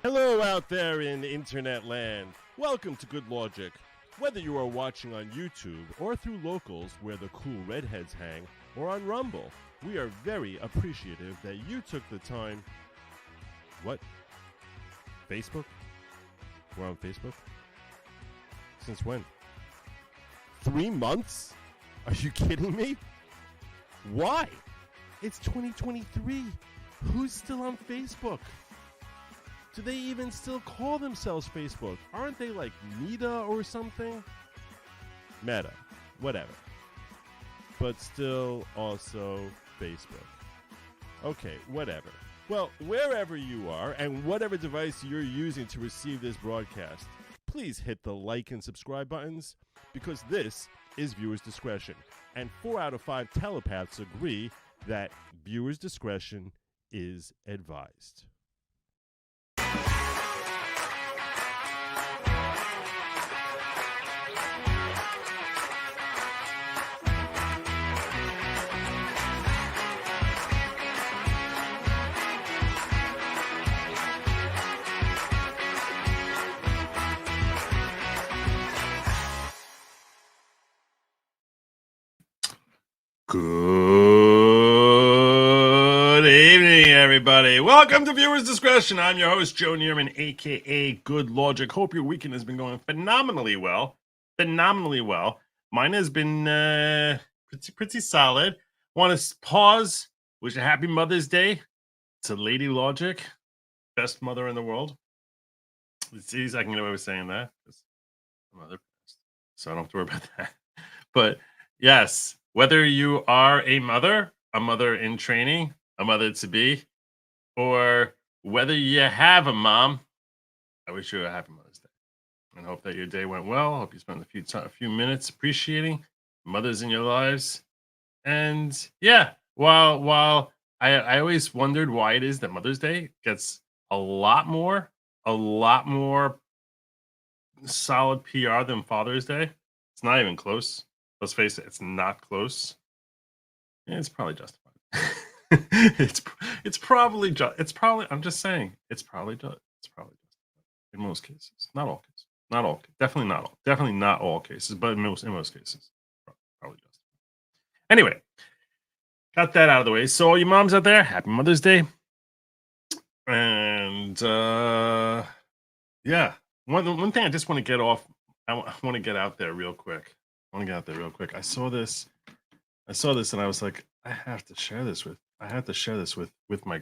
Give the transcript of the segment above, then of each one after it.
Hello out there in internet land. Welcome to Good Lawgic. Whether you are watching on YouTube or through locals where the cool redheads hang, or on Rumble, we are very appreciative that you took the time. What? Facebook? We're on Facebook? Since when? 3 months? Are you kidding me? Why? It's 2023. Who's still on Facebook? Do they even still call themselves Facebook? Aren't they like Meta or something? Meta. Whatever. But still also Facebook. Okay, whatever. Well, wherever you are and whatever device you're using to receive this broadcast, please hit the like and subscribe buttons because this is Viewers Discretion. And 4 out of 5 telepaths agree that viewers' discretion is advised. Good evening, everybody. Welcome to Viewers Discretion. I'm your host, Joe Neerman, a.k.a. Good Lawgic. Hope your weekend has been going phenomenally well. Mine has been pretty solid. Want to pause, wish a happy Mother's Day to Lady Lawgic, best mother in the world. It's easy, I can get away with saying that. Mother, so I don't have to worry about that. But yes, whether you are a mother in training, a mother to be, or whether you have a mom, I wish you a happy Mother's Day and hope that your day went well. Hope you spent a few minutes appreciating mothers in your lives. And yeah, while I always wondered why it is that Mother's Day gets a lot more solid PR than Father's Day. It's not even close. Let's face it, it's not close. Yeah, it's probably justified. it's probably I'm just saying, it's probably justified in most cases. Not all cases. Definitely not all cases, but in most cases, probably justified. Anyway, got that out of the way. So all you moms out there, happy Mother's Day. And yeah, one thing I just want to get off. I want to get out there real quick. I saw this and I was like, I have to share this with my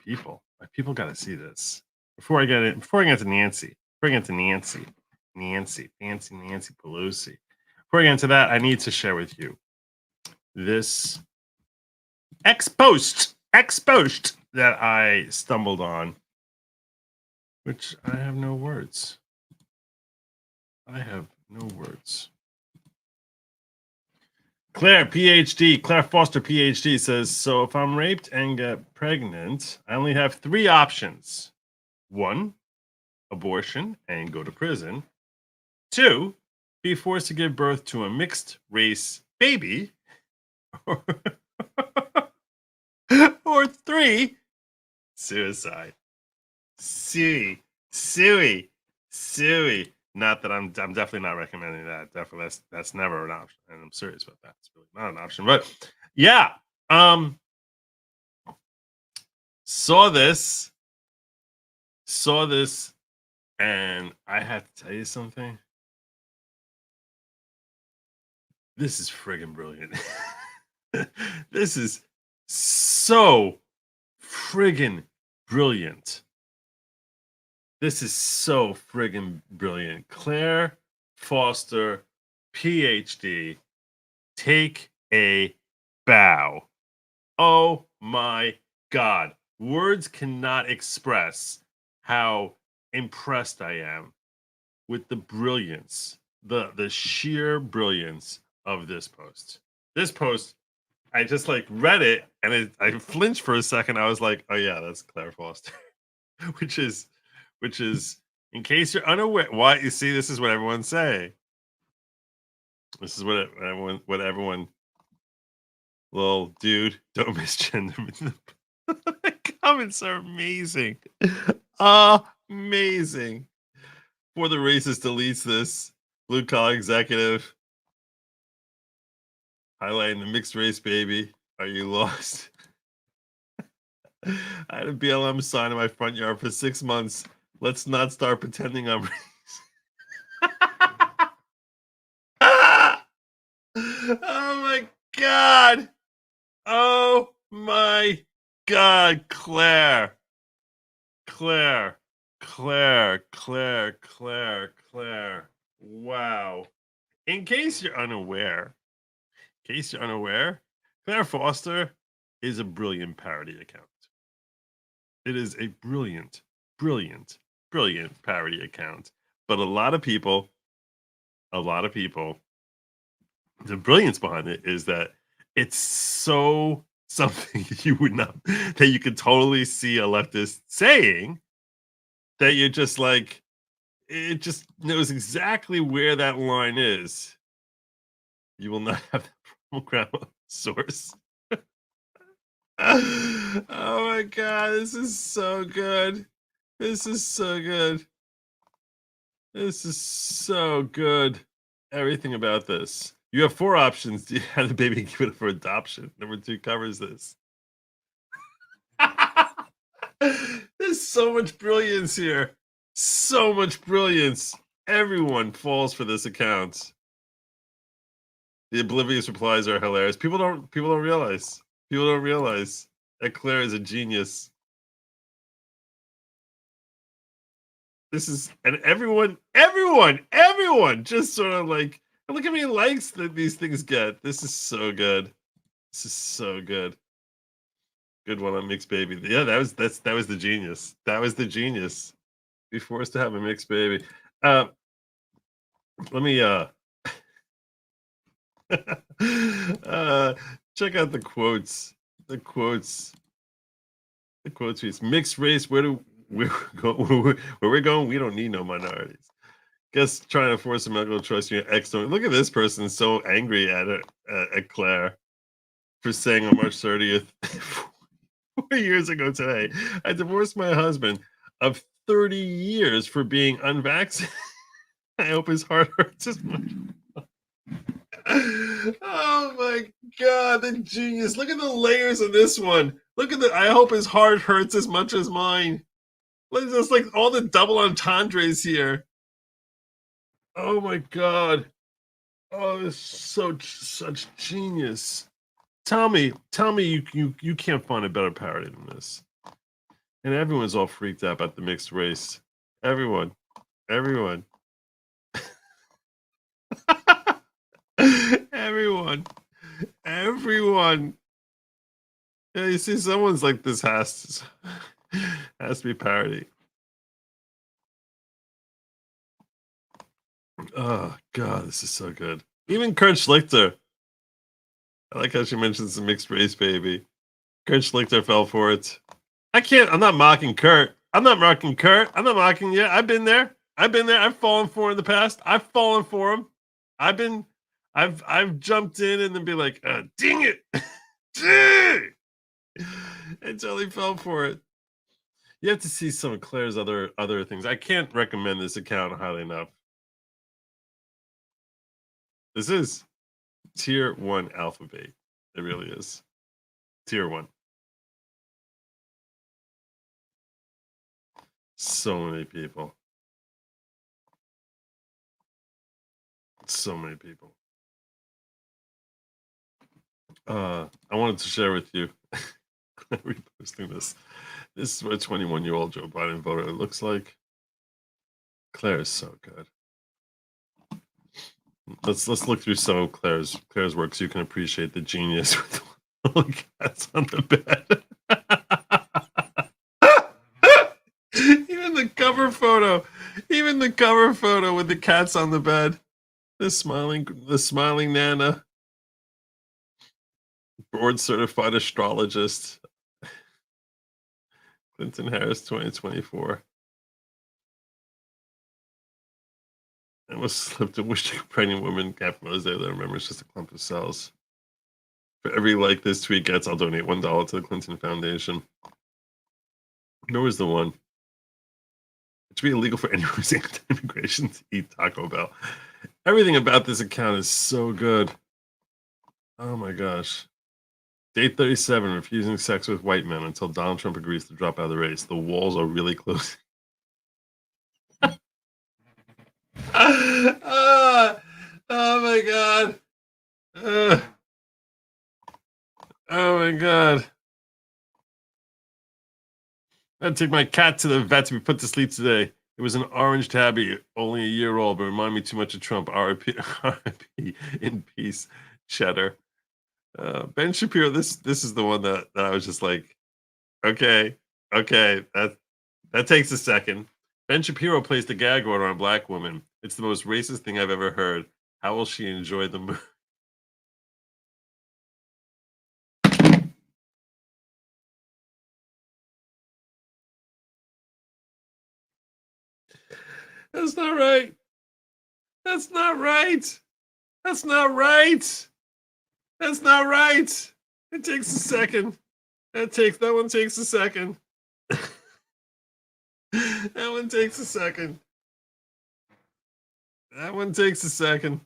people. My people got to see this before I get to Nancy Pelosi. Before I get into that, I need to share with you this ex post that I stumbled on, which I have no words. Claire Foster, PhD says, so if I'm raped and get pregnant, I only have 3 options. 1, abortion and go to prison. 2, be forced to give birth to a mixed race baby. Or 3, suicide. Suey. Not that I'm definitely not recommending that. Definitely, that's never an option, and I'm serious about that. It's really not an option. But yeah, saw this, and I have to tell you something. This is friggin' brilliant. This is so friggin' brilliant. Claire Foster, PhD, take a bow. Oh my God. Words cannot express how impressed I am with the brilliance, the sheer brilliance of this post. This post, I just read it and I flinched for a second. I was like, oh yeah, that's Claire Foster. which is, in case you're unaware, why you see, this is what everyone's saying. This is what everyone, little dude, don't misgender me. The comments are amazing. Amazing. For the racist deletes this, blue collar executive highlighting the mixed race baby. Are you lost? I had a BLM sign in my front yard for 6 months. Let's not start pretending I'm oh my God. Oh my God, Claire. Claire. Claire. Claire. Claire. Claire. Wow. In case you're unaware, Claire Foster is a brilliant parody account. It is a brilliant, brilliant, brilliant parody account. But a lot of people, the brilliance behind it is that it's so something you would not, that you could totally see a leftist saying, that you're just like, it just knows exactly where that line is. You will not have that from ground source. Oh my God, this is so good. This is so good. This is so good. Everything about this. You have 4 options. Do you have the baby given for adoption? Number 2 covers this. There's so much brilliance here. So much brilliance. Everyone falls for this account. The oblivious replies are hilarious. People don't realize. People don't realize that Claire is a genius. This is, and everyone just sort of like, look how many likes that these things get. This is so good. This is so good. Good one on mixed baby. Yeah, that was the genius. That was the genius. Be forced to have a mixed baby. Let me check out the quotes. The quotes reads, mixed race, where we're going, we don't need no minorities. Guess trying to force a medical choice in your ex. Look at this person so angry at Claire for saying on March 30th, 4 years ago today, I divorced my husband of 30 years for being unvaccinated. I hope his heart hurts as much. Oh my God, the genius. Look at the layers of this one. Look at I hope his heart hurts as much as mine. Look at this, like all the double entendres here. Oh my God. Oh, it's such genius. Tell me you can't find a better parody than this. And everyone's all freaked out about the mixed race. Everyone. Everyone. Everyone. Yeah, you see, someone's like, this has to be parody. Oh God, this is so good. Even Kurt Schlichter. I like how she mentions the mixed race baby. Kurt Schlichter fell for it. I'm not mocking Kurt. I'm not mocking you. I've been there. I've fallen for in the past. I've fallen for him. I've jumped in and then be like, dang it. And totally fell for it. You have to see some of Claire's other things. I can't recommend this account highly enough. This is tier 1 alpha bait. It really is. Tier 1. So many people. So many people. I wanted to share with you. Reposting this. This is what a 21-year-old Joe Biden voter looks like. Claire is so good. Let's look through some of Claire's work so you can appreciate the genius with the little cats on the bed. Even the cover photo with the cats on the bed. The smiling Nana. Board certified astrologist. Clinton Harris 2024. I almost slipped and wished a pregnant woman capitalized there. That remember, it's just a clump of cells. For every like this tweet gets, I'll donate $1 to the Clinton Foundation. There was the one. should be illegal for anyone who's anti-immigration to eat Taco Bell. Everything about this account is so good. Oh my gosh. Day 37, refusing sex with white men until Donald Trump agrees to drop out of the race. The walls are really close. Oh my god. Oh my god. I took my cat to the vet to be put to sleep today. It was an orange tabby, only a year old, but reminded me too much of Trump. RIP in peace, Cheddar. Ben Shapiro, this is the one that I was just like, okay, that takes a second. Ben Shapiro placed a gag order on a black woman. It's the most racist thing I've ever heard. How will she enjoy the movie? That's not right. That's not right. That's not right. That's not right. It takes a second. That one takes a second. That one takes a second. That one takes a second.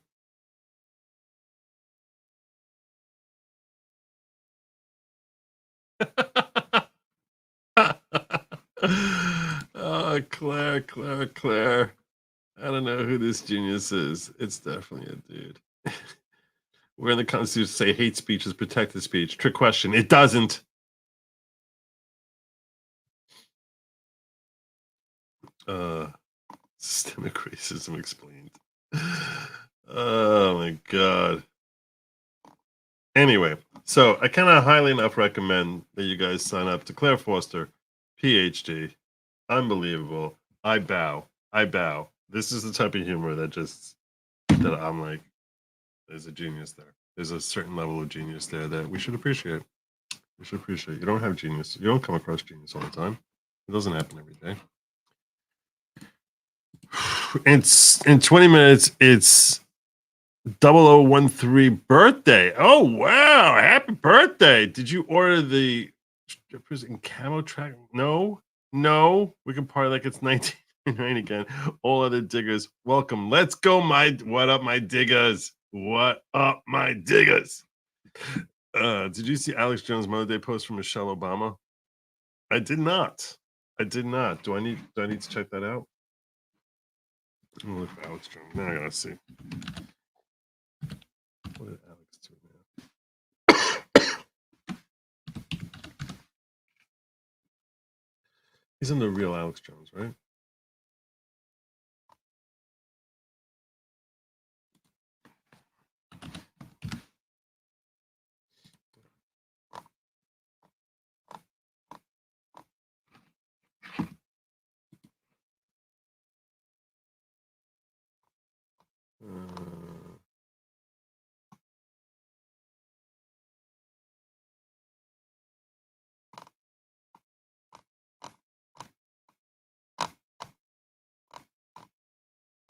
Oh, Claire. I don't know who this genius is. It's definitely a dude. Where in the Constitution say hate speech is protected speech? Trick question. It doesn't. Systemic racism explained. Oh my god. Anyway, so I cannot highly enough recommend that you guys sign up to Claire Foster, PhD. Unbelievable. I bow. This is the type of humor that I'm like, there's a genius there. There's a certain level of genius there that we should appreciate. You don't have genius. You don't come across genius all the time. It doesn't happen every day. It's in 20 minutes. It's 0013 birthday. Oh wow! Happy birthday! Did you order the strippers in camo track? No. We can party like it's 1999 again. All other diggers, welcome. Let's go, what up, my diggers? What up, my diggers? Did you see Alex Jones' Mother Day post from Michelle Obama? I did not. Do I need to check that out? I'm gonna look for Alex Jones. Now I gotta see. What did Alex do now? He's in the real Alex Jones, right?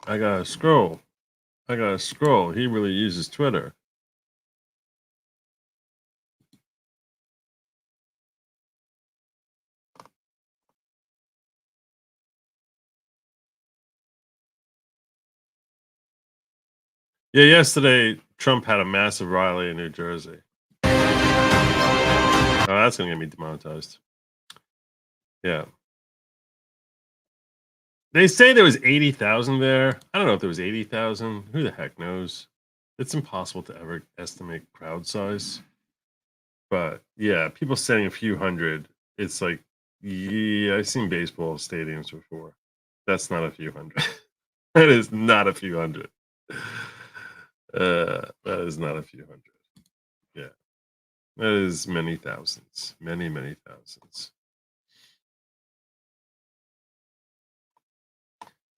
I gotta scroll. He really uses Twitter. Yeah, yesterday Trump had a massive rally in New Jersey. Oh, that's gonna get me demonetized. Yeah. They say there was 80,000 there. I don't know if there was 80,000. Who the heck knows? It's impossible to ever estimate crowd size. But yeah, people saying a few hundred. It's like, yeah, I've seen baseball stadiums before. That's not a few hundred. That is not a few hundred. That is not a few hundred. Yeah. That is many thousands. Many thousands.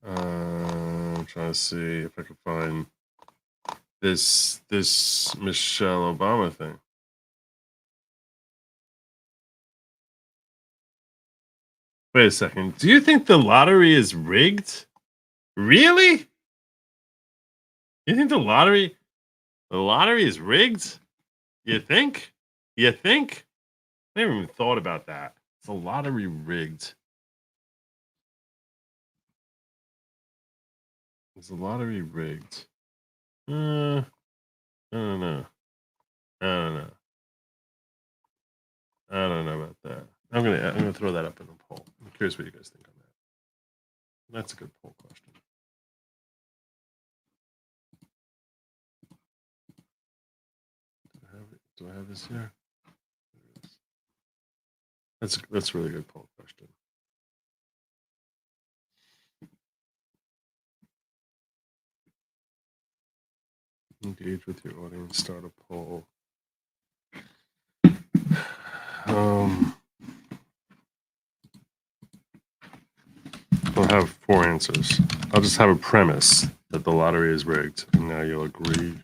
I'm trying to see if I can find this Michelle Obama thing. Wait a second. Do you think the lottery is rigged? Really? You think the lottery is rigged? You think? I never even thought about that. Is the lottery rigged? Is the lottery rigged? I don't know. I don't know. I don't know about that. I'm gonna throw that up in a poll. I'm curious what you guys think on that. That's a good poll question. Do I have this here? That's a really good poll question. Engage with your audience. Start a poll. I'll have 4 answers. I'll just have a premise that the lottery is rigged, and now you'll agree.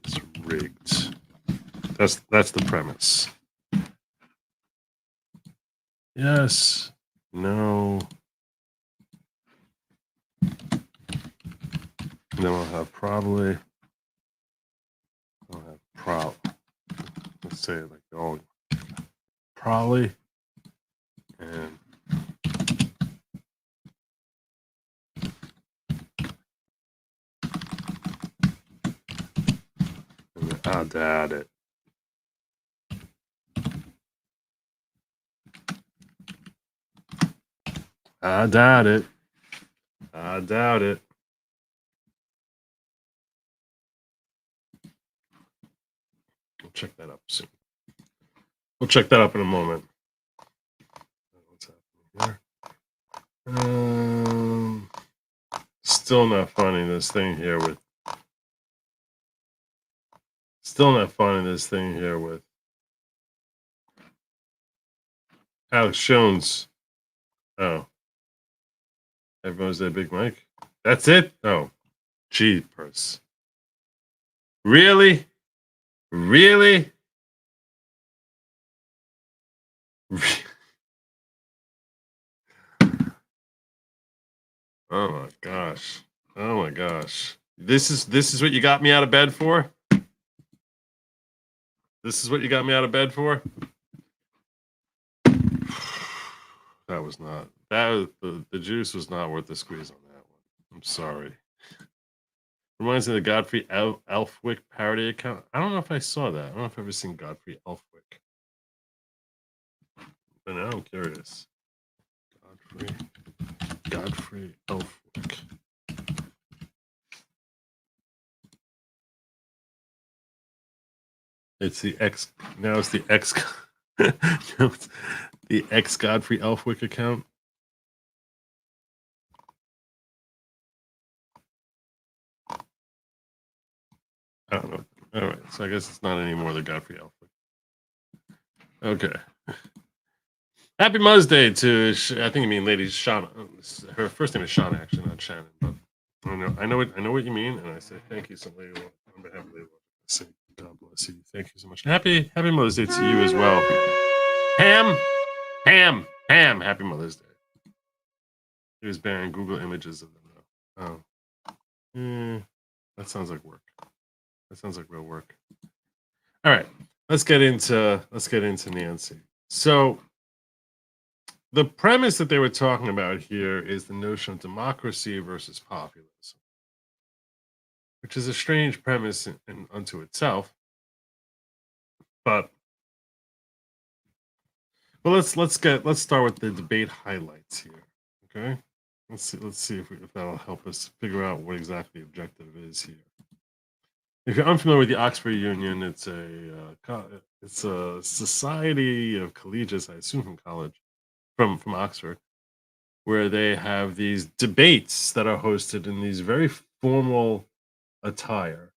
It's rigged. That's the premise. Yes. No. And then we'll have probably. I'll have let's say it like all. Probably. And I doubt it. I doubt it. I doubt it. We'll check that up soon. We'll check that up in a moment. What's happening here? Still not finding this thing here with. Still not finding this thing here with Alex Jones. Oh. Everyone's that Big Mike. That's it? Oh. Jeepers. Really? Really? Oh my gosh. Oh my gosh. This is what you got me out of bed for? This is what you got me out of bed for? That was not. The juice was not worth the squeeze on that one. I'm sorry. Reminds me of the Godfrey Elfwick parody account. I don't know if I saw that. I don't know if I've ever seen Godfrey Elfwick. But now I'm curious. Godfrey Elfwick. It's the X. Now it's the X. The X Godfrey Elfwick account. I don't know. All right, so I guess it's not anymore the Godfrey Elfwick. Okay. Happy Mother's Day to I think you mean Lady Shauna. Her first name is Shauna, actually, not Shannon. But I know what you mean, and I say thank you so much on behalf of Lady. I say God bless you. Thank you so much. Happy Mother's Day to you as well. Ham. Happy Mother's Day. He was banning Google images of them. Oh, that sounds like work. That sounds like real work. All right, let's get into Nancy. So, the premise that they were talking about here is the notion of democracy versus populism, which is a strange premise in unto itself. But well, let's start with the debate highlights here. Okay, let's see if that'll help us figure out what exactly the objective is here. If you're unfamiliar with the Oxford Union, it's a society of collegiates, I assume from college, from Oxford, where they have these debates that are hosted in these very formal attire,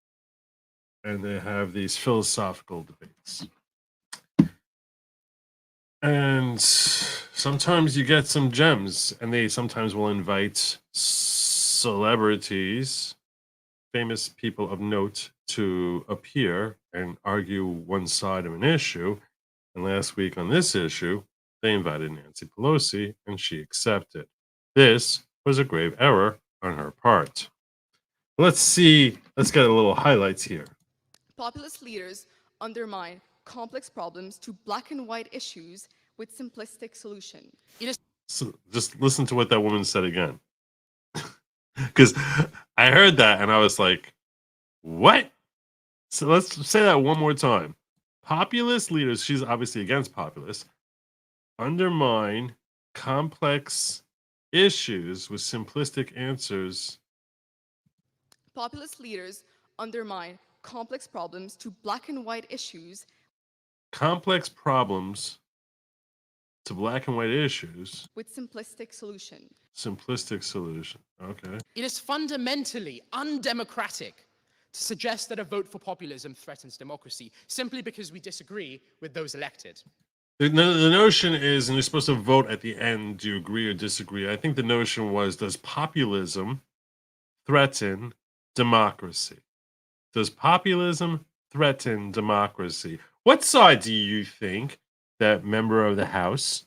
and they have these philosophical debates. And sometimes you get some gems, and they sometimes will invite celebrities, famous people of note, to appear and argue one side of an issue. And last week on this issue, they invited Nancy Pelosi, and she accepted. This was a grave error on her part. Let's get a little highlights here. Populist leaders undermine complex problems to black and white issues with simplistic solution. So just listen to what that woman said again. Because I heard that and I was like, what? So let's say that one more time. Populist leaders, she's obviously against populists, undermine complex issues with simplistic answers. Populist leaders undermine complex problems to black and white issues. Complex problems to black and white issues. With simplistic solution. Simplistic solution. Okay. It is fundamentally undemocratic to suggest that a vote for populism threatens democracy simply because we disagree with those elected. The notion is, and you're supposed to vote at the end, do you agree or disagree? I think the notion was, does populism threaten democracy? Does populism threaten democracy? What side do you think that member of the House,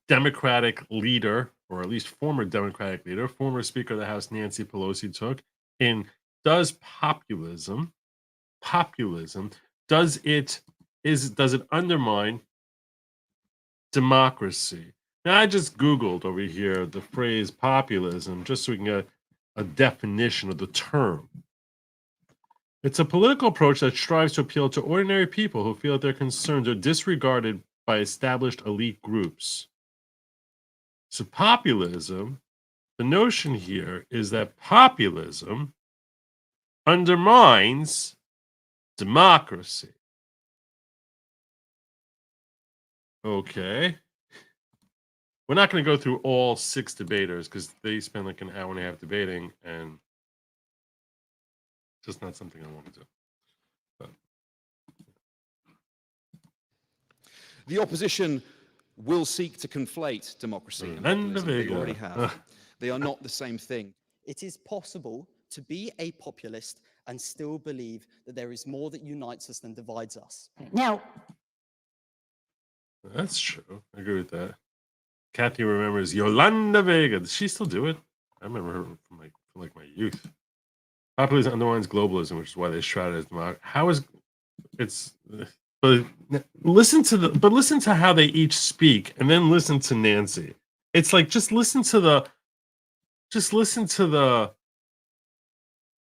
Democratic leader, or at least former Democratic leader, former Speaker of the House Nancy Pelosi took in does populism, does it undermine democracy? Now, I just Googled over here the phrase populism just so we can get a definition of the term. It's a political approach that strives to appeal to ordinary people who feel that their concerns are disregarded by established elite groups. So populism, the notion here is that populism undermines democracy. Okay. We're not going to go through all 6 debaters because they spend like an hour and a half debating, and it's just not something I want to do. But. The opposition will seek to conflate democracy and populism. They already have. They are not the same thing. It is possible to be a populist and still believe that there is more that unites us than divides us. Now, that's true. I agree with that. Kathy remembers Yolanda Vega. Does she still do it? I remember her from my youth. Populism undermines globalism, which is why they shroud it as democracy. How is it's? But listen to how they each speak, and then listen to Nancy. It's like just listen to the.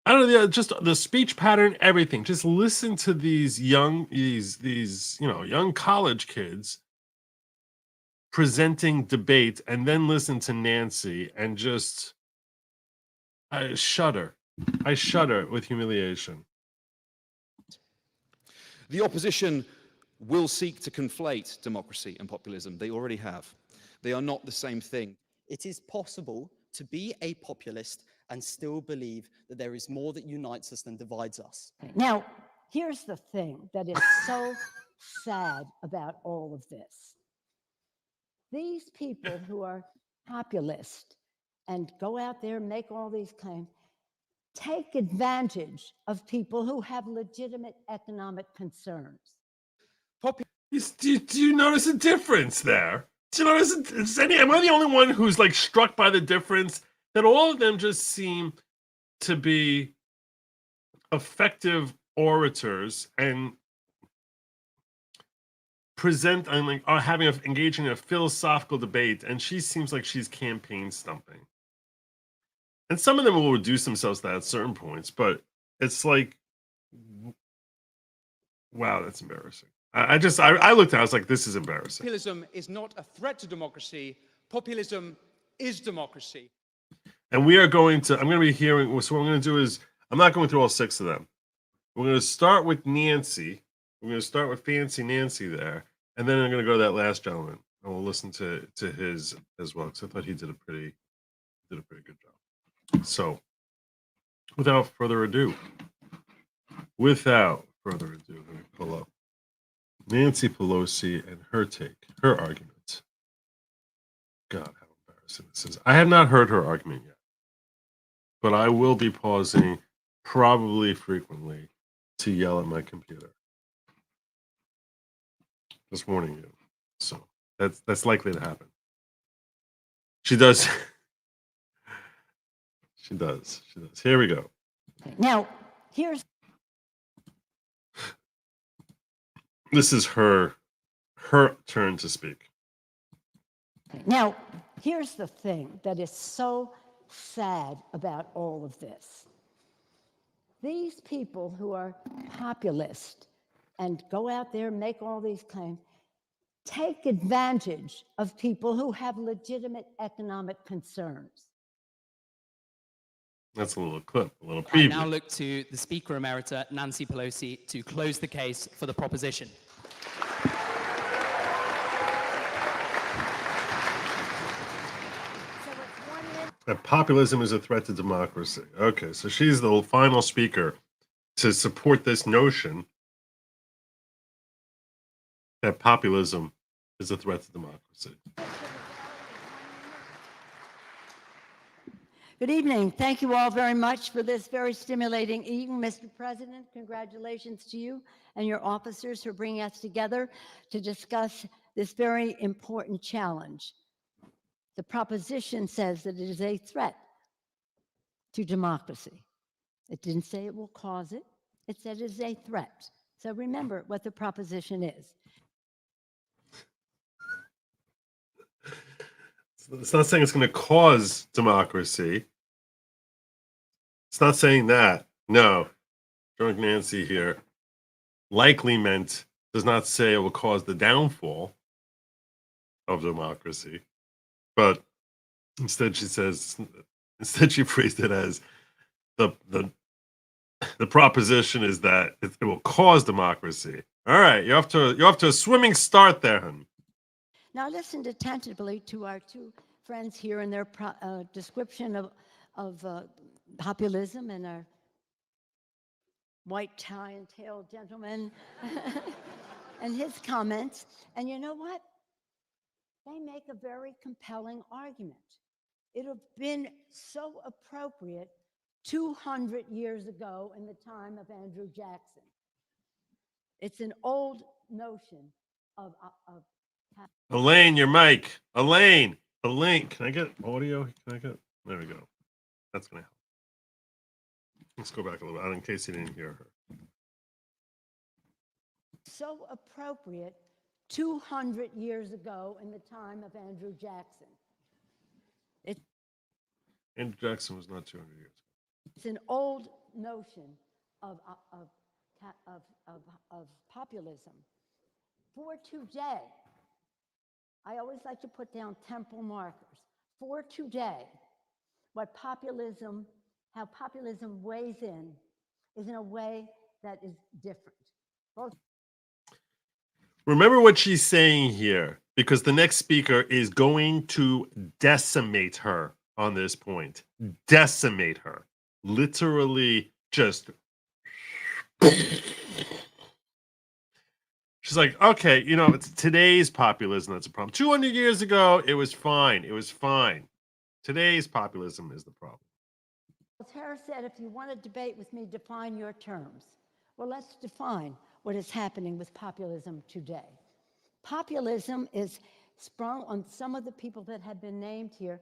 I don't know, just the speech pattern, everything. Just listen to these young college kids presenting debate, and then listen to Nancy, and just I shudder with humiliation. The opposition will seek to conflate democracy and populism. They already have. They are not the same thing. It is possible to be a populist and still believe that there is more that unites us than divides us. now, here's the thing that is so sad about all of this. These people who are populist and go out there and make all these claims take advantage of people who have legitimate economic concerns. Do you notice a difference there? Do you notice? Am I the only one who's like struck by the difference that all of them just seem to be effective orators and present and like are engaging in a philosophical debate, and she seems like she's campaign stumping. And some of them will reduce themselves to that at certain points, but it's like, wow, that's embarrassing. I looked at it, I was like, this is embarrassing. Populism is not a threat to democracy. Populism is democracy. And I'm going to be hearing, so what I'm going to do is, I'm not going through all 6 of them. We're going to start with Nancy. We're going to start with Fancy Nancy there. And then I'm going to go to that last gentleman. And we'll listen to his as well, because I thought he did a pretty good job. So, without further ado, let me pull up Nancy Pelosi and her argument. God, how embarrassing this is. I have not heard her argument yet, but I will be pausing probably frequently to yell at my computer. Just warning you. So that's likely to happen. She does. She does. Here we go. Now, here's This is her turn to speak. Now, here's the thing that is so sad about all of this. These people who are populist and go out there and make all these claims take advantage of people who have legitimate economic concerns. That's a little clip, a little I preview. now look to the Speaker Emerita, Nancy Pelosi, to close the case for the proposition. That populism is a threat to democracy. Okay, so she's the final speaker to support this notion that populism is a threat to democracy. Good evening. Thank you all very much for this very stimulating evening. Mr. President, congratulations to you and your officers for bringing us together to discuss this very important challenge. The proposition says that it is a threat to democracy. It didn't say it will cause it. It said it is a threat. So remember what the proposition is. It's not saying it's going to cause democracy. It's not saying that. No. Drunk Nancy here likely meant, does not say it will cause the downfall of democracy. But instead she says, instead she phrased it as the proposition is that it will cause democracy. All right, you're off to a swimming start there, honey. Now listen attentively to our two friends here in their description of populism and our white tie and tail gentleman and his comments. And you know what? They make a very compelling argument. It would have been so appropriate 200 years ago in the time of Andrew Jackson. It's an old notion of Elaine, your mic. Elaine, can I get audio? There we go. That's going to help. Let's go back a little bit in case you didn't hear her. So appropriate 200 years ago in the time of Andrew Jackson. Andrew Jackson was not 200 years ago. It's an old notion of populism. For today, I always like to put down temporal markers. For today, how populism weighs in is in a way that is different. Remember what she's saying here, because the next speaker is going to decimate her on this point. Decimate her. Literally just... She's like, okay, you know, it's today's populism that's a problem. 200 years ago, it was fine. It was fine. Today's populism is the problem. Voltaire said, if you want to debate with me, define your terms. Well, let's define what is happening with populism today. Populism is sprung on some of the people that have been named here,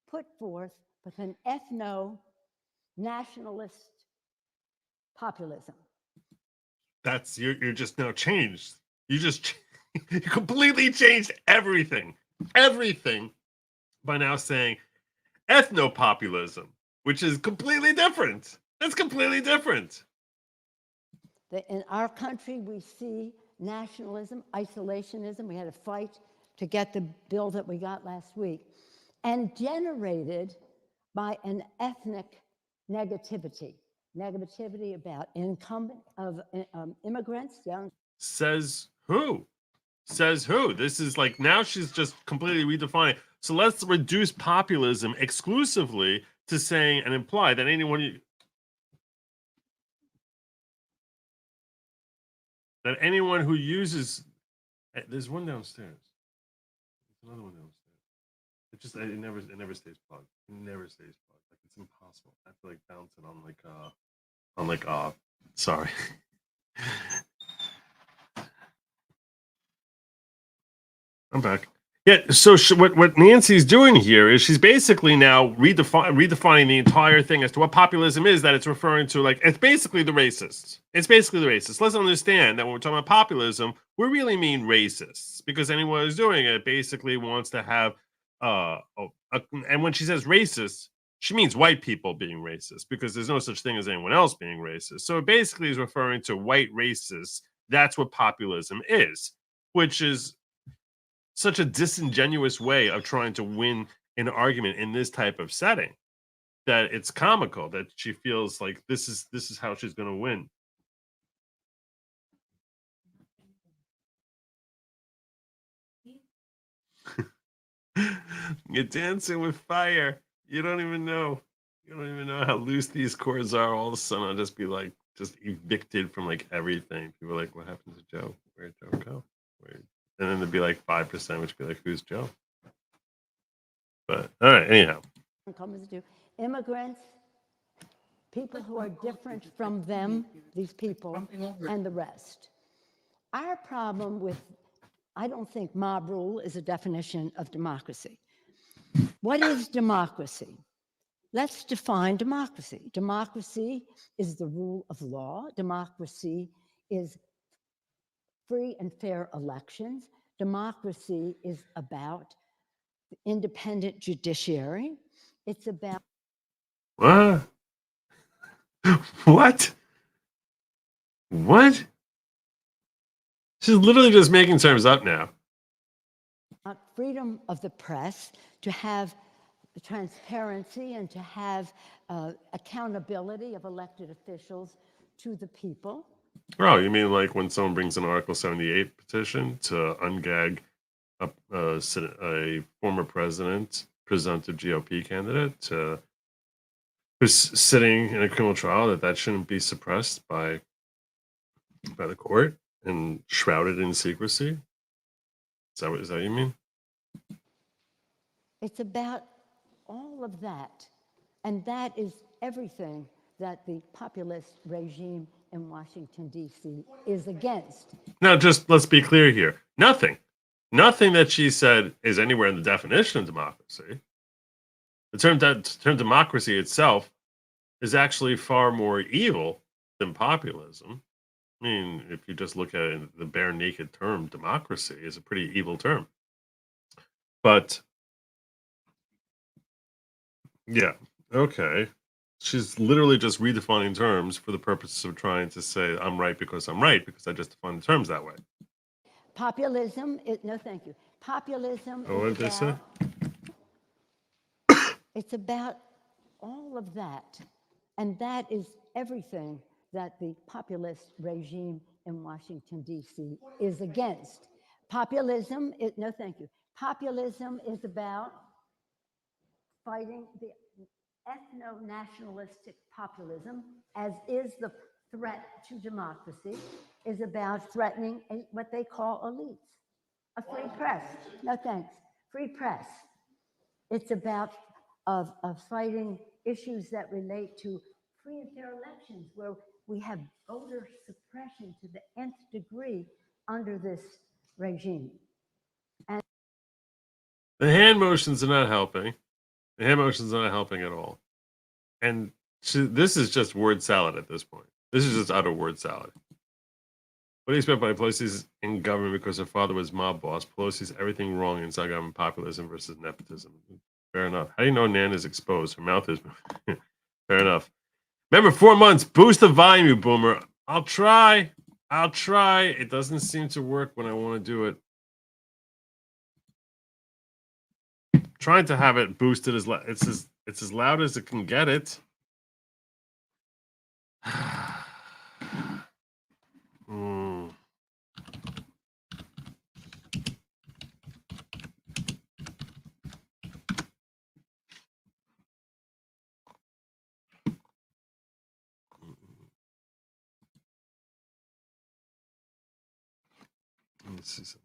put forth with an ethno-nationalist populism. That's, you're just now changed. You completely changed everything by now saying ethno-populism, which is completely different. It's completely different. In our country, we see nationalism, isolationism. We had a fight to get the bill that we got last week, and generated by an ethnic negativity about income of immigrants. Says who? Says who? This is like, now she's just completely redefining. So let's reduce populism exclusively to saying and imply that anyone who uses, there's one downstairs. There's another one downstairs. It never stays plugged. It never stays plugged. Like, it's impossible. I have to like bounce it on sorry. I'm back. Yeah, so what Nancy's doing here is she's basically now redefining the entire thing as to what populism is, that it's referring to. Like, it's basically the racists. Let's understand that when we're talking about populism, we really mean racists, because anyone who's doing it basically wants to have and when she says racist, she means white people being racist because there's no such thing as anyone else being racist. So it basically is referring to white racists. That's what populism is, which is such a disingenuous way of trying to win an argument in this type of setting that it's comical that she feels like this is how she's going to win. You're dancing with fire. You don't even know. You don't even know how loose these cords are. All of a sudden, I'll just be like, just evicted from like everything. People are like, what happened to Joe? Where'd Joe go? And then there'd be like 5%, which would be like, who's Joe? But all right, anyhow. Immigrants, people who are different from them, these people, and the rest. Our problem with, I don't think mob rule is a definition of democracy. What is democracy? Let's define democracy. Democracy is the rule of law. Democracy is free and fair elections. Democracy is about the independent judiciary. It's about... What? What? What? She's literally just making terms up now. Freedom of the press, to have transparency and to have accountability of elected officials to the people. Oh, you mean like when someone brings an Article 78 petition to ungag a former president, presumptive GOP candidate, who's sitting in a criminal trial, that shouldn't be suppressed by the court and shrouded in secrecy? Is that what you mean? It's about all of that. And that is everything that the populist regime in Washington, D.C. is against. Now, just let's be clear here. Nothing that she said is anywhere in the definition of democracy. The term democracy itself is actually far more evil than populism. I mean, if you just look at it, the bare naked term democracy is a pretty evil term. But yeah, okay. She's literally just redefining terms for the purpose of trying to say I'm right because I'm right, because I just define the terms that way. Populism is, no thank you. Populism what did they say? It's about all of that. And that is everything that the populist regime in Washington, D.C. is against. Populism is, no thank you. Populism is about fighting the ethno-nationalistic populism, as is the threat to democracy, is about threatening what they call elites. A free press. No thanks. Free press. It's about of fighting issues that relate to free and fair elections, where we have voter suppression to the nth degree under this regime. And the hand motions are not helping. The hand motions are not helping at all. And this is just word salad at this point. This is just utter word salad. What do you expect by Pelosi's in government because her father was mob boss? Pelosi's everything wrong inside government, populism versus nepotism. Fair enough. How do you know Nan is exposed? Her mouth is... Fair enough. Remember, 4 months. Boost the volume, you boomer. I'll try. It doesn't seem to work when I want to do it. Trying to have it boosted it's as loud as it can get it. Let me see something.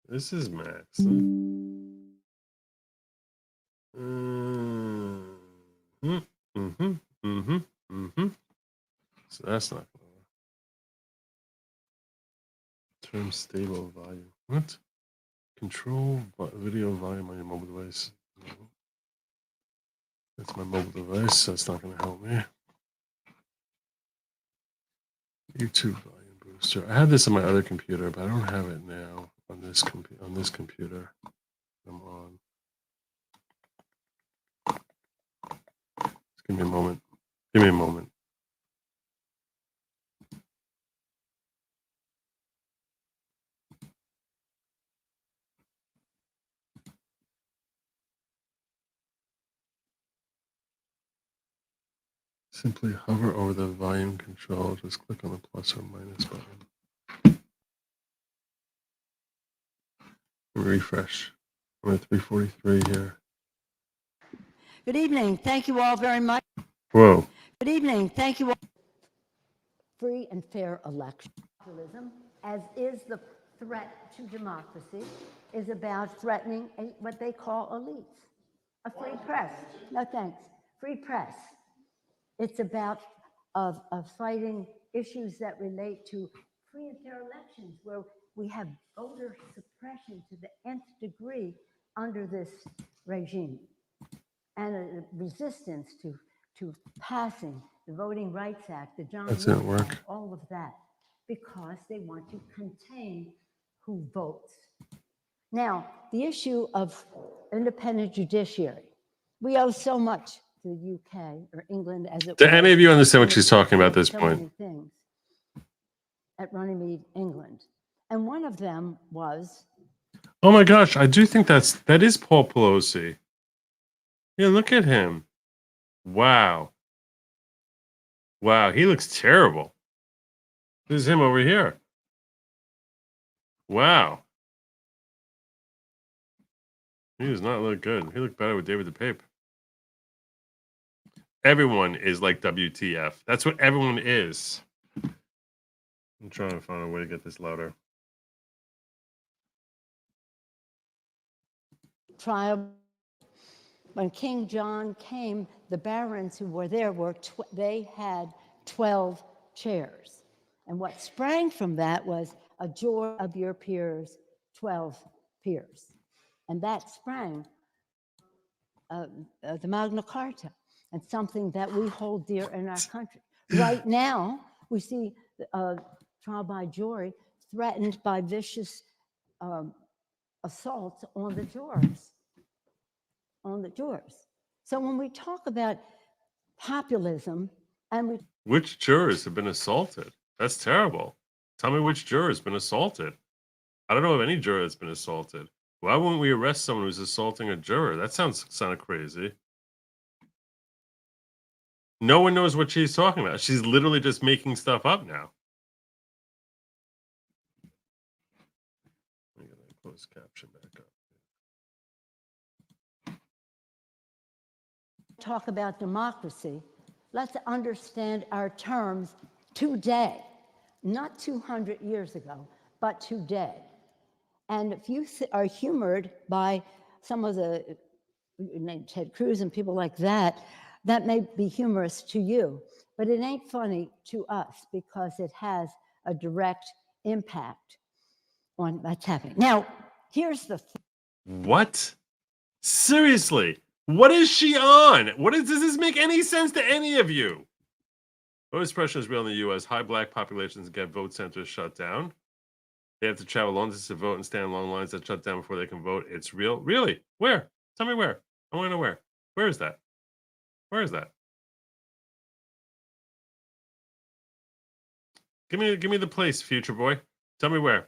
This is Max. So that's not going to work. Term stable volume. What? Control video volume on your mobile device. No. That's my mobile device. That's not going to help me. YouTube volume booster. I had this on my other computer, but I don't have it now. on this computer. I'm on. Just give me a moment. Give me a moment. Simply hover over the volume control. Just click on the plus or minus button. Refresh. I'm at 343 here. Good evening. Thank you all very much. Whoa. Good evening. Thank you all. Free and fair election. Populism, as is the threat to democracy, is about threatening what they call elites. A free press. No thanks. Free press. It's about fighting issues that relate to free and fair elections, where we have voter suppression to the nth degree under this regime, and a resistance to passing the Voting Rights Act, the John That Lewis didn't work. Act, all of that, because they want to contain who votes. Now, the issue of independent judiciary. We owe so much to the UK or England, as it Do was. any of you understand what she's talking about at this So point? many things at Runnymede, England. And one of them was, Oh my gosh, I do think that is Paul Pelosi. Yeah, look at him. Wow. Wow, he looks terrible. This is him over here. Wow. He does not look good. He looked better with David the Pape. Everyone is like WTF. That's what everyone is. I'm trying to find a way to get this louder. trial. When King John came, the barons who were there they had 12 chairs. And what sprang from that was a joy of your peers, 12 peers. And that sprang the Magna Carta, and something that we hold dear in our country. Right now, we see trial by jury threatened by vicious assaults on the jurors. So when we talk about populism, and which jurors have been assaulted? That's terrible. Tell me which juror has been assaulted. I don't know of any juror that's been assaulted. Why wouldn't we arrest someone who's assaulting a juror? That sounds kind of crazy. No one knows what she's talking about. She's literally just making stuff up now. Let me get that closed caption back up. talk about democracy, let's understand our terms today, not 200 years ago, but today. And if you are humored by some of the Ted Cruz and people like that, that may be humorous to you, but it ain't funny to us because it has a direct impact on what's happening. Now, here's the What? Seriously? What is she on? Does this make any sense to any of you? Voter suppression is real in the U.S. High black populations get vote centers shut down. They have to travel long distance to vote and stand in long lines that shut down before they can vote. It's real. Really? Where? Tell me where. I want to know where. Where is that? Where is that? Give me the place, future boy. Tell me where.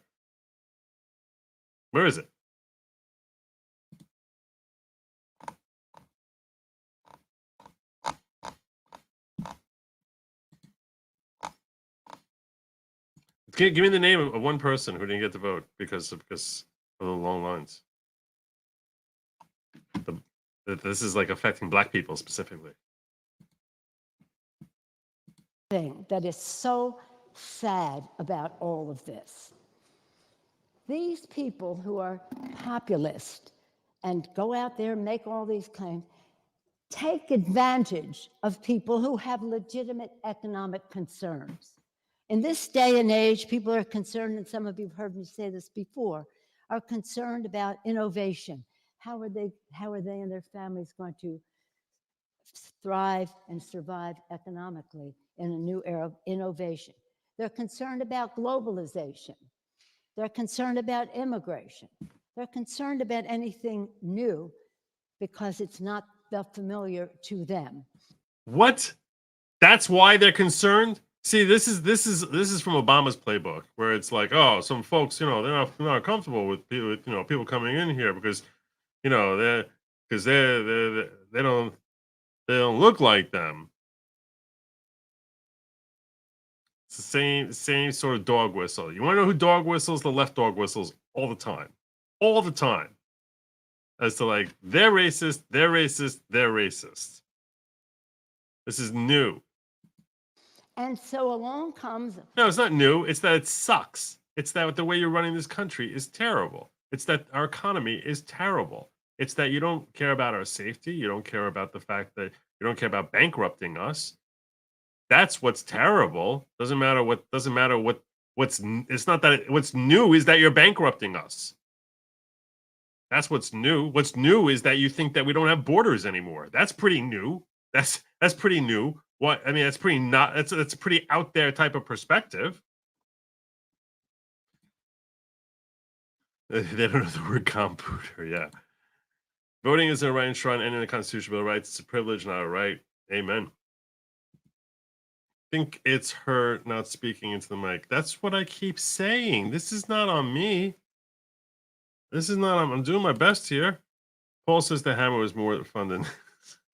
Where is it? Give me the name of one person who didn't get to vote because of the long lines. This is like affecting black people specifically. thing that is so sad about all of this. These people who are populist and go out there and make all these claims take advantage of people who have legitimate economic concerns. In this day and age, people are concerned, and some of you have heard me say this before, are concerned about innovation. How are they and their families going to thrive and survive economically in a new era of innovation? They're concerned about globalization. They're concerned about immigration. They're concerned about anything new because it's not familiar to them. What? That's why they're concerned? See, this is from Obama's playbook, where it's like, oh, some folks, they're not comfortable with people coming in here because, they don't look like them. It's the same sort of dog whistle. You want to know who dog whistles? The left dog whistles all the time, as to like they're racist, they're racist, they're racist. This is new. And so along comes. No, it's not new. It's that it sucks. It's that the way you're running this country is terrible. It's that our economy is terrible. It's that you don't care about our safety. You don't care about the fact that you don't care about bankrupting us. That's what's terrible. It's not that what's new is that you're bankrupting us. That's what's new. What's new is that you think that we don't have borders anymore. That's pretty new. That's pretty new. That's a pretty out there type of perspective. They don't know the word computer, yeah. Voting is a right enshrined in the constitutional bill of rights. It's a privilege, not a right. Amen. I think it's her not speaking into the mic. That's what I keep saying. This is not on me. I'm doing my best here. Paul says the hammer was more fun than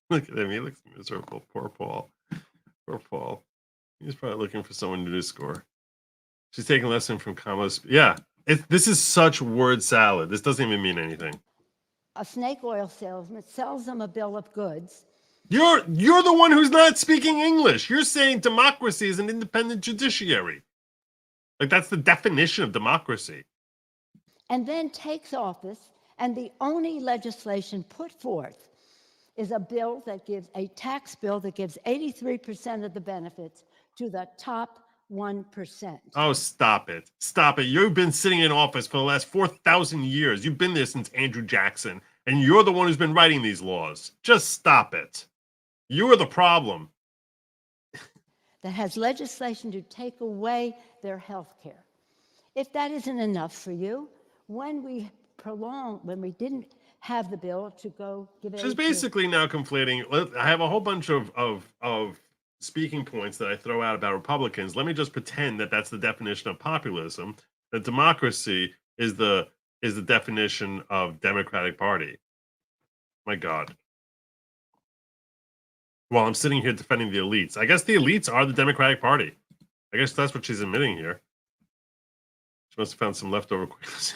look at him. He looks miserable. Poor Paul. He's probably looking for someone to score. She's taking a lesson from Kamala's. Yeah. This is such word salad. This doesn't even mean anything. A snake oil salesman sells them a bill of goods. You're the one who's not speaking English. You're saying democracy is an independent judiciary. Like that's the definition of democracy. And then takes office, and the only legislation put forth is a tax bill that gives 83% of the benefits to the top 1%. Oh, stop it. You've been sitting in office for the last 4,000 years. You've been there since Andrew Jackson, and you're the one who's been writing these laws. Just stop it. You are the problem. That has legislation to take away their health care. If that isn't enough for you, when we didn't have the bill to go give it. She's basically now conflating. I have a whole bunch of speaking points that I throw out about Republicans. Let me just pretend that that's the definition of populism. That democracy is the definition of Democratic Party. My God. While I'm sitting here defending the elites. I guess the elites are the Democratic Party. I guess that's what she's admitting here. She must have found some leftover quickness.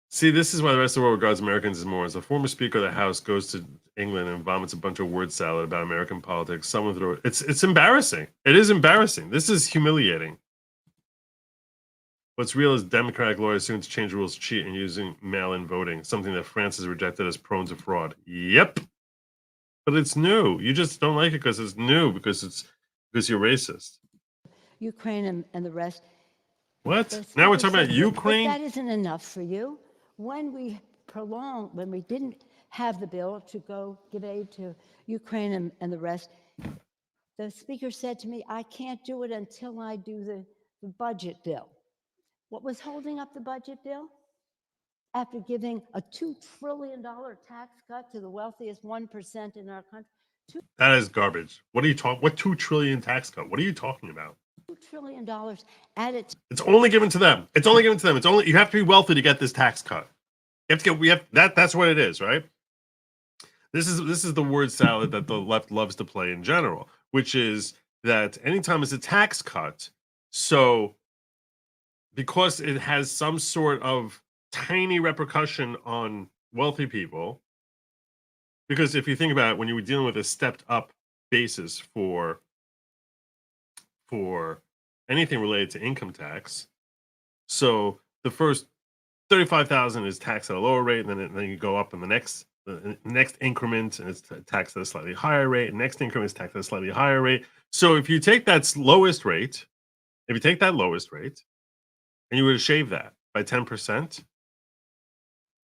See, this is why the rest of the world regards Americans as morons. A former Speaker of the House goes to England and vomits a bunch of word salad about American politics. It's embarrassing. It is embarrassing. This is humiliating. What's real is Democratic lawyers soon to change rules to cheat and using mail-in voting, something that France has rejected as prone to fraud. Yep. But it's new. You just don't like it because it's new, because you're racist. Ukraine and the rest. What? Now we're talking about Ukraine? That isn't enough for you. When we didn't have the bill to go give aid to Ukraine and the rest, the speaker said to me, I can't do it until I do the budget bill. What was holding up the budget bill? After giving a $2 trillion tax cut to the wealthiest 1% in our country. That is garbage. What are you talking? What $2 trillion tax cut? What are you talking about? $2 trillion added. It's only given to them. It's only you have to be wealthy to get this tax cut. That's what it is, right? This is the word salad that the left loves to play in general, which is that anytime it's a tax cut, so because it has some sort of tiny repercussion on wealthy people, because if you think about it, when you were dealing with a stepped up basis for anything related to income tax, so the first $35,000 is taxed at a lower rate, and then you go up in the next increment, and it's taxed at a slightly higher rate. And next increment is taxed at a slightly higher rate. So if you take that lowest rate, and you were to shave that by 10%,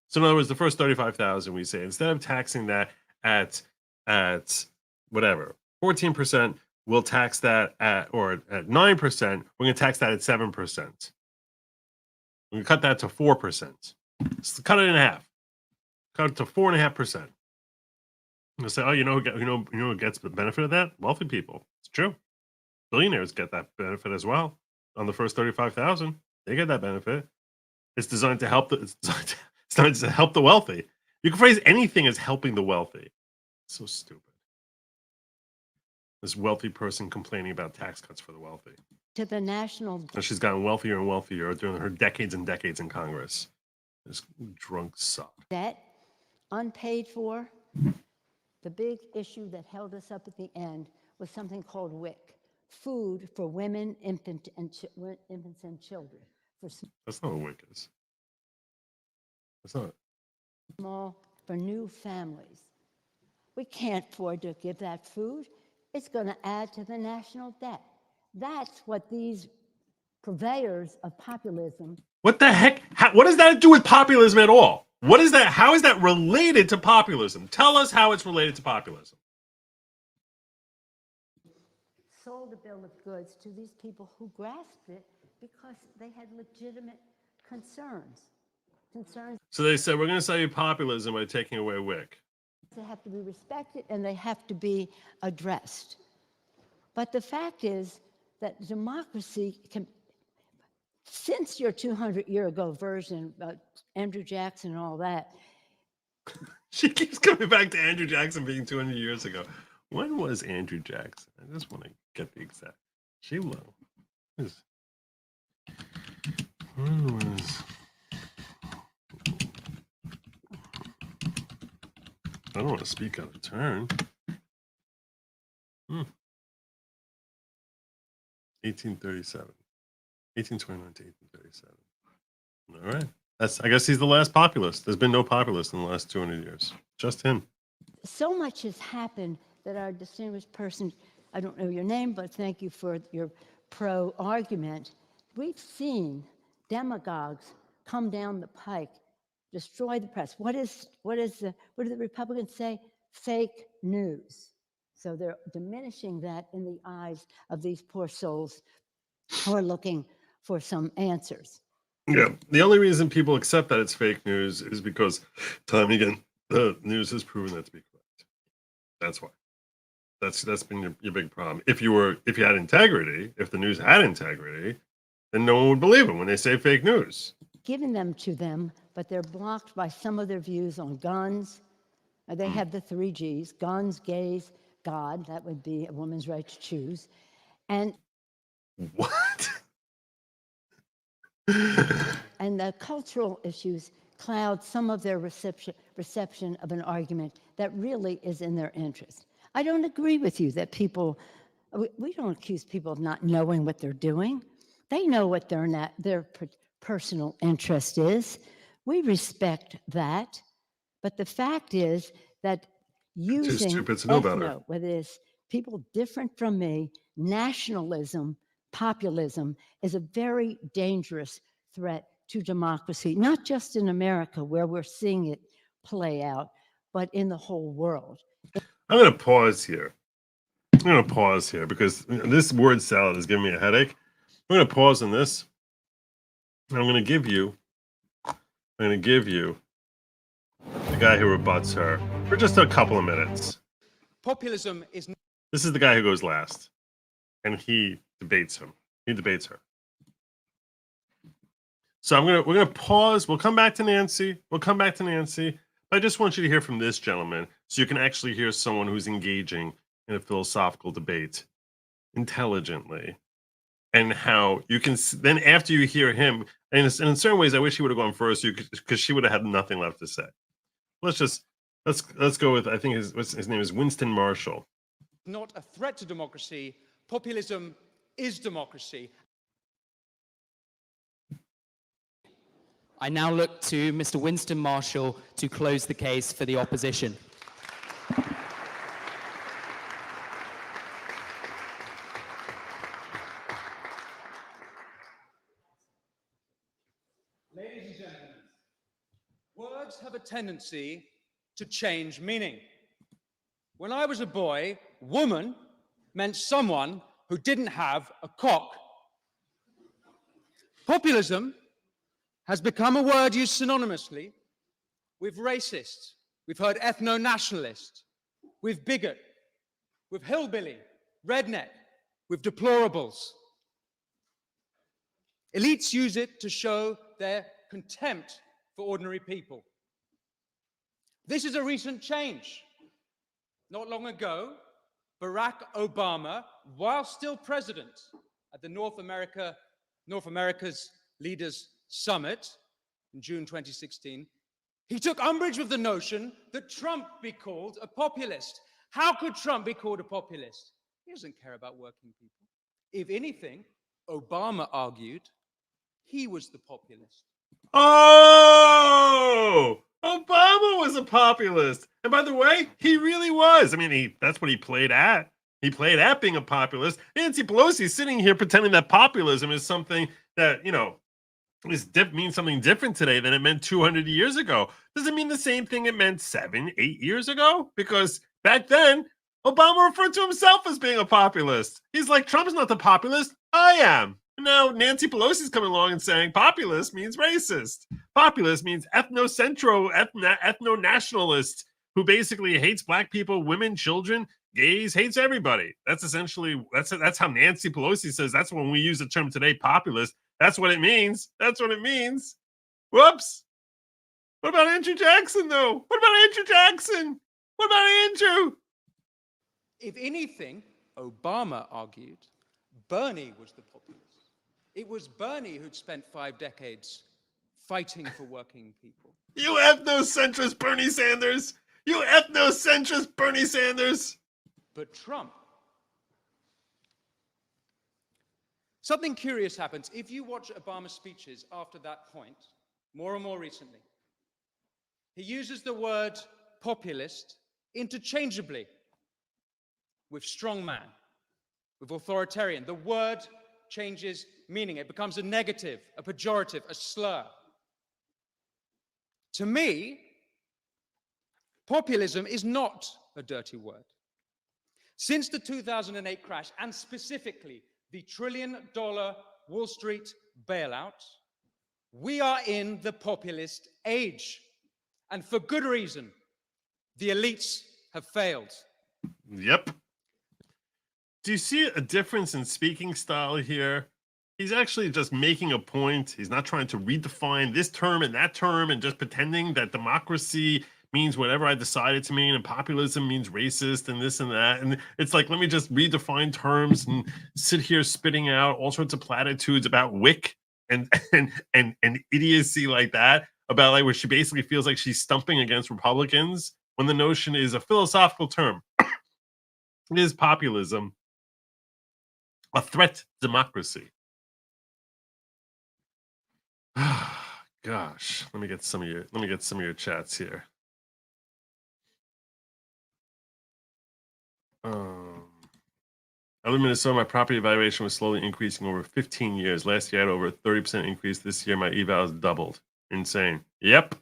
so in other words, the first $35,000, we say, instead of taxing that at whatever 14%, we'll tax that at 9%. We're going to tax that at 7%. We're going to cut that to 4%. So cut it in half. Cut it to 4.5%. They'll say, oh, you know who gets the benefit of that? Wealthy people. It's true. Billionaires get that benefit as well. On the first 35,000, they get that benefit. It's designed to help it's designed to help the wealthy. You can phrase anything as helping the wealthy. So stupid. This wealthy person complaining about tax cuts for the wealthy. To the national. And she's gotten wealthier and wealthier during her decades and decades in Congress. This drunk suck. Debt, unpaid for. The big issue that held us up at the end was something called WIC, food for women, infants, and children. That's not what WIC is. That's not. Small, for new families. We can't afford to give that food. It's going to add to the national debt. That's what these purveyors of populism. What the heck? What does that do with populism at all? What is that? How is that related to populism? Tell us how it's related to populism. Sold a bill of goods to these people who grasped it because they had legitimate concerns. So they said, we're going to sell you populism by taking away WIC. They have to be respected and they have to be addressed. But the fact is that democracy can, since your 200-year-ago version about Andrew Jackson and all that. She keeps coming back to Andrew Jackson being 200 years ago. When was Andrew Jackson? I just want to get the exact. When was... I don't want to speak out of turn. 1837. 1829 to 1837. All right. I guess he's the last populist. There's been no populist in the last 200 years. Just him. So much has happened that our distinguished person, I don't know your name, but thank you for your pro-argument. We've seen demagogues come down the pike, destroy the press. What do the Republicans say? Fake news. So they're diminishing that in the eyes of these poor souls who are looking for some answers. Yeah, the only reason people accept that it's fake news is because time and again the news has proven that to be correct. That's why. That's been your big problem. If you had integrity, if the news had integrity, then no one would believe them when they say fake news. Giving them to them, but they're blocked by some of their views on guns. They have the 3 Gs, guns, gays, God. That would be a woman's right to choose. And what? And the cultural issues cloud some of their reception of an argument that really is in their interest. I don't agree with you that we don't accuse people of not knowing what they're doing. They know what their personal interest is. We respect that. But the fact is that using too stupid to know about it. whether it's people different from me, nationalism, populism is a very dangerous threat to democracy, not just in America where we're seeing it play out, but in the whole world. I'm going to pause here. Because this word salad is giving me a headache. I'm going to pause on this. I'm going to give you the guy who rebuts her for just a couple of minutes. Populism is... This is the guy who goes last, and he debates him. He debates her. So we're gonna pause. We'll come back to Nancy. But I just want you to hear from this gentleman, so you can actually hear someone who's engaging in a philosophical debate intelligently, and how you can then after you hear him, and in certain ways, I wish he would have gone first, because she would have had nothing left to say. Let's go with, I think his name is Winston Marshall. Not a threat to democracy. Populism is democracy. I now look to Mr. Winston Marshall to close the case for the opposition. Ladies and gentlemen, words have a tendency to change meaning. When I was a boy, woman meant someone who didn't have a cock. Populism has become a word used synonymously with racist. We've heard ethno-nationalist, with bigot, with hillbilly, redneck, with deplorables. Elites use it to show their contempt for ordinary people. This is a recent change. Not long ago, Barack Obama, while still president at the North America's Leaders Summit in June 2016, he took umbrage with the notion that Trump be called a populist. How could Trump be called a populist? He doesn't care about working people. If anything, Obama argued he was the populist. Oh, Obama was a populist. And by the way, he really was. I mean, that's what he played at. He played at being a populist. Nancy Pelosi sitting here pretending that populism is something that, means something different today than it meant 200 years ago. Does it mean the same thing it meant 7, 8 years ago? Because back then, Obama referred to himself as being a populist. He's like, Trump's not the populist, I am. Now, Nancy Pelosi's coming along and saying populist means racist. Populist means ethno-nationalist, who basically hates black people, women, children, gays, hates everybody. That's essentially, that's how Nancy Pelosi says, that's when we use the term today, populist. That's what it means. That's what it means. Whoops. What about Andrew Jackson, though? What about Andrew Jackson? What about Andrew? If anything, Obama argued, Bernie was the populist. It was Bernie who'd spent 5 decades fighting for working people. You ethnocentrist Bernie Sanders! You ethnocentrist Bernie Sanders! But Trump. Something curious happens. If you watch Obama's speeches after that point, more and more recently, he uses the word populist interchangeably with strongman, with authoritarian. The word changes meaning. It becomes a negative, a pejorative, a slur. To me, populism is not a dirty word. Since the 2008 crash, and specifically the $1 trillion Wall Street bailout, we are in the populist age. And for good reason. The elites have failed. Yep. Do you see a difference in speaking style here? He's actually just making a point. He's not trying to redefine this term and that term and just pretending that democracy means whatever I decide it to mean and populism means racist and this and that. And it's like, let me just redefine terms and sit here spitting out all sorts of platitudes about WIC and idiocy like that, about like where she basically feels like she's stumping against Republicans when the notion is a philosophical term. Is populism a threat to democracy? Gosh, let me get some of your chats here. I live in Minnesota. My property valuation was slowly increasing over 15 years. Last year I had over a 30% increase. This year my eval has doubled. Insane. Yep.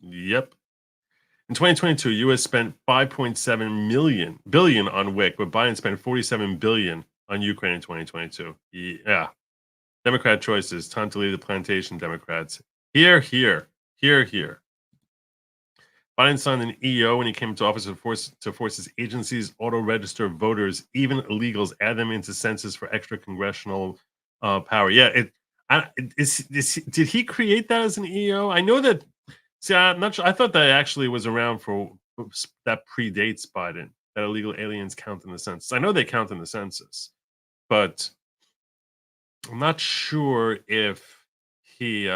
In 2022, U.S. spent $5.7 billion on WIC, but Biden spent $47 billion on Ukraine in 2022. Yeah. Democrat choices. Time to leave the plantation, Democrats. Here. Biden signed an EO when he came into office to force his agencies auto-register voters, even illegals, add them into census for extra congressional power. Yeah, did he create that as an EO? I know that. See, I'm not sure. I thought that actually was around for that predates Biden. That illegal aliens count in the census. I know they count in the census, but I'm not sure if he.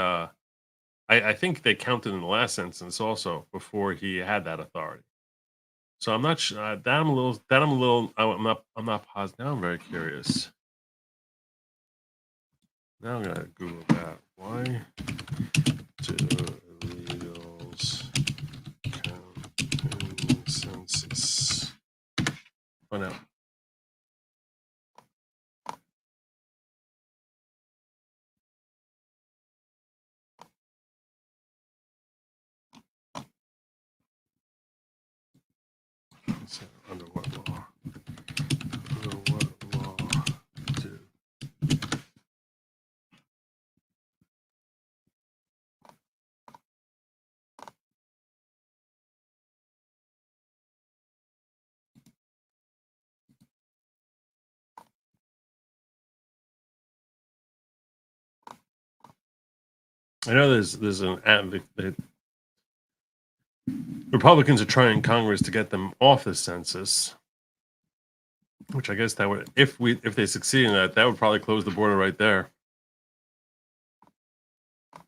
I think they counted in the last census also before he had that authority. So I'm not sure. I'm not positive. Now I'm very curious. Now I'm gonna Google that. Why do illegals count in census? Oh no. Under what law? I know there's an advocate. Republicans are trying Congress to get them off the census, which I guess that would, if they succeed in that, that would probably close the border right there. I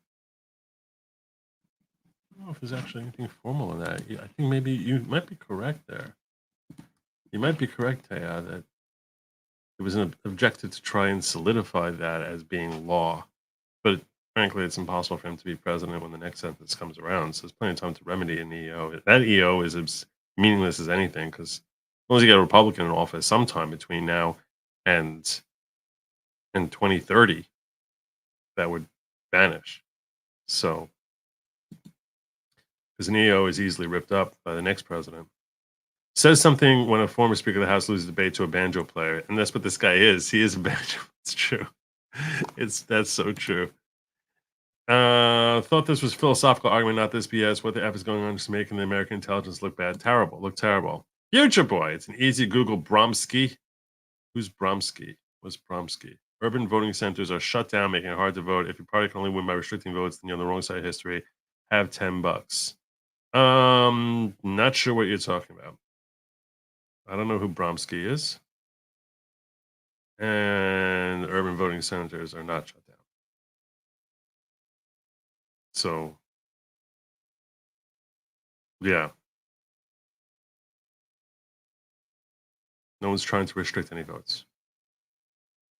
don't know if there's actually anything formal in that. I think maybe you might be correct there. You might be correct, Taya, that it was an objective to try and solidify that as being law. But frankly, it's impossible for him to be president when the next census comes around. So there's plenty of time to remedy an EO. That EO is as meaningless as anything, because as long as you get a Republican in office sometime between now and 2030, that would vanish. So, because an EO is easily ripped up by the next president. Says something when a former Speaker of the House loses debate to a banjo player, and that's what this guy is. He is a banjo. It's true. That's so true. Thought this was philosophical argument, not this BS. What the F is going on, just making the American intelligence look bad. Terrible. Look terrible. Future Boy. It's an easy Google. Bromsky. Who's Bromsky? What's Bromsky? Urban voting centers are shut down, making it hard to vote. If your party can only win by restricting votes, then you're on the wrong side of history. Have $10. Not sure what you're talking about. I don't know who Bromsky is. And urban voting centers are not shut down. So, yeah. No one's trying to restrict any votes.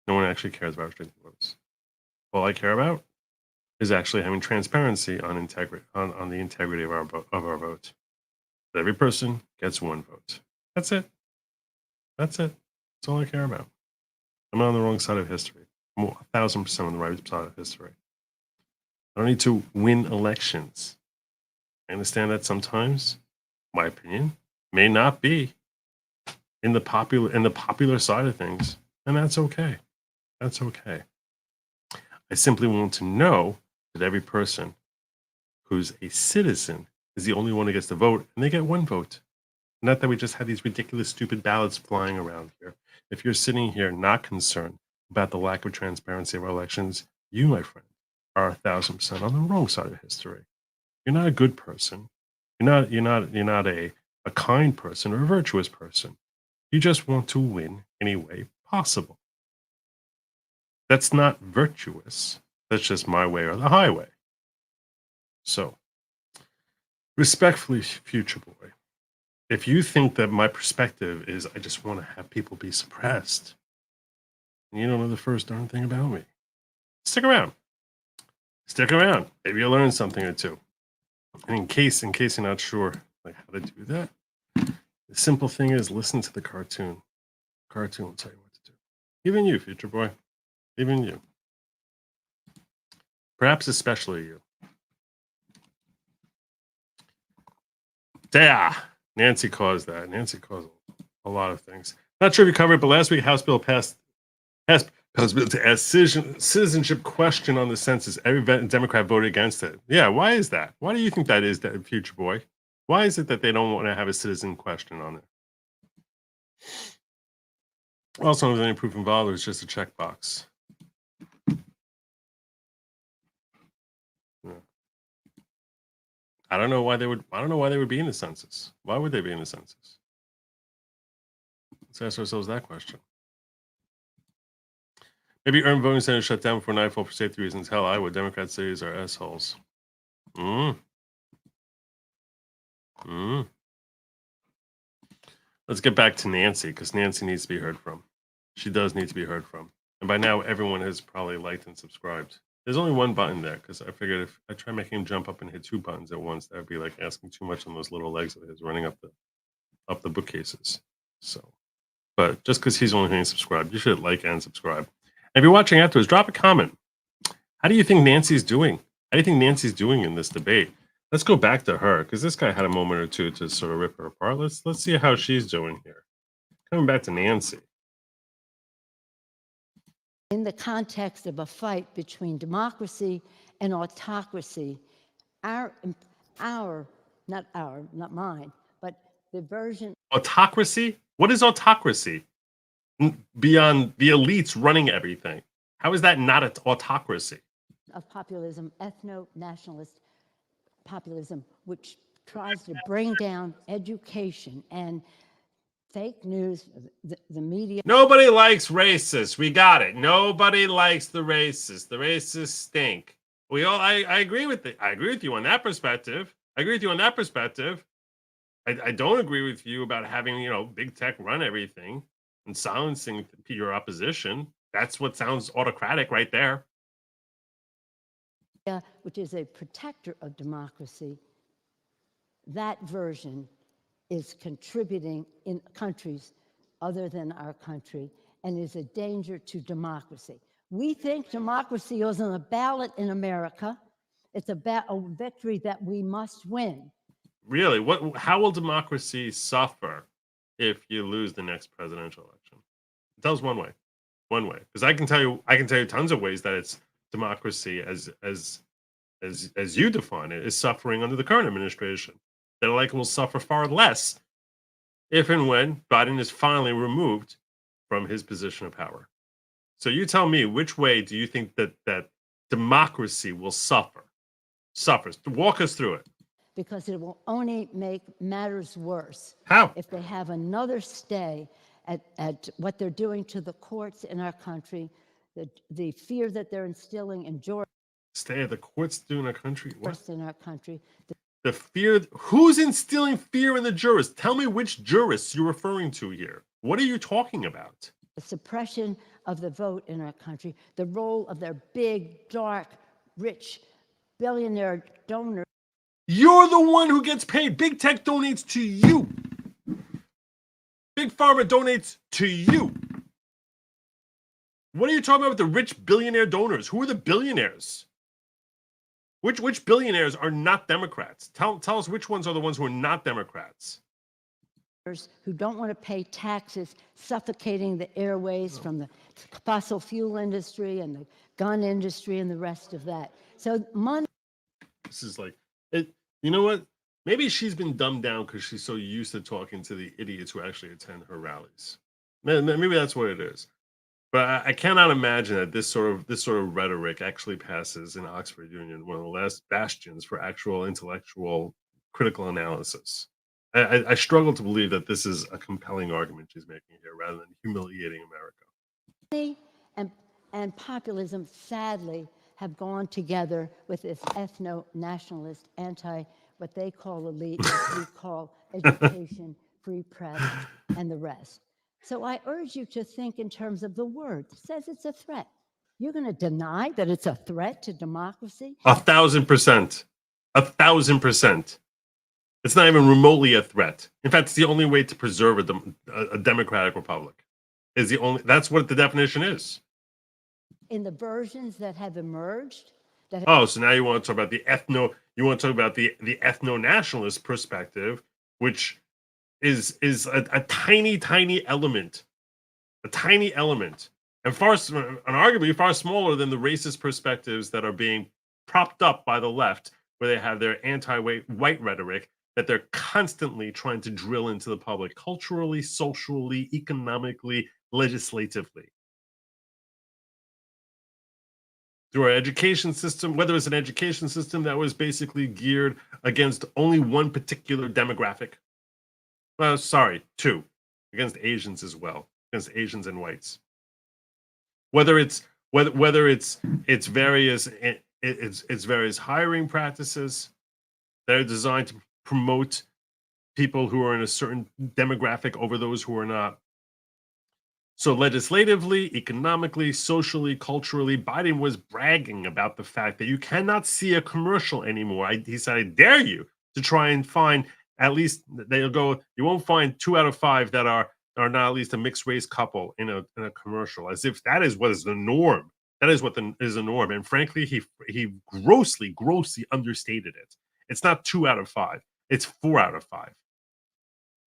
No one actually cares about restricting votes. All I care about is actually having transparency on the integrity of our vote. That every person gets one vote. That's it. That's it. That's all I care about. I'm on the wrong side of history. I'm 1,000% on the right side of history. I don't need to win elections. I understand that sometimes, my opinion, may not be in the popular side of things, and that's okay. That's okay. I simply want to know that every person who's a citizen is the only one who gets to vote, and they get one vote. Not that we just have these ridiculous, stupid ballots flying around here. If you're sitting here not concerned about the lack of transparency of our elections, you, my friend, are 1,000% on the wrong side of history. You're not a good person. You're not a kind person or a virtuous person. You just want to win any way possible. That's not virtuous. That's just my way or the highway. So, respectfully, Future Boy, if you think that my perspective is I just want to have people be suppressed, and you don't know the first darn thing about me, stick around. Stick around. Maybe you'll learn something or two. And in case you're not sure like how to do that, the simple thing is listen to the cartoon. The cartoon will tell you what to do. Even you, Future Boy. Even you. Perhaps especially you. Yeah. Nancy caused that. Nancy caused a lot of things. Not sure if you covered it, but last week House bill passed bill to ask citizenship question on the census. Every Democrat voted against it. Yeah, why is that? Why do you think that is, that, Future Boy? Why is it that they don't want to have a citizen question on it? Also, if there's any proof involved, it's just a checkbox. Yeah. I don't know why they would be in the census. Why would they be in the census? Let's ask ourselves that question. Maybe urban voting centers shut down before nightfall for safety reasons. Hell, I would. Democrat cities are assholes. Let's get back to Nancy, because Nancy needs to be heard from. She does need to be heard from. And by now, everyone has probably liked and subscribed. There's only one button there, because I figured if I try making him jump up and hit two buttons at once, that would be like asking too much on those little legs of his running up the bookcases. So, but just because he's only hitting subscribe, you should like and subscribe. And if you're watching afterwards, drop a comment. How do you think Nancy's doing? How do you think Nancy's doing in this debate? Let's go back to her, because this guy had a moment or two to sort of rip her apart. Let's see how she's doing here. Coming back to Nancy. In the context of a fight between democracy and autocracy, not mine, but the version. Autocracy? What is autocracy? Beyond the elites running everything. How is that not an autocracy? of populism, ethno-nationalist populism, which tries to bring down education and fake news, the media. Nobody likes racists. We got it. Nobody likes the racists. The racists stink. I agree with it. I agree with you on that perspective. I don't agree with you about having, big tech run everything and silencing your opposition. That's what sounds autocratic right there. Which is a protector of democracy, that version is contributing in countries other than our country and is a danger to democracy. We think democracy is on the ballot in America. It's a victory that we must win. Really? How will democracy suffer if you lose the next presidential election? Tell us one way. Because I can tell you tons of ways that it's democracy as you define it is suffering under the current administration. That will suffer far less if and when Biden is finally removed from his position of power. So you tell me, which way do you think that democracy will suffer? Walk us through it. Because it will only make matters worse. How? If they have another stay at what they're doing to the courts in our country, the fear that they're instilling in Georgia. Stay at the courts doing our country? What? In our country. The fear, who's instilling fear in the jurists? Tell me which jurists you're referring to here. What are you talking about? The suppression of the vote in our country, the role of their big, dark, rich, billionaire donors. You're the one who gets paid. Big tech donates to you. Big pharma donates to you. What are you talking about with the rich billionaire donors? Who are the billionaires? Which billionaires are not Democrats? Tell us which ones are the ones who are not Democrats. Who don't want to pay taxes, suffocating the airways from the fossil fuel industry and the gun industry and the rest of that. So money. This is like, you know what? Maybe she's been dumbed down because she's so used to talking to the idiots who actually attend her rallies. Maybe that's what it is. But I cannot imagine that this sort of rhetoric actually passes in Oxford Union, one of the last bastions for actual intellectual critical analysis. I struggle to believe that this is a compelling argument she's making here, rather than humiliating America. And populism, sadly, have gone together with this ethno-nationalist, what they call elite, what we call education, free press, and the rest. So I urge you to think in terms of the word. It says it's a threat. You're going to deny that it's a threat to democracy? 1,000%. 1,000%. It's not even remotely a threat. In fact, it's the only way to preserve a democratic republic. That's what the definition is. In the versions that have emerged. So now you want to talk about the ethno-nationalist perspective, which is a tiny element, and arguably far smaller than the racist perspectives that are being propped up by the left, where they have their anti-white rhetoric that they're constantly trying to drill into the public, culturally, socially, economically, legislatively. Through our education system, whether it's an education system that was basically geared against only one particular demographic. Two, against Asians as well, against Asians and whites. Whether it's various hiring practices that are designed to promote people who are in a certain demographic over those who are not. So legislatively, economically, socially, culturally, Biden was bragging about the fact that you cannot see a commercial anymore. He said, I dare you to try and find at least, they'll go, you won't find 2 out of 5 that are not at least a mixed race couple in a commercial, as if that is what is the norm. That is what is the norm. And frankly, he grossly understated it. It's not 2 out of 5. It's 4 out of 5.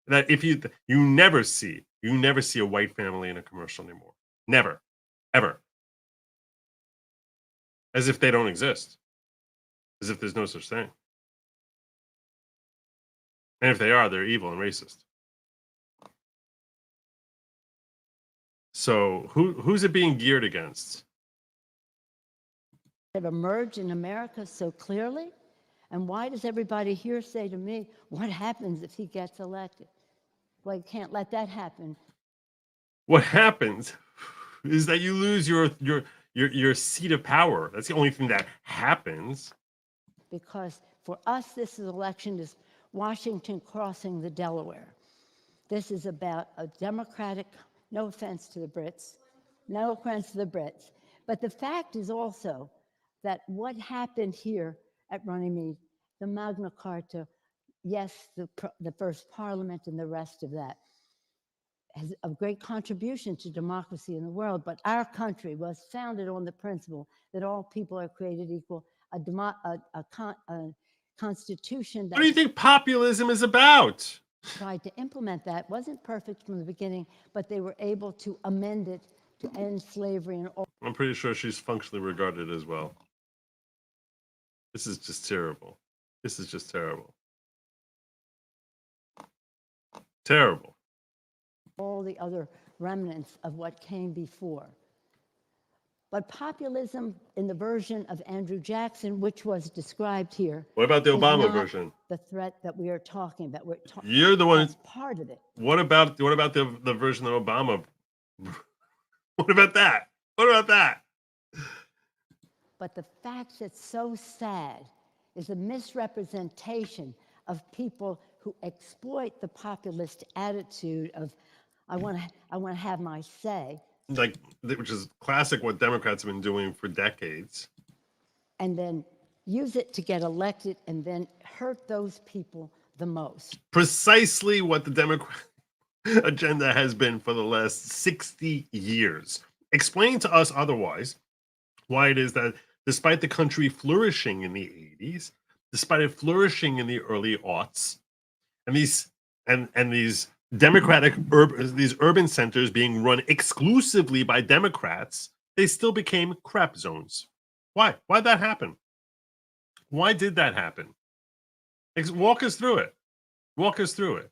That if you never see a white family in a commercial anymore. Never, ever. As if they don't exist. As if there's no such thing. And if they are, they're evil and racist. So who's it being geared against? have emerged in America so clearly? And why does everybody here say to me, what happens if he gets elected? Well, you can't let that happen. What happens is that you lose your seat of power. That's the only thing that happens. Because for us, this election is Washington crossing the Delaware. This is about a democratic, no offense to the Brits, no offense to the Brits. But the fact is also that what happened here at Runnymede, the Magna Carta, yes, the first parliament and the rest of that, has a great contribution to democracy in the world, but our country was founded on the principle that all people are created equal, a constitution that What do you think populism is about? tried to implement that. Wasn't perfect from the beginning, but they were able to amend it to end slavery and all. I'm pretty sure she's functionally regarded as well. This is just terrible. This is just terrible. Terrible. All the other remnants of what came before. But populism in the version of Andrew Jackson, which was described here. What about the is Obama not version? The threat that we are talking about. You're the one. That's part of it. What about the version of Obama? What about that? What about that? But the fact that's so sad is a misrepresentation of people who exploit the populist attitude of, I want to have my say. Like, which is classic what Democrats have been doing for decades. And then use it to get elected and then hurt those people the most. Precisely what the Democrat agenda has been for the last 60 years. Explain to us otherwise why it is that despite the country flourishing in the 80s, despite it flourishing in the early aughts, and these democratic these urban centers being run exclusively by Democrats, they still became crap zones. Why? Why'd that happen? Why did that happen? Walk us through it. Walk us through it.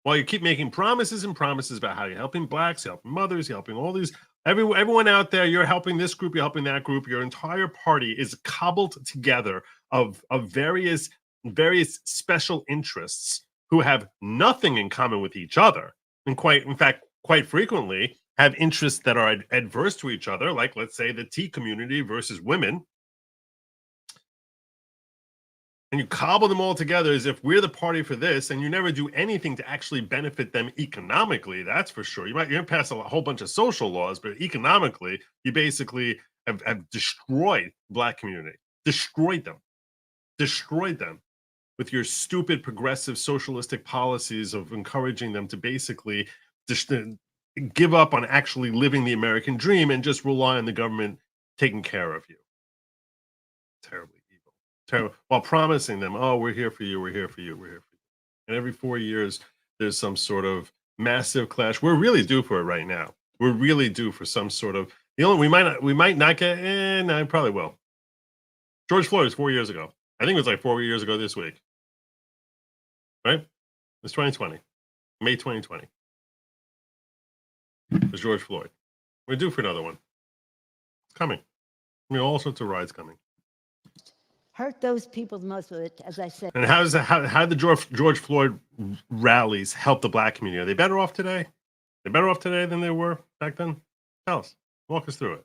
While you keep making promises and promises about how you're helping blacks, you're helping mothers, you're helping all these, everyone out there, you're helping this group, you're helping that group. Your entire party is cobbled together of various special interests who have nothing in common with each other, and quite frequently have interests that are adverse to each other, like, let's say, the tea community versus women. And you cobble them all together as if we're the party for this, and you never do anything to actually benefit them economically, that's for sure. You might pass a whole bunch of social laws, but economically, you basically have destroyed the black community, destroyed them with your stupid progressive socialistic policies of encouraging them to basically just give up on actually living the American dream and just rely on the government taking care of you. Terribly evil. Terrible. While promising them, oh, we're here for you, we're here for you, we're here for you. And every 4 years, there's some sort of massive clash. We're really due for it right now. We're really due for some sort of, we might not get, no, I probably will. George Floyd was 4 years ago. I think it was like 4 years ago this week. Right? It was 2020. May 2020. It was George Floyd. We're due for another one. It's coming. I mean, all sorts of rides coming. Hurt those people the most with it, as I said. And how did the George Floyd rallies help the black community? Are they better off today? They're better off today than they were back then? Tell us. Walk us through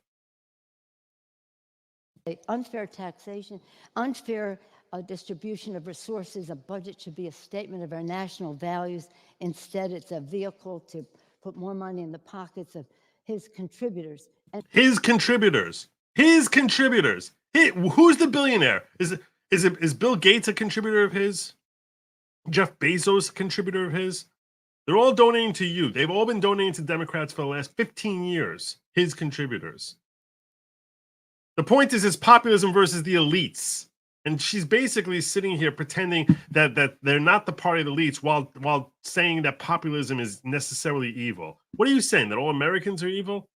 it. Unfair taxation, unfair distribution of resources. A budget should be a statement of our national values. Instead, it's a vehicle to put more money in the pockets of his contributors. And his contributors. Who's the billionaire? Is Bill Gates a contributor of his? Jeff Bezos a contributor of his? They're all donating to you. They've all been donating to Democrats for the last 15 years. His contributors. The point is, it's populism versus the elites. And she's basically sitting here pretending that they're not the party of the elites while saying that populism is necessarily evil. What are you saying, that all Americans are evil?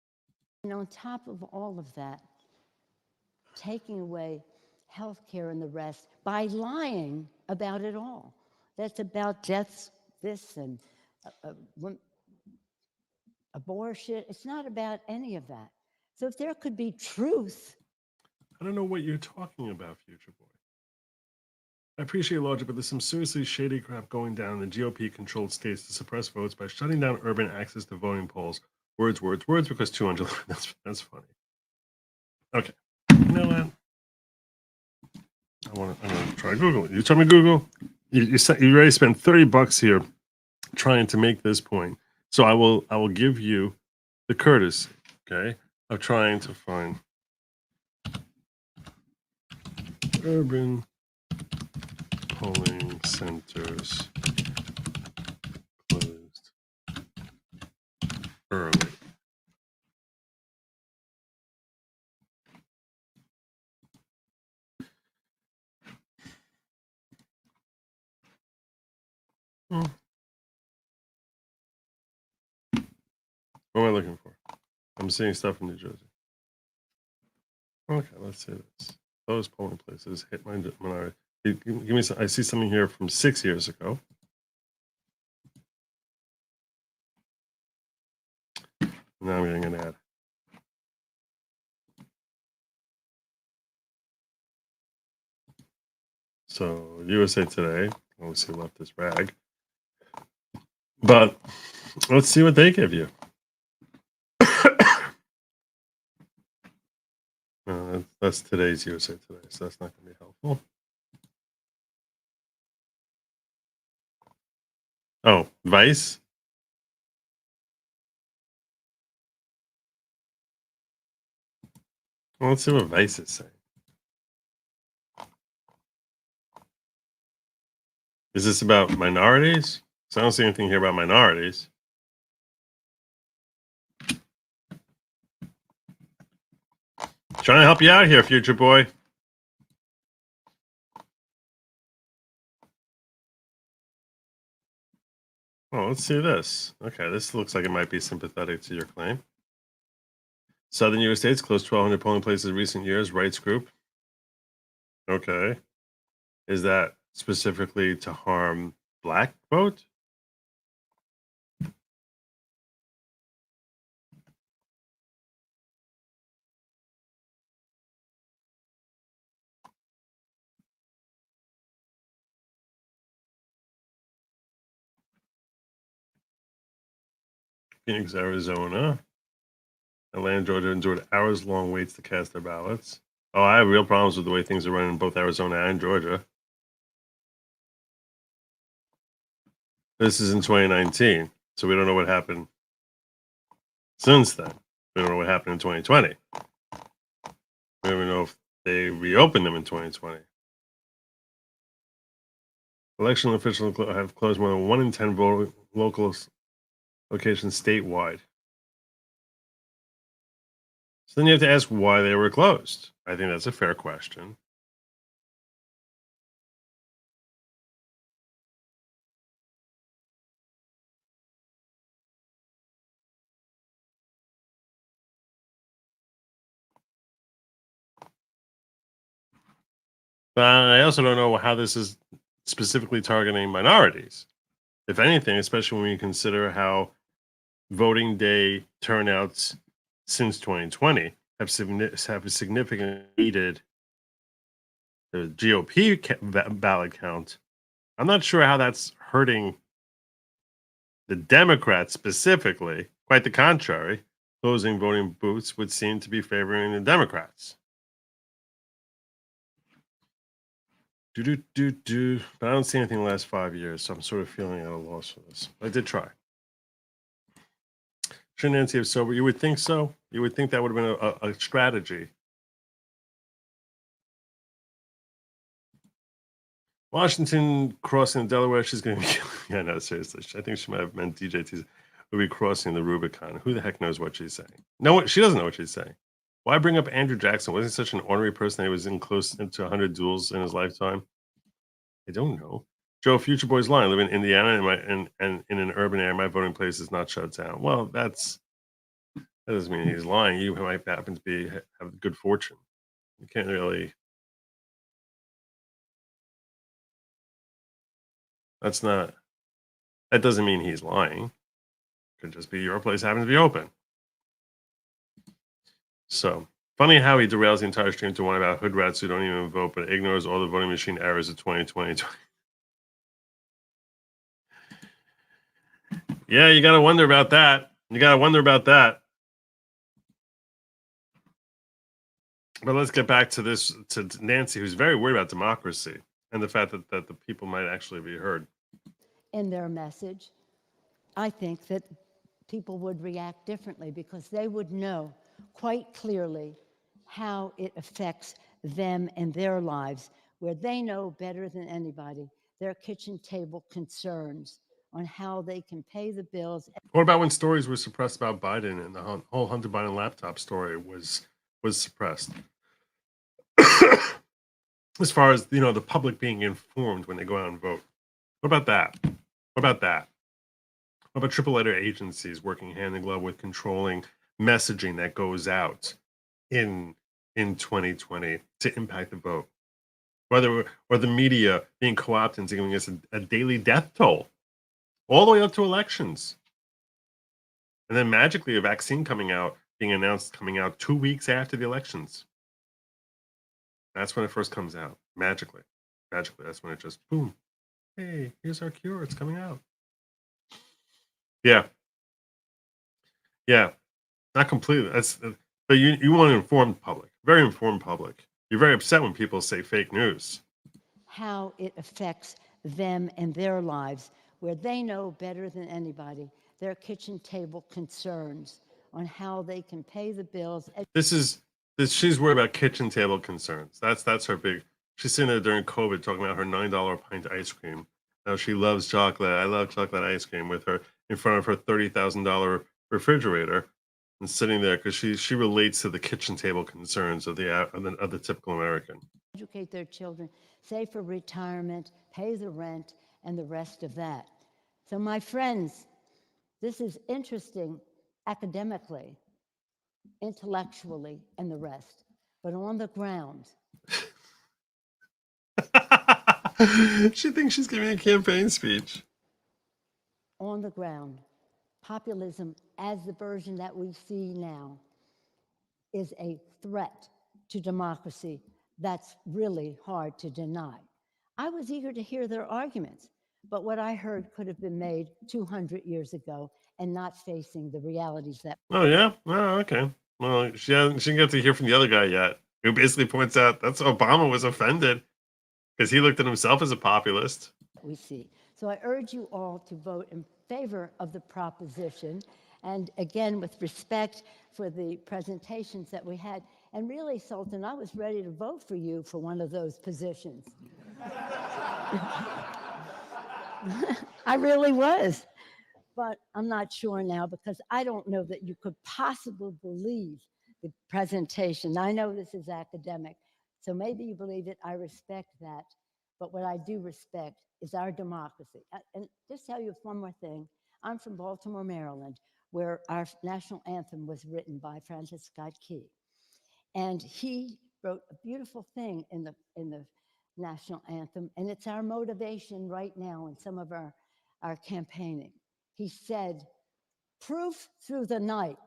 And on top of all of that, taking away health care and the rest by lying about it all. That's about deaths, this, and abortion. It's not about any of that. So if there could be truth. I don't know what you're talking about, Future Boy. I appreciate Lawgic, but there's some seriously shady crap going down in the GOP-controlled states to suppress votes by shutting down urban access to voting polls. Words, because 200. That's funny. Okay. You know what? I'm gonna try Google. You tell me Google. You already spent $30 here trying to make this point. So I will give you the courtesy, okay, of trying to find urban polling centers closed early. What am I looking for? I'm seeing stuff in New Jersey. Okay, let's see this. Those polling places hit my minority. Give me some. I see something here from 6 years ago. Now I'm getting an ad. So USA Today, obviously left this rag. But let's see what they give you. That's today's USA Today, so that's not going to be helpful. Oh, Vice? Well, let's see what Vice is saying. Is this about minorities? So I don't see anything here about minorities. Trying to help you out here, Future Boy. Oh, let's see this. Okay, this looks like it might be sympathetic to your claim. Southern U.S. states closed 1,200 polling places in recent years. Rights group. Okay. Is that specifically to harm black vote? Phoenix, Arizona. Atlanta, Georgia endured hours-long waits to cast their ballots. Oh, I have real problems with the way things are running in both Arizona and Georgia. This is in 2019, so we don't know what happened since then. We don't know what happened in 2020. We don't even know if they reopened them in 2020. Election officials have closed more than 1 in 10 local locations statewide. So then you have to ask why they were closed. I think that's a fair question. But I also don't know how this is specifically targeting minorities. If anything, especially when you consider how voting day turnouts since 2020 have significantly exceeded the GOP ballot count. I'm not sure how that's hurting the Democrats specifically. Quite the contrary. Closing voting booths would seem to be favoring the Democrats. But I don't see anything in the last 5 years, so I'm sort of feeling at a loss for this. I did try. Shouldn't Nancy have sober? You would think so. You would think that would have been a strategy. Washington crossing Delaware. She's going to be. Yeah, no, seriously. I think she might have meant DJT's. Will be crossing the Rubicon. Who the heck knows what she's saying? No, she doesn't know what she's saying. Why bring up Andrew Jackson? Wasn't he such an ornery person that he was in close to 100 duels in his lifetime? I don't know. Joe, Future Boy's lying. I live in Indiana and in an urban area. My voting place is not shut down. Well, that doesn't mean he's lying. You might happen to have good fortune. You can't really. That doesn't mean he's lying. Could just be your place happens to be open. So Funny how he derails the entire stream to one about hood rats who don't even vote, but ignores all the voting machine errors of 2020. Yeah, you got to wonder about that. You got to wonder about that. But let's get back to this, to Nancy, who's very worried about democracy and the fact that the people might actually be heard. In their message, I think that people would react differently because they would know quite clearly how it affects them and their lives, where they know better than anybody their kitchen table concerns on how they can pay the bills. What about when stories were suppressed about Biden and the whole Hunter Biden laptop story was suppressed? As far as, the public being informed when they go out and vote. What about that? What about that? What about triple letter agencies working hand in glove with controlling messaging that goes out in 2020 to impact the vote? Or the media being co-opted and giving us a daily death toll all the way up to elections. And then magically a vaccine being announced 2 weeks after the elections. That's when it first comes out. Magically. That's when it just, boom. Hey, here's our cure. It's coming out. Yeah. Not completely. But you want to inform the public. Very informed public. You're very upset when people say fake news. How it affects them and their lives, where they know better than anybody their kitchen table concerns on how they can pay the bills. She's worried about kitchen table concerns. That's her big. She's sitting there during COVID talking about her $9 pint ice cream. Now she loves chocolate. I love chocolate ice cream with her in front of her $30,000 refrigerator and sitting there because she relates to the kitchen table concerns of the typical American. Educate their children, save for retirement, pay the rent, and the rest of that. So my friends, this is interesting academically, intellectually, and the rest. But on the ground, she thinks she's giving a campaign speech. On the ground, populism, as the version that we see now, is a threat to democracy that's really hard to deny. I was eager to hear their arguments, but what I heard could have been made 200 years ago and not facing the realities that. Oh, yeah? Oh, okay. Well, she didn't get to hear from the other guy yet, who basically points out that's Obama was offended because he looked at himself as a populist. We see. So I urge you all to vote in favor of the proposition. And again, with respect for the presentations that we had. And really, Sultan, I was ready to vote for you for one of those positions. I really was. But I'm not sure now because I don't know that you could possibly believe the presentation. I know this is academic, so maybe you believe it. I respect that. But what I do respect is our democracy. And just tell you one more thing. I'm from Baltimore, Maryland, where our national anthem was written by Francis Scott Key. And he wrote a beautiful thing in the national anthem, and it's our motivation right now in some of our campaigning. He said, proof through the night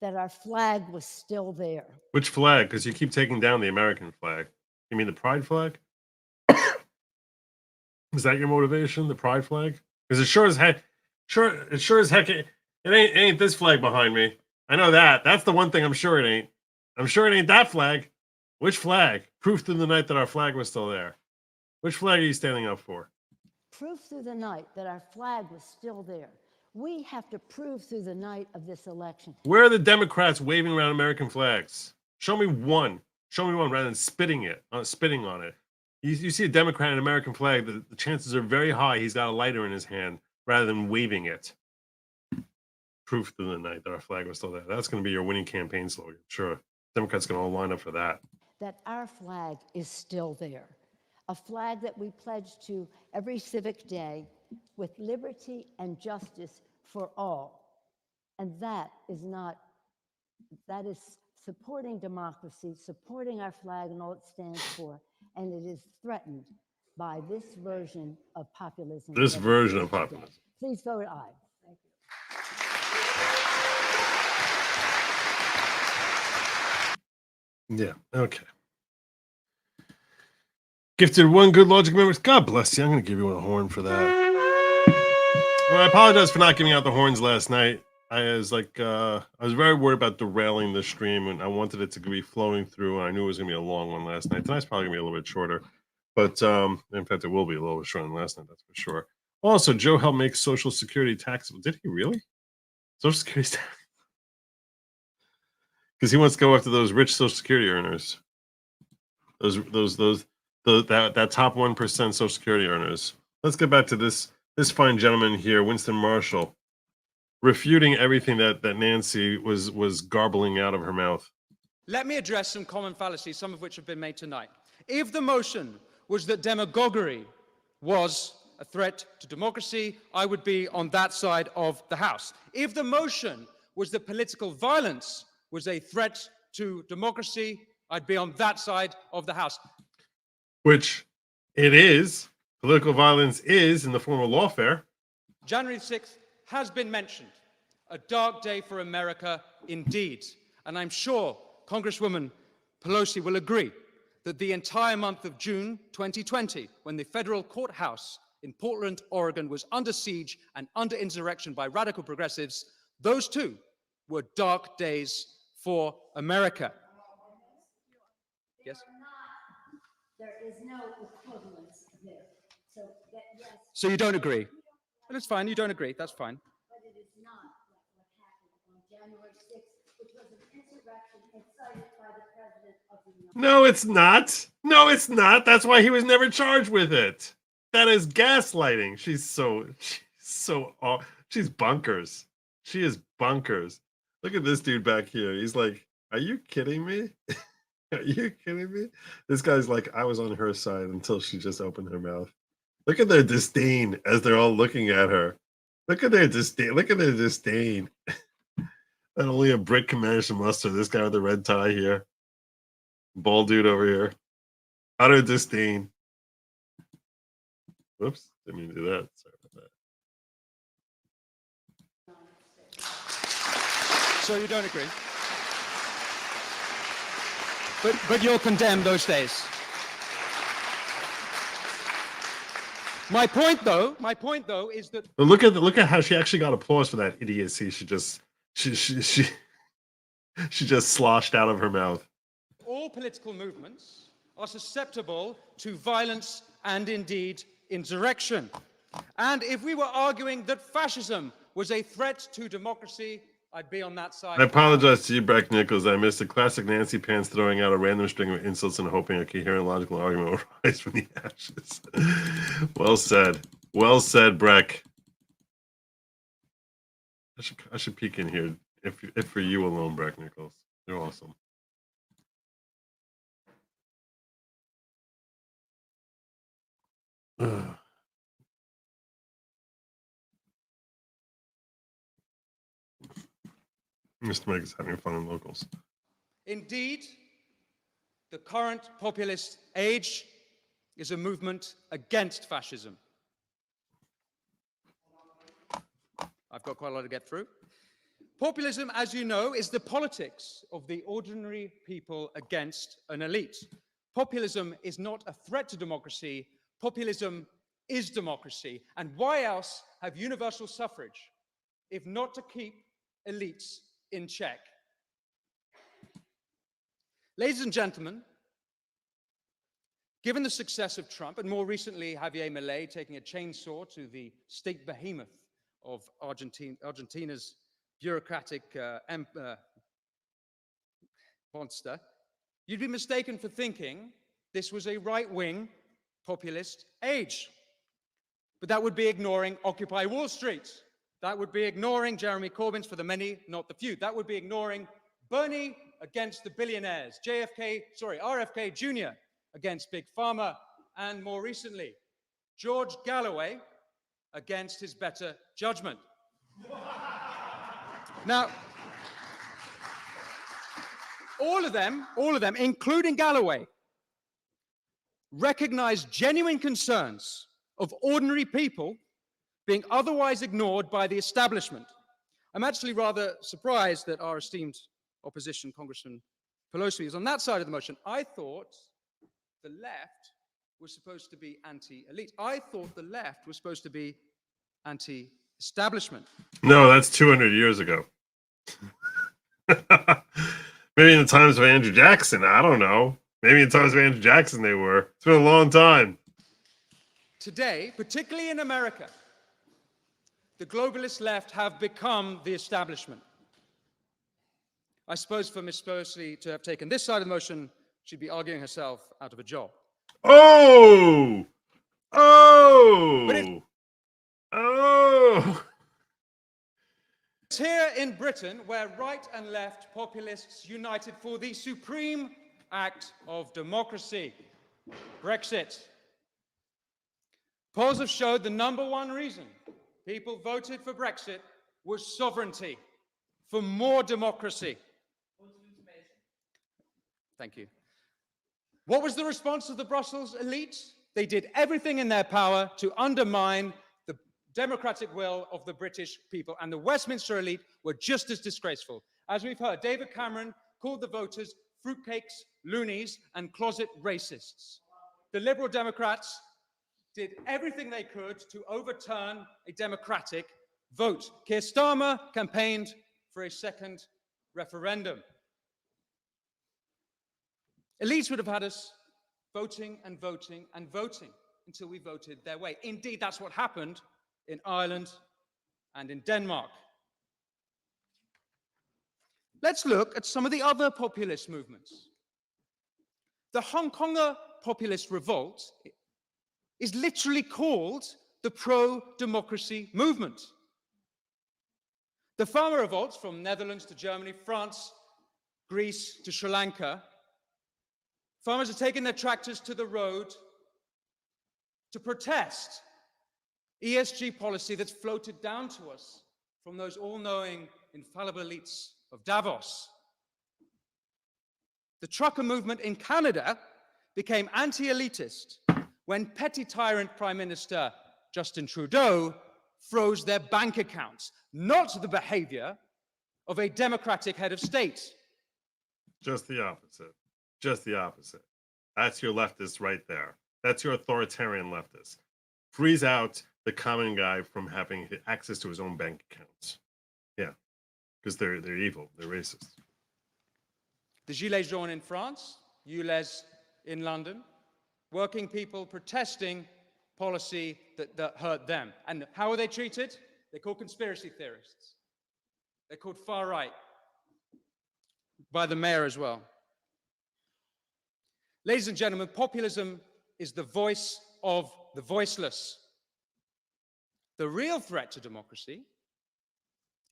that our flag was still there. Which flag? Because you keep taking down the American flag. You mean the pride flag? Is that your motivation, the pride flag? Because it sure as heck, it ain't this flag behind me. I know that. That's the one thing I'm sure it ain't. I'm sure it ain't that flag. Which flag? Proof through the night that our flag was still there. Which flag are you standing up for? Proof through the night that our flag was still there. We have to prove through the night of this election. Where are the Democrats waving around American flags? Show me one. Show me one rather than spitting on it. You see a Democrat in an American flag, the chances are very high he's got a lighter in his hand rather than waving it. Proof through the night that our flag was still there. That's going to be your winning campaign slogan. Sure. Democrats going to all line up for that. That our flag is still there. A flag that we pledge to every civic day with liberty and justice for all. And that is supporting democracy, supporting our flag and all it stands for. And it is threatened by this version of populism. This version of populism. Please vote aye. Yeah. Okay. Gifted one good Lawgic member. God bless you. I'm going to give you a horn for that. Well, I apologize for not giving out the horns last night. I was very worried about derailing the stream, and I wanted it to be flowing through. And I knew it was going to be a long one last night. Tonight's probably going to be a little bit shorter, but in fact, it will be a little bit shorter than last night. That's for sure. Also, Joe helped make Social Security taxable. Did he really? Social Security tax? Because he wants to go after those rich Social Security earners. That top 1% Social Security earners. Let's get back to this fine gentleman here, Winston Marshall, refuting everything that Nancy was garbling out of her mouth. Let me address some common fallacies, some of which have been made tonight. If the motion was that demagoguery was a threat to democracy, I would be on that side of the House. If the motion was that political violence was a threat to democracy, I'd be on that side of the House. Which it is. Political violence is in the form of lawfare. January 6th has been mentioned. A dark day for America indeed. And I'm sure Congresswoman Pelosi will agree that the entire month of June 2020, when the federal courthouse in Portland, Oregon was under siege and under insurrection by radical progressives, those two were dark days for America. Yes? There is no equivalence there. So, yes. So you don't agree? Well, it's fine, you don't agree, that's fine. But it is not like what happened on January 6th, which was an insurrection incited by the President of the United States. No, it's not. No, it's not. That's why he was never charged with it. That is gaslighting. She's bunkers. She is bunkers. Look at this dude back here. He's like, are you kidding me? Are you kidding me? This guy's like, I was on her side until she just opened her mouth. Look at their disdain as they're all looking at her. Look at their disdain. Look at their disdain. And only a Brit can manage to muster. This guy with the red tie here. Bald dude over here. Utter disdain. Whoops. Didn't mean to do that. Sorry about that. So you don't agree? But you'll condemn those days. My point though is that Look at how she actually got applause for that idiocy. She just sloshed out of her mouth. all political movements are susceptible to violence and indeed insurrection. And if we were arguing that fascism was a threat to democracy, I'd be on that side. I apologize to you, Breck Nichols. I missed a classic Nancy Pants throwing out a random string of insults and hoping a coherent logical argument will rise from the ashes. Well said. Well said, Breck. I should peek in here if for you alone, Breck Nichols. You're awesome. Mr. Mike is having fun in locals. Indeed, the current populist age is a movement against fascism. I've got quite a lot to get through. Populism, as you know, is the politics of the ordinary people against an elite. Populism is not a threat to democracy. Populism is democracy. And why else have universal suffrage if not to keep elites in check? Ladies and gentlemen, given the success of Trump, and more recently Javier Milei taking a chainsaw to the state behemoth of Argentina's bureaucratic monster, you'd be mistaken for thinking this was a right-wing populist age. But that would be ignoring Occupy Wall Street. That would be ignoring Jeremy Corbyn's for the many, not the few. That would be ignoring Bernie against the billionaires, RFK Jr. against Big Pharma, and more recently, George Galloway against his better judgment. Now, all of them, including Galloway, recognize genuine concerns of ordinary people being otherwise ignored by the establishment. I'm actually rather surprised that our esteemed opposition, Congressman Pelosi is on that side of the motion. I thought the left was supposed to be anti-elite. I thought the left was supposed to be anti-establishment. No, that's 200 years ago. Maybe in the times of Andrew Jackson. I don't know. Maybe in the times of Andrew Jackson they were. It's been a long time. Today, particularly in America, the globalist left have become the establishment. I suppose for Ms. Pelosi to have taken this side of the motion, she'd be arguing herself out of a job. Oh! Oh! Oh! It's here in Britain where right and left populists united for the supreme act of democracy, Brexit. Polls have showed the number one reason people voted for Brexit was sovereignty, for more democracy. Thank you. What was the response of the Brussels elite? They did everything in their power to undermine the democratic will of the British people, and the Westminster elite were just as disgraceful. As we've heard, David Cameron called the voters fruitcakes, loonies, and closet racists. The Liberal Democrats did everything they could to overturn a democratic vote. Keir Starmer campaigned for a second referendum. Elites would have had us voting and voting and voting until we voted their way. Indeed, that's what happened in Ireland and in Denmark. Let's look at some of the other populist movements. The Hong Konger populist revolt is literally called the pro-democracy movement. The farmer revolts from Netherlands to Germany, France, Greece to Sri Lanka. Farmers are taking their tractors to the road to protest ESG policy that's floated down to us from those all-knowing, infallible elites of Davos. The trucker movement in Canada became anti-elitist when petty tyrant Prime Minister Justin Trudeau froze their bank accounts, not the behavior of a democratic head of state. Just the opposite. Just the opposite. That's your leftist right there. That's your authoritarian leftist. Freeze out the common guy from having access to his own bank accounts. Yeah, because they're evil. They're racist. The Gilets jaunes in France, ULEZ in London, working people protesting policy that hurt them. And how are they treated? They're called conspiracy theorists. They're called far right by the mayor as well. Ladies and gentlemen, populism is the voice of the voiceless. The real threat to democracy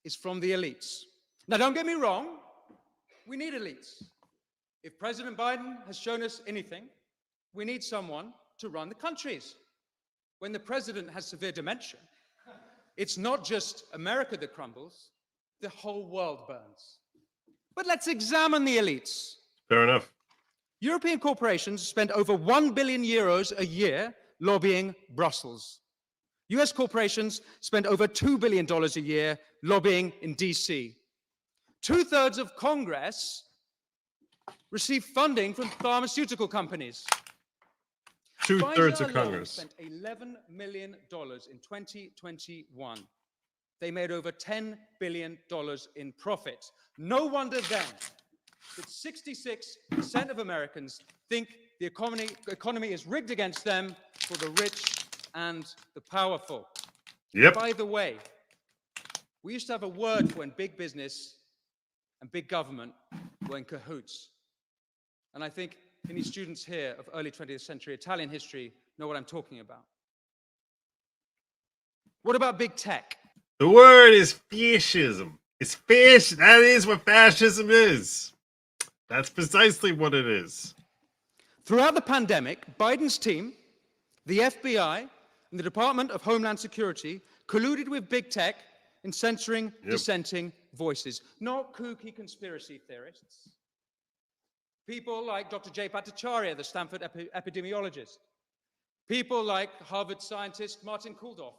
is from the elites. Now, don't get me wrong, we need elites. If President Biden has shown us anything, we need someone to run the countries. When the president has severe dementia, it's not just America that crumbles, the whole world burns. But let's examine the elites. Fair enough. European corporations spend over 1 billion euros a year lobbying Brussels. US corporations spend over $2 billion a year lobbying in DC. 2/3 of Congress receive funding from pharmaceutical companies. 2/3 of Congress spent $11 million in 2021. They made over $10 billion in profit. No wonder then that 66% of Americans think the economy is rigged against them for the rich and the powerful. Yep. By the way, we used to have a word for when big business and big government were in cahoots. And I think any students here of early 20th century Italian history know what I'm talking about. What about big tech? The word is fascism. It's fascism. That is what fascism is. That's precisely what it is. Throughout the pandemic, Biden's team, the FBI, and the Department of Homeland Security colluded with big tech in censoring dissenting voices, not kooky conspiracy theorists. People like Dr. Jay Bhattacharya, the Stanford epidemiologist. People like Harvard scientist Martin Kulldorff.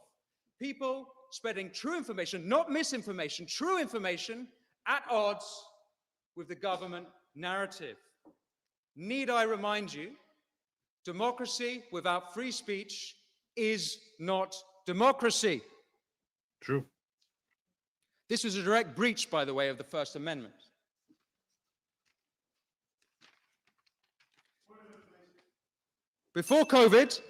People spreading true information, not misinformation, true information at odds with the government narrative. Need I remind you, democracy without free speech is not democracy. True. This was a direct breach, by the way, of the First Amendment. Before COVID,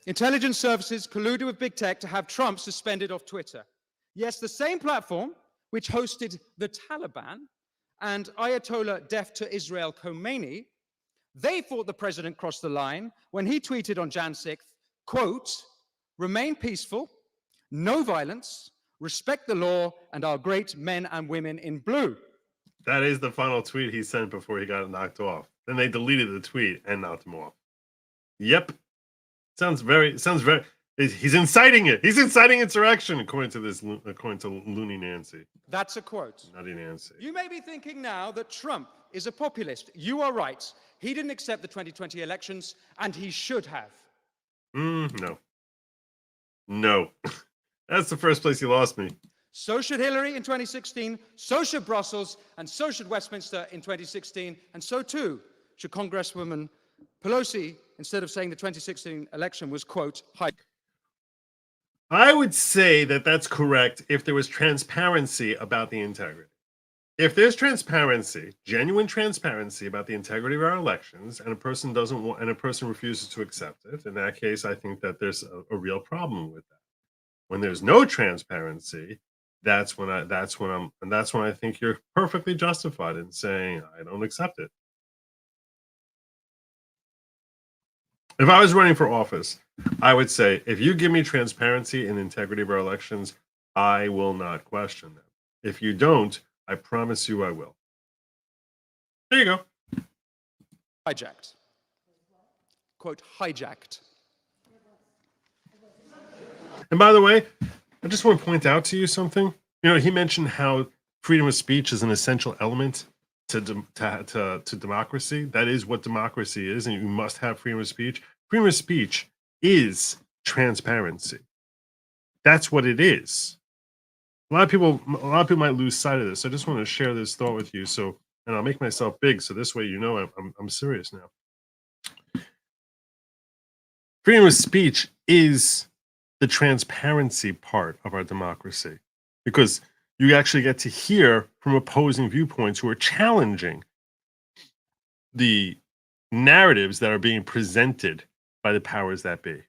intelligence services colluded with big tech to have Trump suspended off Twitter. Yes, the same platform which hosted the Taliban and Ayatollah deaf to Israel Khomeini, they thought the president crossed the line when he tweeted on Jan 6th, quote, "Remain peaceful, no violence, respect the law and our great men and women in blue." That is the final tweet he sent before he got knocked off. Then they deleted the tweet and knocked him off. Yep. Sounds very, he's inciting it. He's inciting insurrection, according to Loony Nancy. That's a quote. Nutty Nancy. You may be thinking now that Trump is a populist. You are right. He didn't accept the 2020 elections, and he should have. No. No. That's the first place he lost me. So should Hillary in 2016, so should Brussels, and so should Westminster in 2016, and so too should Congresswoman Pelosi, instead of saying the 2016 election was, quote, high. I would say that that's correct if there was transparency about the integrity. If there's transparency, genuine transparency about the integrity of our elections, and a person doesn't want, and a person refuses to accept it, in that case, I think that there's a real problem with that. When there's no transparency, that's when I think you're perfectly justified in saying I don't accept it. If I was running for office, I would say, if you give me transparency and integrity of our elections, I will not question them. If you don't, I promise you I will. There you go. Hijacked. Quote, hijacked. And by the way, I just want to point out to you something. You know, he mentioned how freedom of speech is an essential element to democracy. That is what democracy is, and you must have freedom of speech. Freedom of speech is transparency. That's what it is. A lot of people might lose sight of this. I just want to share this thought with you. So, and I'll make myself big, so this way you know I'm serious now. Freedom of speech is the transparency part of our democracy, because you actually get to hear from opposing viewpoints who are challenging the narratives that are being presented by the powers that be.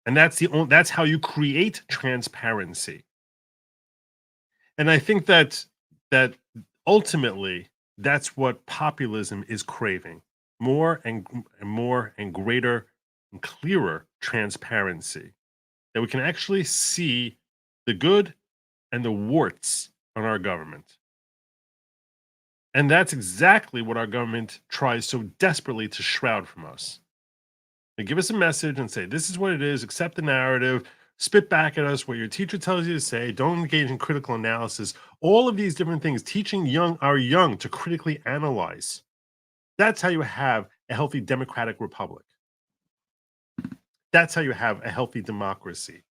And that's how you create transparency. And I think that ultimately that's what populism is craving. More and greater and clearer transparency. That we can actually see the good and the warts on our government. And that's exactly what our government tries so desperately to shroud from us. They give us a message and say, this is what it is, accept the narrative, spit back at us what your teacher tells you to say, don't engage in critical analysis. All of these different things, teaching our young to critically analyze. That's how you have a healthy democratic republic. That's how you have a healthy democracy.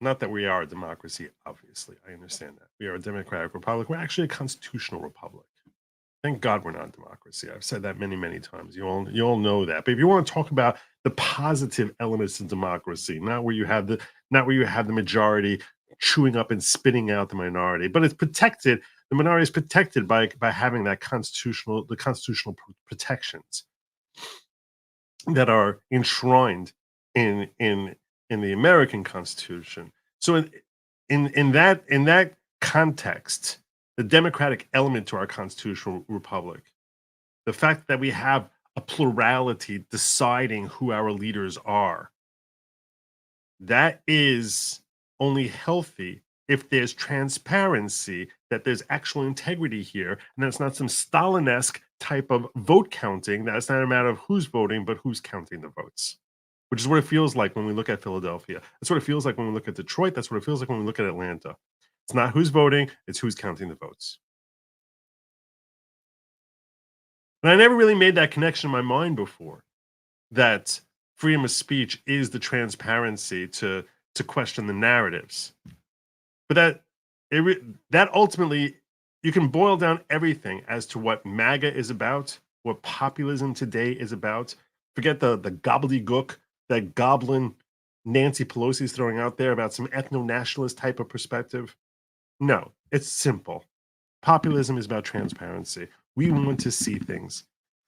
Not that we are a democracy, obviously. I understand that. We are a democratic republic. We're actually a constitutional republic. Thank God we're not a democracy. I've said that many, many times. You all know that. But if you want to talk about the positive elements of democracy, not where you have the majority chewing up and spitting out the minority, but it's protected. The minority is protected by having the constitutional protections that are enshrined in the American Constitution. So in that context, the democratic element to our constitutional republic, the fact that we have a plurality deciding who our leaders are, that is only healthy if there's transparency, that there's actual integrity here, and that's not some Stalin-esque type of vote counting. That's not a matter of who's voting, but who's counting the votes, which is what it feels like when we look at Philadelphia. That's what it feels like when we look at Detroit. That's what it feels like when we look at Atlanta. It's not who's voting, it's who's counting the votes. And I never really made that connection in my mind before, that freedom of speech is the transparency to question the narratives. But that ultimately you can boil down everything as to what MAGA is about, what populism today is about. Forget the gobbledygook that goblin Nancy Pelosi is throwing out there about some ethno-nationalist type of perspective. No, it's simple. Populism is about transparency. We want to see things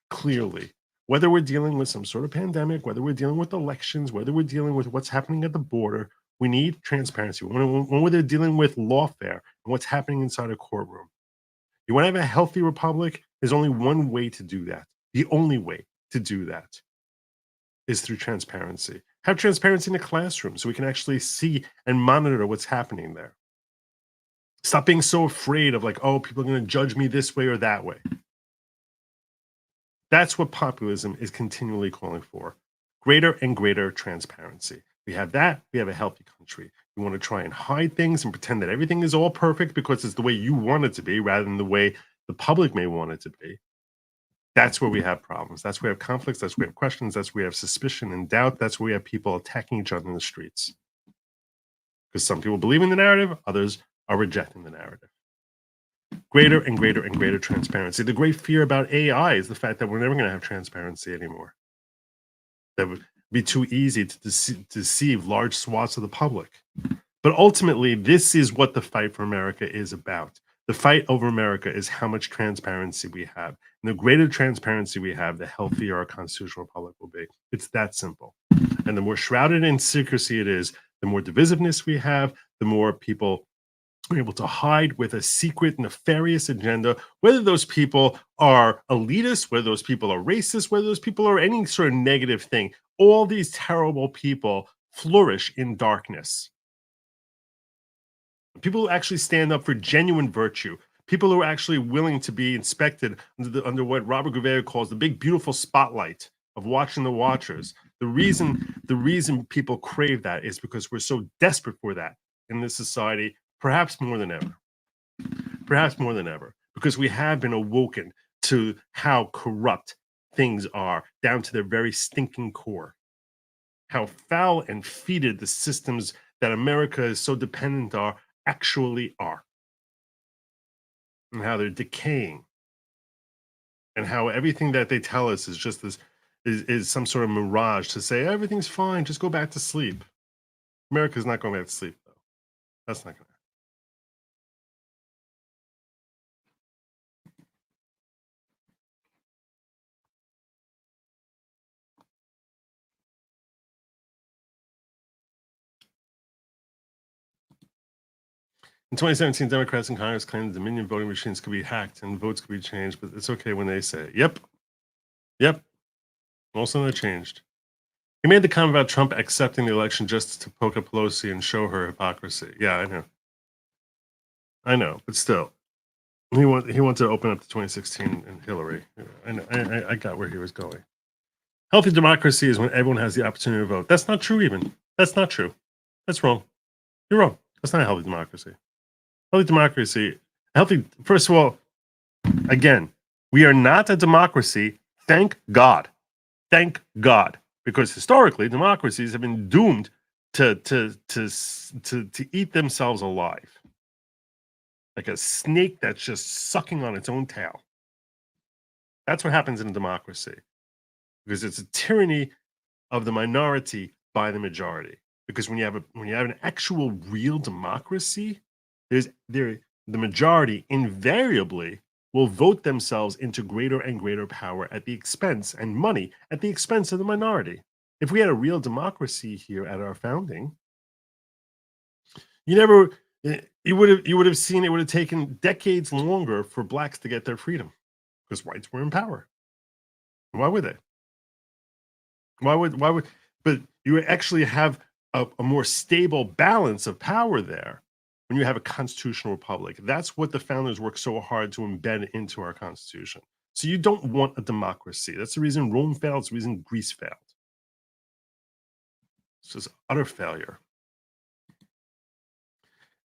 clearly. Whether we're dealing with some sort of pandemic, whether we're dealing with elections, whether we're dealing with what's happening at the border, we need transparency. When we're dealing with lawfare and what's happening inside a courtroom. You want to have a healthy republic? There's only one way to do that. The only way to do that is through transparency. Have transparency in the classroom so we can actually see and monitor what's happening there. Stop being so afraid of like, oh, people are going to judge me this way or that way. That's what populism is continually calling for. Greater and greater transparency. We have that, we have a healthy country. You want to try and hide things and pretend that everything is all perfect because it's the way you want it to be rather than the way the public may want it to be. That's where we have problems. That's where we have conflicts. That's where we have questions. That's where we have suspicion and doubt. That's where we have people attacking each other in the streets. Because some people believe in the narrative, others are rejecting the narrative. Greater and greater and greater transparency. The great fear about AI is the fact that we're never going to have transparency anymore. That would be too easy to deceive large swaths of the public. But ultimately, this is what the fight for America is about. The fight over America is how much transparency we have. And the greater transparency we have, the healthier our constitutional republic will be. It's that simple. And the more shrouded in secrecy it is, the more divisiveness we have, the more people are able to hide with a secret, nefarious agenda, whether those people are elitists, whether those people are racist, whether those people are any sort of negative thing. All these terrible people flourish in darkness. People who actually stand up for genuine virtue, people who are actually willing to be inspected under what Robert Gouveia calls the big, beautiful spotlight of watching the watchers. The reason people crave that is because we're so desperate for that in this society, perhaps more than ever. Perhaps more than ever, because we have been awoken to how corrupt things are down to their very stinking core. How foul and fetid the systems that America is so dependent on actually are, and how they're decaying, and how everything that they tell us is just this is some sort of mirage to say everything's fine, just go back to sleep. America's not going back to sleep, though. That's not going to happen. In 2017, Democrats in Congress claimed the Dominion voting machines could be hacked and votes could be changed, but it's okay when they say it. Yep. Also, that changed. He made the comment about Trump accepting the election just to poke at Pelosi and show her hypocrisy. Yeah, I know, but still, he wanted to open up to 2016 and Hillary. I got where he was going. Healthy democracy is when everyone has the opportunity to vote. That's not true. Even that's not true. That's wrong. You're wrong. That's not a healthy democracy. Healthy democracy. First of all, again, we are not a democracy. Thank God. Thank God. Because historically, democracies have been doomed to eat themselves alive. Like a snake that's just sucking on its own tail. That's what happens in a democracy. Because it's a tyranny of the minority by the majority. Because when you have an actual real democracy, the majority invariably will vote themselves into greater and greater power at the expense and money at the expense of the minority. If we had a real democracy here at our founding, you would have seen it would have taken decades longer for blacks to get their freedom because whites were in power. Why would they? Why would? But you actually have a more stable balance of power there when you have a constitutional republic. That's what the founders worked so hard to embed into our constitution. So you don't want a democracy. That's the reason Rome failed. It's the reason Greece failed. It's just utter failure.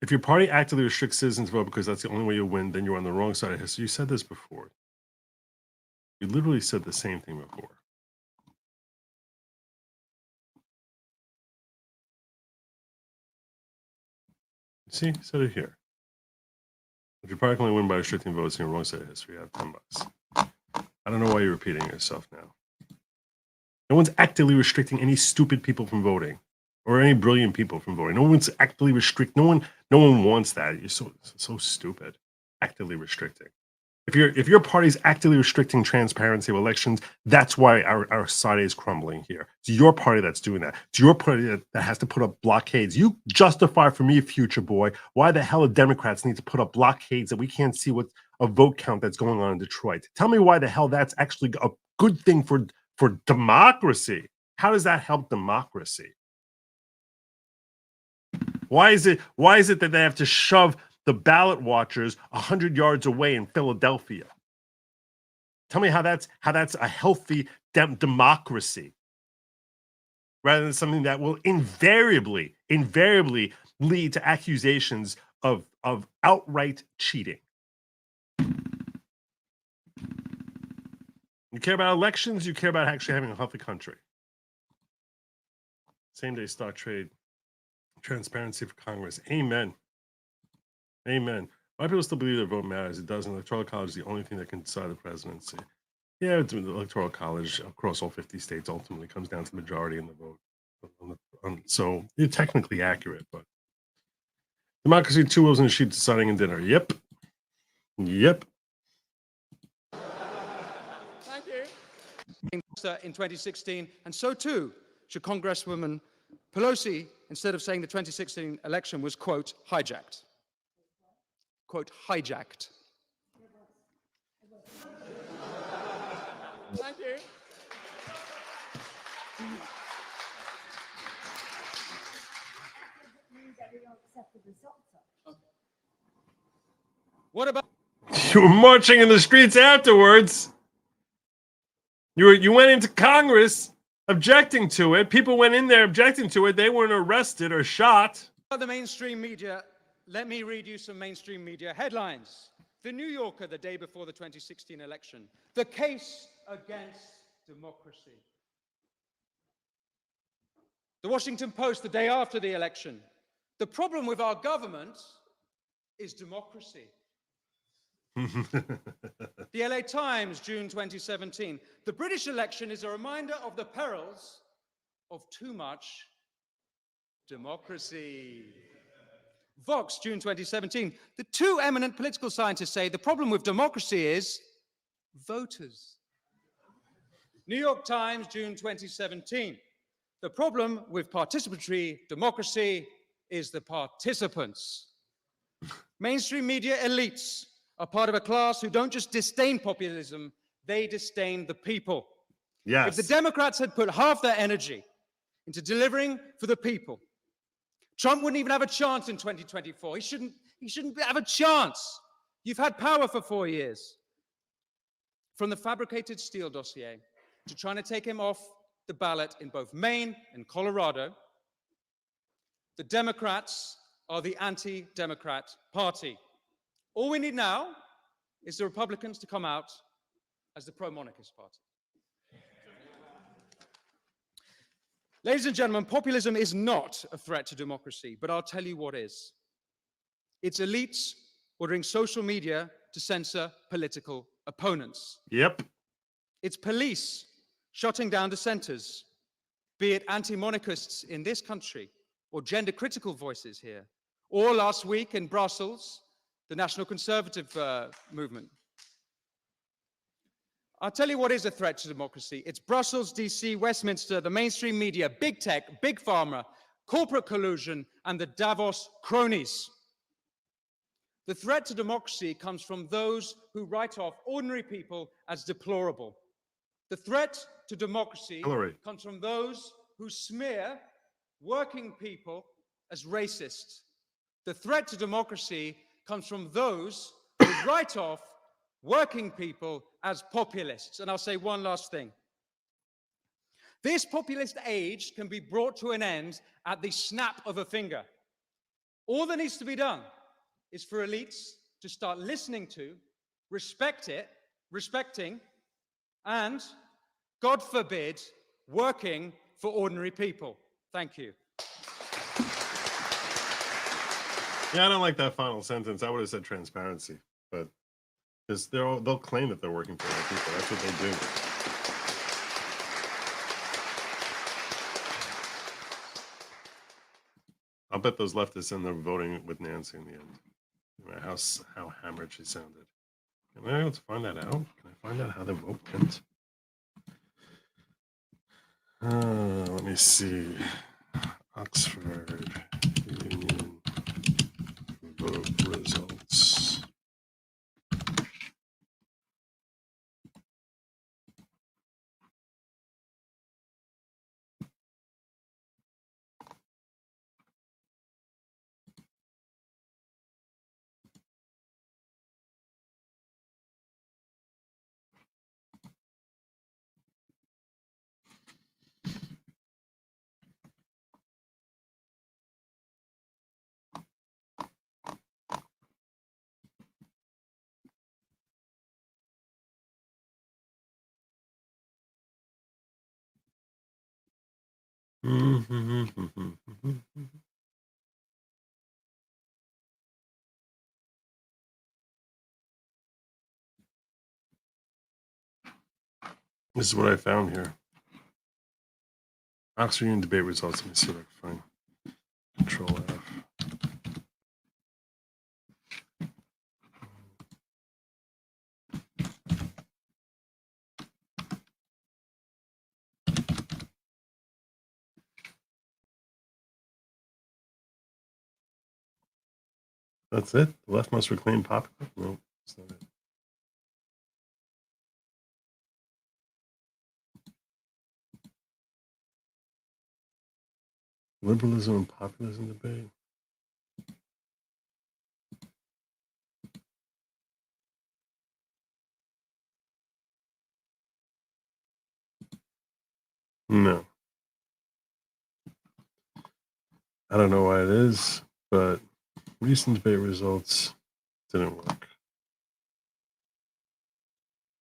If your party actively restricts citizens' vote because that's the only way you win, then you're on the wrong side of history. You said this before. You literally said the same thing before. See, said it here. If you probably can only win by restricting votes in your wrong side of history, you have $10. I don't know why you're repeating yourself now. No one's actively restricting any stupid people from voting, or any brilliant people from voting. No one's actively No one wants that. You're so stupid. Actively restricting. If your party's actively restricting transparency of elections, that's why our society is crumbling here. It's your party that's doing that. It's your party that has to put up blockades. You justify for me, future boy, why the hell do Democrats need to put up blockades that we can't see what a vote count that's going on in Detroit? Tell me why the hell that's actually a good thing for democracy. How does that help democracy? Why is it that they have to shove the ballot watchers 100 yards away in Philadelphia? Tell me how that's a healthy democracy, rather than something that will invariably lead to accusations of outright cheating. You care about elections, you care about actually having a healthy country. Same day stock trade, transparency for Congress. Amen. Amen. Why people still believe their vote matters? It doesn't. Electoral college is the only thing that can decide the presidency. Yeah, the electoral college across all 50 states ultimately comes down to the majority in the vote. So you're technically accurate, but democracy, two wheels in a sheet deciding in dinner. Yep. Thank you. In 2016, and so too should Congresswoman Pelosi, instead of saying the 2016 election was, quote, hijacked. Quote, hijacked. Thank you. What about? You were marching in the streets afterwards. You went into Congress objecting to it. People went in there objecting to it. They weren't arrested or shot. The mainstream media, let me read you some mainstream media headlines. The New Yorker, the day before the 2016 election. The case against democracy. The Washington Post, the day after the election. The problem with our government is democracy. The LA Times, June 2017. The British election is a reminder of the perils of too much democracy. Vox, June 2017. The two eminent political scientists say the problem with democracy is voters. New York Times, June 2017. The problem with participatory democracy is the participants. Mainstream media elites are part of a class who don't just disdain populism, they disdain the people. Yes. If the Democrats had put half their energy into delivering for the people, Trump wouldn't even have a chance in 2024. He shouldn't have a chance. You've had power for 4 years. From the fabricated Steele dossier to trying to take him off the ballot in both Maine and Colorado, the Democrats are the anti-Democrat party. All we need now is the Republicans to come out as the pro-monarchist party. Ladies and gentlemen, populism is not a threat to democracy, but I'll tell you what is. It's elites ordering social media to censor political opponents. Yep. It's police shutting down dissenters, be it anti-monarchists in this country or gender-critical voices here, or last week in Brussels, the National Conservative movement. I'll tell you what is a threat to democracy. It's Brussels, DC, Westminster, the mainstream media, big tech, big pharma, corporate collusion, and the Davos cronies. The threat to democracy comes from those who write off ordinary people as deplorable. The threat to democracy comes from those who smear working people as racist. The threat to democracy comes from those who write off working people as populists. And I'll say one last thing. This populist age can be brought to an end at the snap of a finger. All that needs to be done is for elites to start listening to, respecting, and, God forbid, working for ordinary people. Thank you. Yeah, I don't like that final sentence. I would have said transparency, but because they'll claim that they're working for other people. That's what they do. I'll bet those leftists end up voting with Nancy in the end. How hammered she sounded. Can I able to find that out? Can I find out how the vote went? Let me see. Oxford Union vote results. This is what I found here. Oxford Union debate results. Let me see if I can find. Control F. That's it? The left must reclaim popular? No, that's not it. Liberalism and populism debate. No. I don't know why it is, but recent debate results didn't work.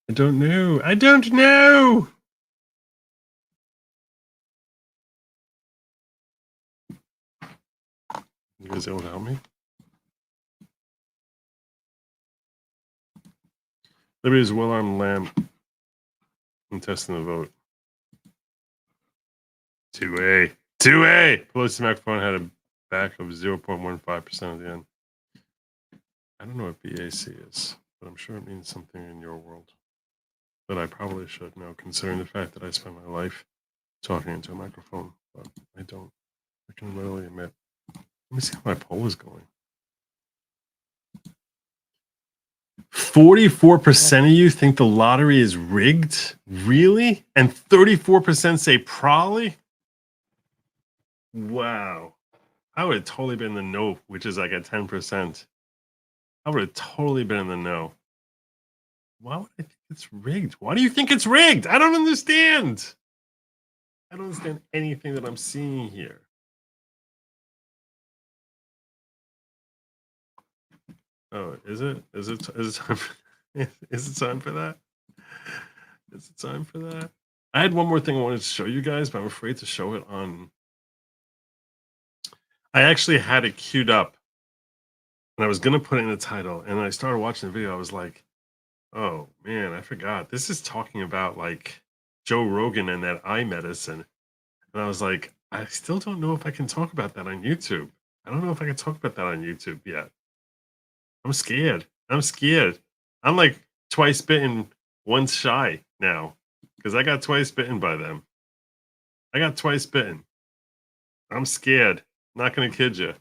I don't know. I don't know. You guys able to help me? Liberty's well-armed lamb contesting the vote. 2A. 2A! Pelosi microphone had a back of 0.15% at the end. I don't know what BAC is, but I'm sure it means something in your world. But I probably should know, considering the fact that I spend my life talking into a microphone, but I don't. I can literally admit. Let me see how my poll is going. 44% of you think the lottery is rigged? Really? And 34% say probably? Wow. I would have totally been in the no, which is like at 10%. I would have totally been in the no. Why would I think it's rigged? Why do you think it's rigged? I don't understand. I don't understand anything that I'm seeing here. Oh, is it? Is it time for, is it time for that? Is it time for that? I had one more thing I wanted to show you guys, but I'm afraid to show it on. I actually had it queued up, and I was gonna put it in the title, and I started watching the video. I was like, "Oh man, I forgot. This is talking about like Joe Rogan and that eye medicine," and I was like, "I still don't know if I can talk about that on YouTube. I don't know if I can talk about that on YouTube yet. I'm scared. I'm scared. I'm like twice bitten, once shy now, because I got twice bitten by them. I got twice bitten. I'm scared. Not gonna kid you.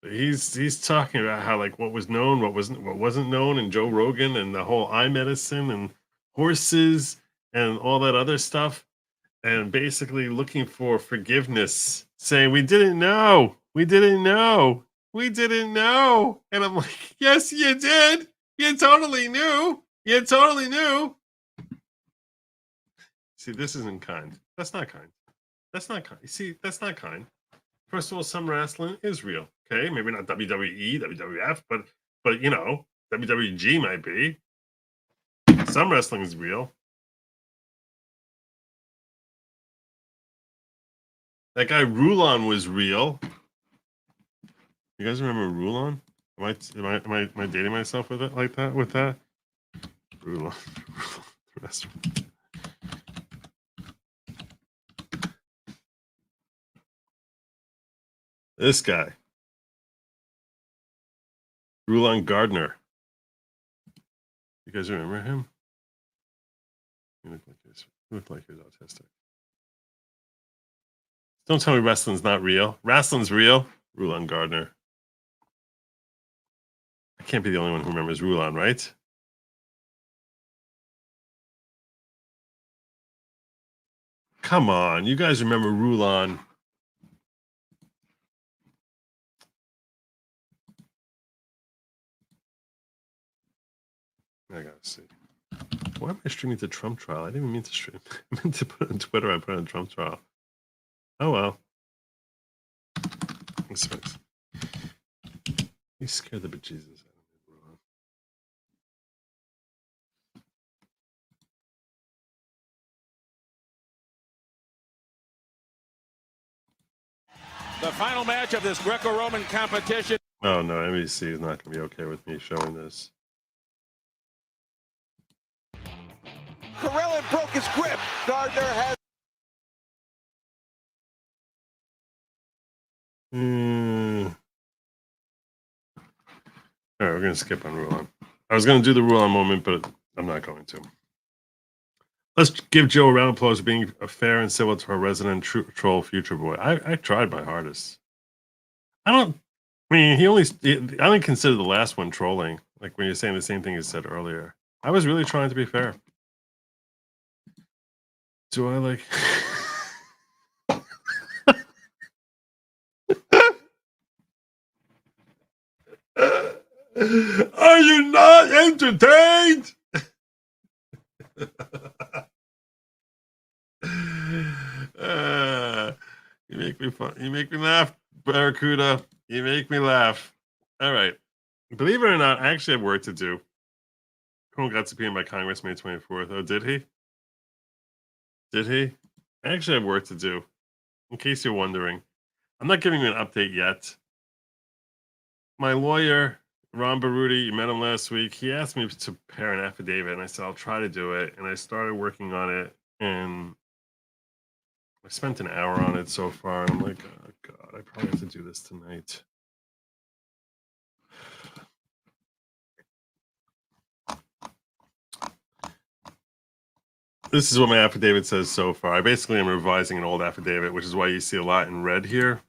He's talking about how like what was known, what wasn't known, and Joe Rogan and the whole eye medicine and horses and all that other stuff, and basically looking for forgiveness, saying we didn't know, we didn't know, we didn't know, and I'm like, yes, you did, you totally knew, you totally knew. See, this isn't kind. That's not kind. That's not kind. See, that's not kind. First of all, some wrestling is real. Okay, maybe not WWE, WWF, but you know, WWG might be. Some wrestling is real. That guy Rulon was real. You guys remember Rulon? Am I dating myself with it like that? With that? Rulon. Restaurant. This guy. Rulon Gardner. You guys remember him? He looked like he was autistic. Don't tell me wrestling's not real. Wrestling's real. Rulon Gardner. I can't be the only one who remembers Rulon, right? Come on, you guys remember Rulon. I gotta see. Why am I streaming the Trump trial? I didn't even mean to stream. I meant to put it on Twitter. I put it on Trump trial. Oh well. You scared the bejesus out of me, The final match of this Greco-Roman competition. Oh no, NBC is not going to be okay with me showing this. Carellin broke his grip. Gardner has. All right, we're going to skip on Rulon. I was going to do the Rulon moment, but I'm not going to. Let's give Joe a round of applause for being fair and civil to our resident troll future boy. I tried my hardest. I only consider the last one trolling. Like when you're saying the same thing you said earlier. I was really trying to be fair. Do I like... Are you not entertained? You make me fun. You make me laugh, Barracuda. You make me laugh. All right. Believe it or not, I actually have work to do. Colonel got subpoenaed by Congress May 24th. Oh, did he? Did he? I actually have work to do. In case you're wondering. I'm not giving you an update yet. My lawyer, Ron Baruti, you met him last week. He asked me to prepare an affidavit, and I said, I'll try to do it. And I started working on it, and I spent an hour on it so far. And I'm like, oh, God, I probably have to do this tonight. This is what my affidavit says so far. I basically am revising an old affidavit, which is why you see a lot in red here.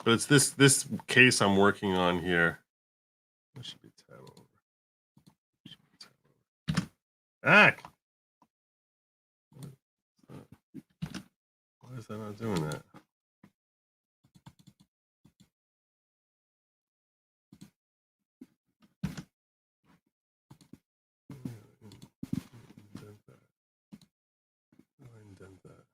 But it's this case I'm working on here. That should be tab over. Back. Why is that not doing that? Indent that.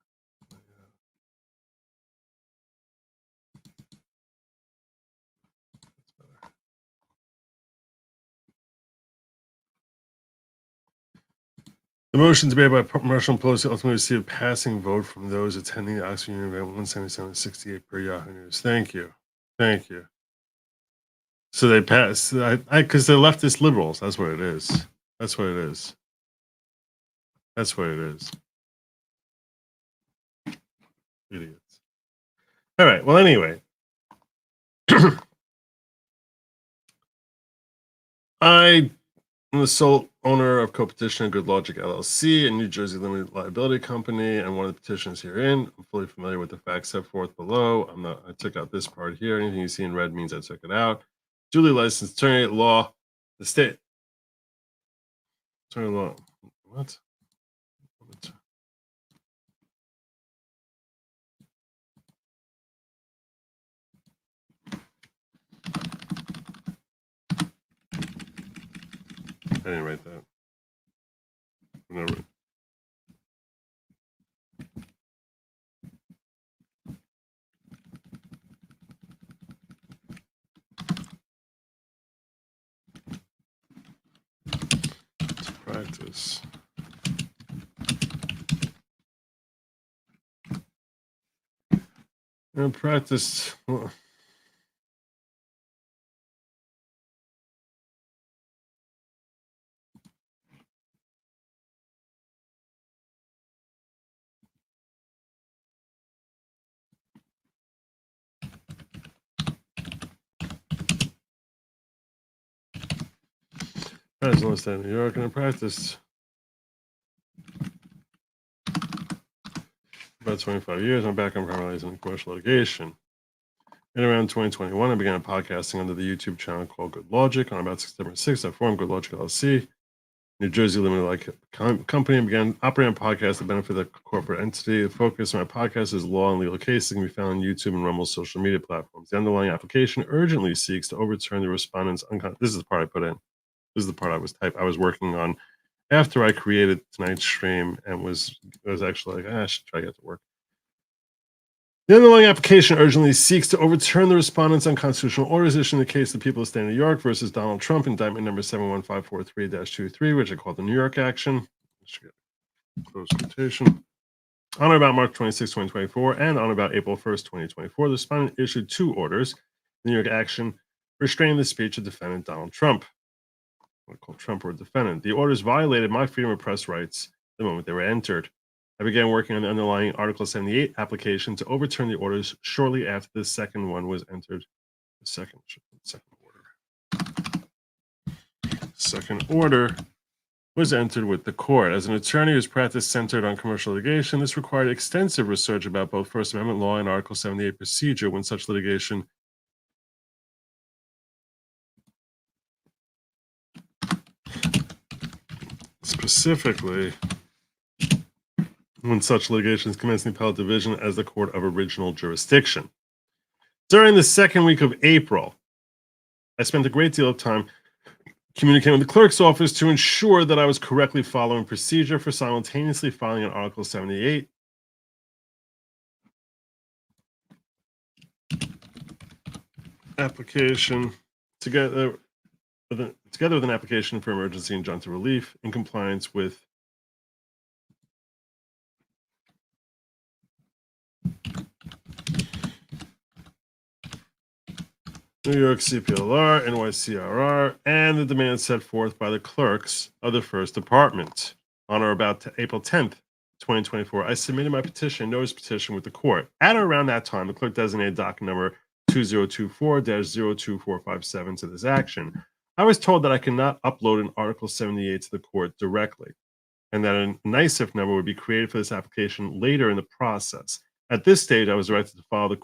The motion debated by Marshall and Pelosi ultimately received a passing vote from those attending the Oxford Union event, 177-68 per Yahoo News. Thank you. Thank you. So they passed, because they're leftist liberals. That's what it is. That's what it is. That's what it is. Idiots. All right. Well, anyway. I am the sole owner of co-petitioner Good Lawgic LLC, a New Jersey limited liability company, and one of the petitions herein. I'm fully familiar with the facts set forth below. I took out this part here. Anything you see in red means I took it out. Duly licensed attorney at law, the state. Attorney law. What? I didn't write that. Whatever. To practice. And practice. Well, Residents in New York and in practice about 25 years. I'm back on primarily in commercial litigation. In around 2021, I began podcasting under the YouTube channel called Good Lawgic. On about September 6th, I formed Good Lawgic LLC, New Jersey limited company, and began operating a podcast to benefit the corporate entity. The focus of my podcast is law and legal cases can be found on YouTube and Rumble's social media platforms. The underlying application urgently seeks to overturn the respondent's This is the part I put in. This is the part I was working on after I created tonight's stream and was actually like, I should try to get to work. The underlying application urgently seeks to overturn the respondent's unconstitutional orders issued in the case of the people of the state of New York versus Donald Trump, indictment number 71543-23, which I call the New York action. Close quotation. On or about March 26, 2024, and on about April 1st, 2024, the respondent issued 2 orders, the New York action, restraining the speech of defendant Donald Trump. I call Trump or defendant. The orders violated my freedom of press rights the moment they were entered. I began working on the underlying Article 78 application to overturn the orders shortly after the second one was entered. The second order was entered with the court. As an attorney whose practice centered on commercial litigation, this required extensive research about both First Amendment law and Article 78 procedure when such litigation specifically when such litigations commence in the appellate division as the court of original jurisdiction. During the second week of April, I spent a great deal of time communicating with the clerk's office to ensure that I was correctly following procedure for simultaneously filing an Article 78 application together with an application for emergency injunctive relief in compliance with New York CPLR, NYCRR, and the demands set forth by the clerks of the First Department. On or about April 10th, 2024, I submitted my notice petition with the court. At or around that time, the clerk designated docket number 2024-02457 to this action. I was told that I could not upload an Article 78 to the court directly, and that a NYSIF number would be created for this application later in the process. At this stage, I was directed to file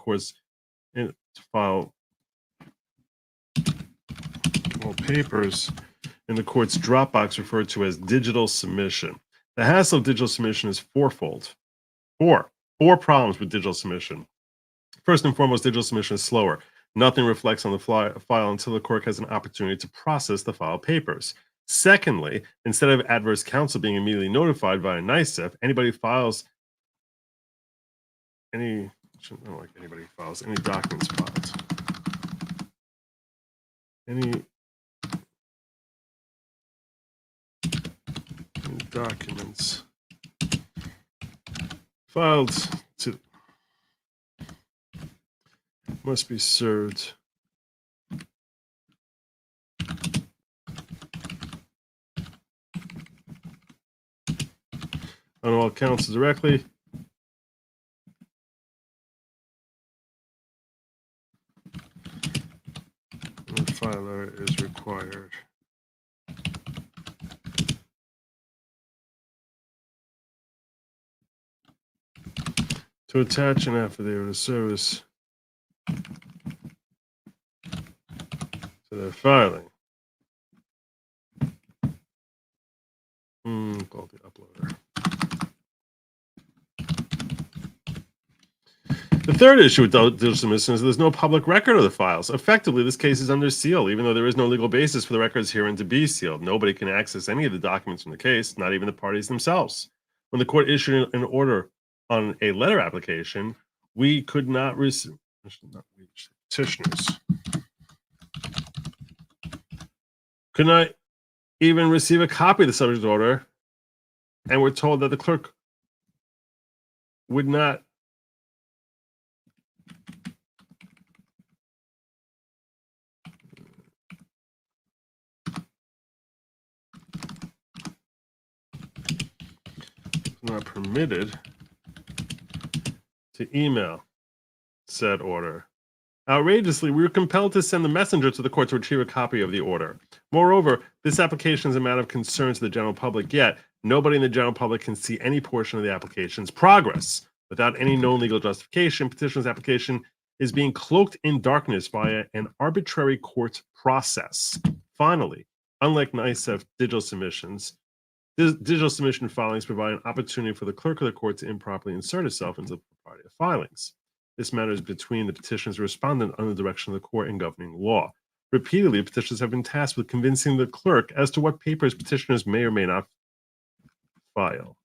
all papers in the court's Dropbox referred to as digital submission. The hassle of digital submission is fourfold. Four problems with digital submission. First and foremost, digital submission is slower. Nothing reflects on the file until the court has an opportunity to process the file papers. Secondly, instead of adverse counsel being immediately notified via NYSIF, anybody files any documents filed. Any documents filed must be served on all counts directly. The filer is required to attach an affidavit of service to their filing. Called the uploader. The third issue with digital submission is there's no public record of the files. Effectively, this case is under seal, even though there is no legal basis for the records herein to be sealed. Nobody can access any of the documents in the case, not even the parties themselves. When the court issued an order on a letter application, we could not receive, petitioners could not even receive a copy of the subject order, and we're told that the clerk would not permitted to email said order Outrageously, we were compelled to send the messenger to the court to retrieve a copy of the order. Moreover, this application is a matter of concern to the general public, yet nobody in the general public can see any portion of the application's progress. Without any known legal justification, petitioner's application is being cloaked in darkness via an arbitrary court process. Finally, unlike NICEF digital submissions, digital submission filings provide an opportunity for the clerk of the court to improperly insert itself into the propriety of filings. This matter is between the petitioner's respondent under the direction of the court and governing law. Repeatedly, petitioners have been tasked with convincing the clerk as to what papers petitioners may or may not file.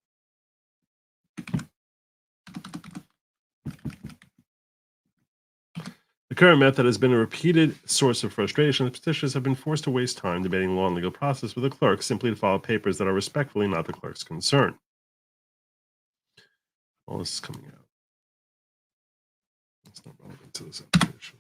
The current method has been a repeated source of frustration. The petitioners have been forced to waste time debating law and legal process with the clerk simply to file papers that are respectfully not the clerk's concern. All this is coming out. It's not relevant to this application.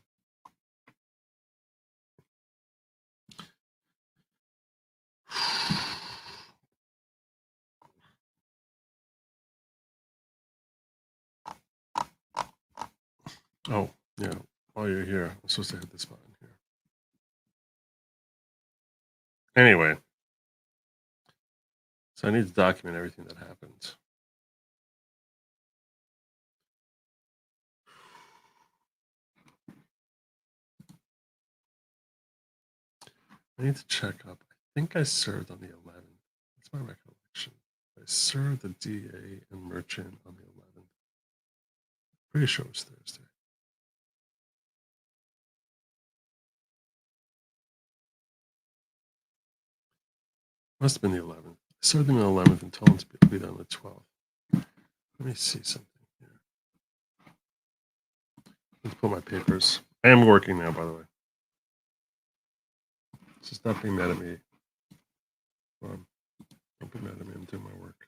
Oh, yeah. While you're here, I'm supposed to hit this button here. Anyway, so I need to document everything that happened. I need to check up. I think I served on the 11th. That's my recollection. I served the DA and merchant on the 11th. Pretty sure it was Thursday. Must have been the 11th. I served them on the 11th and told them to be there on the 12th. Let me see something here. Let's pull my papers. I am working now, by the way. Just not being mad at me. Don't be mad at me. I'm doing my work.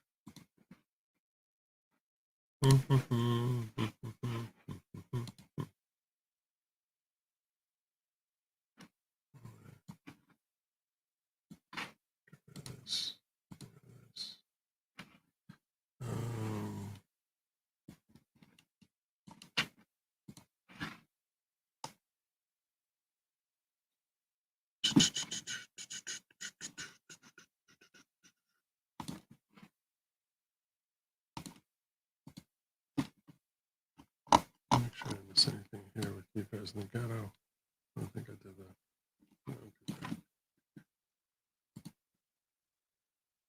Make sure I didn't miss anything here with you guys in the ghetto. I don't think I did that. No, okay.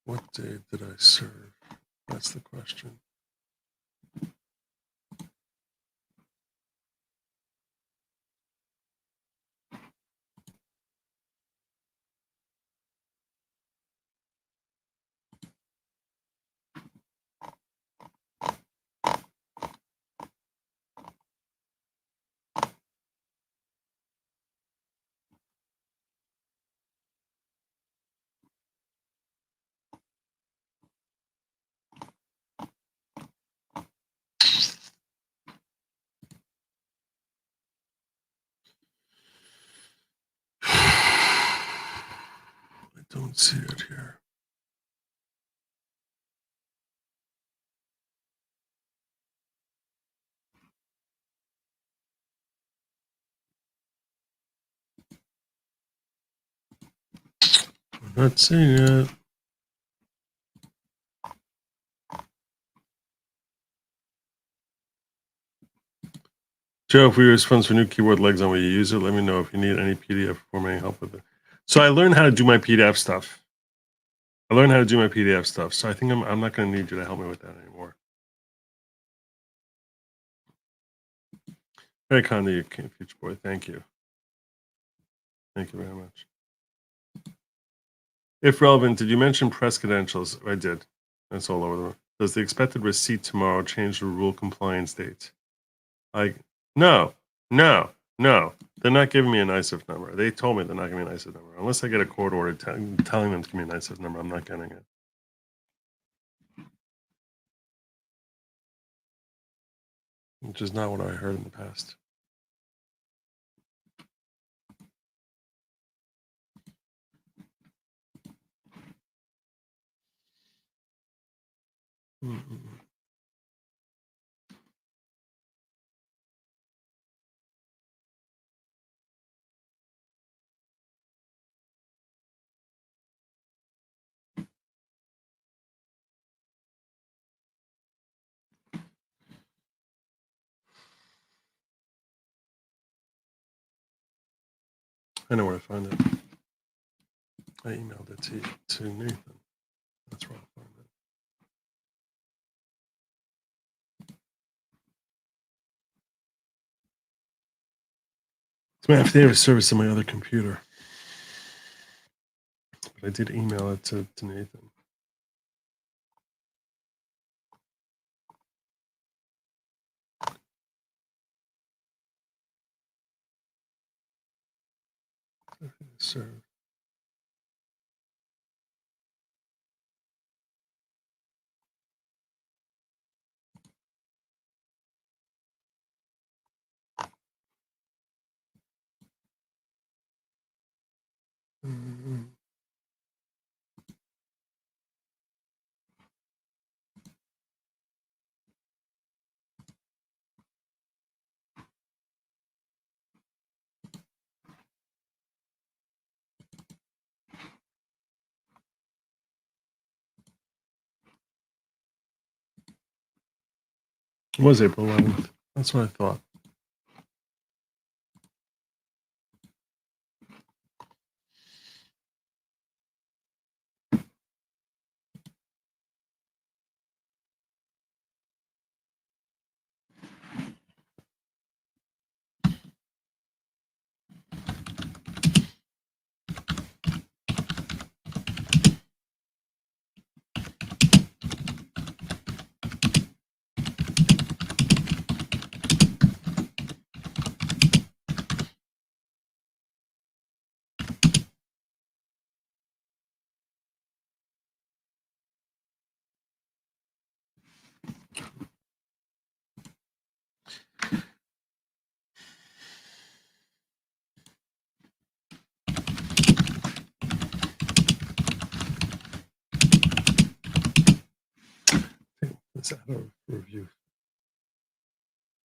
What day did I serve? That's the question. I don't see it here. I'm not seeing it. Joe, if we use funds for new keyword legs on, will you use it? Let me know if you need any PDF formatting help with it. So I learned how to do my PDF stuff. So I think I'm not going to need you to help me with that anymore. Very kind of you, Future Boy. Thank you. Thank you very much. If relevant, did you mention press credentials? I did. That's all over the room. Does the expected receipt tomorrow change the rule compliance date? No. They're not giving me a NICEF number. They told me they're not giving me a NICEF number. Unless I get a court order telling them to give me a NICEF number, I'm not getting it. Which is not what I heard in the past. I know where to find it. I emailed it to Nathan. That's where I'll find it. It's my affidavit service on my other computer. But I did email it to Nathan. Serve. It was April 11th. That's what I thought. Let's add a review.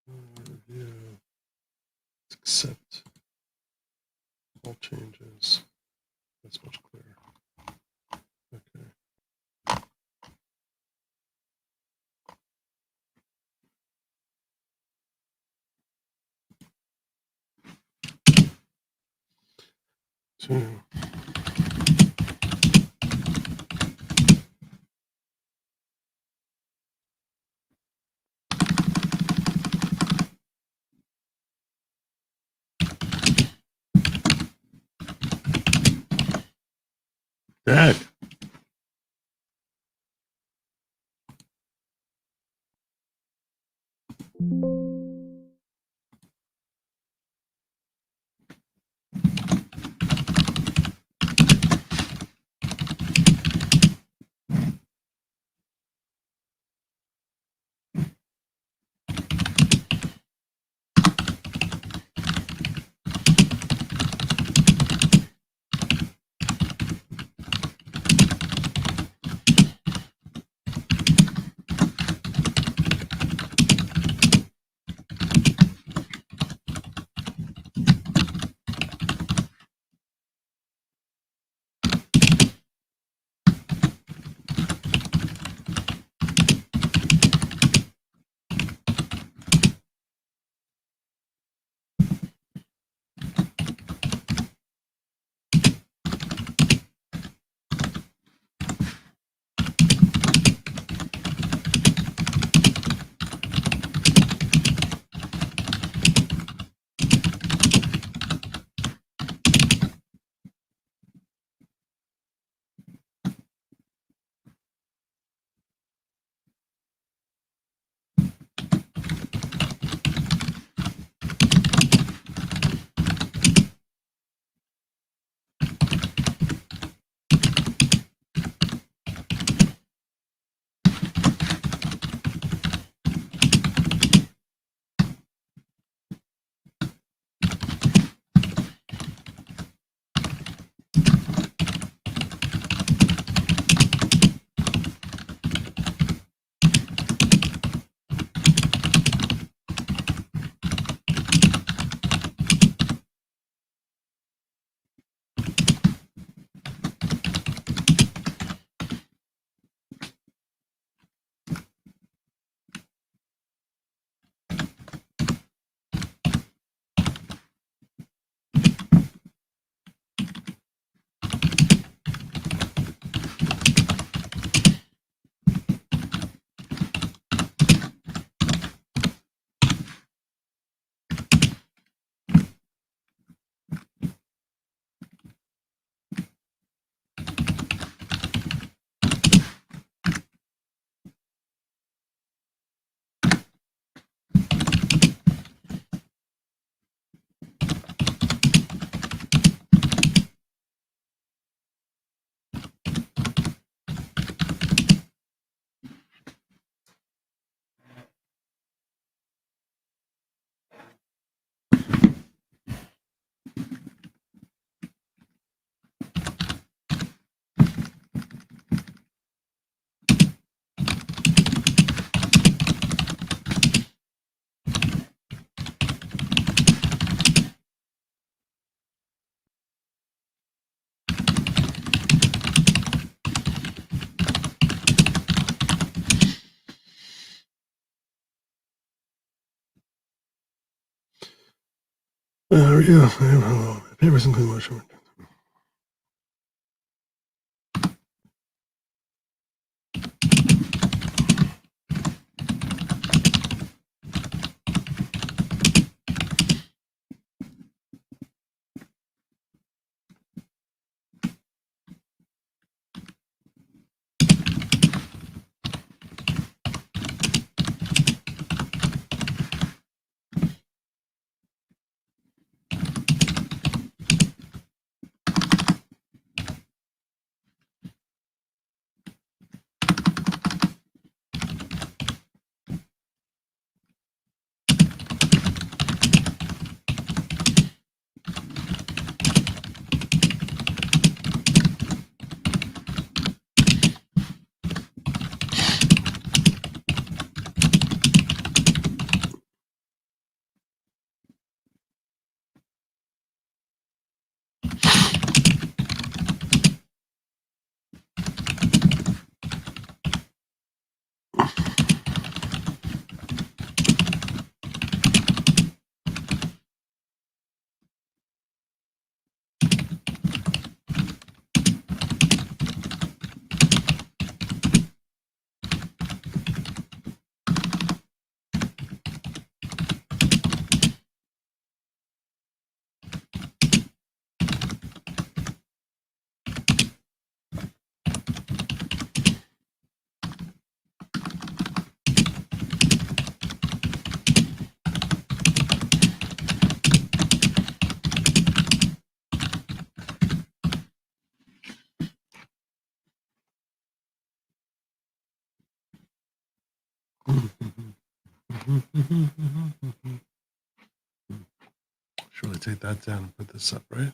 Review. Accept all changes. That's much clearer. Okay. So, Dad. Yeah, papers include motion. Should I take that down and put this up, right?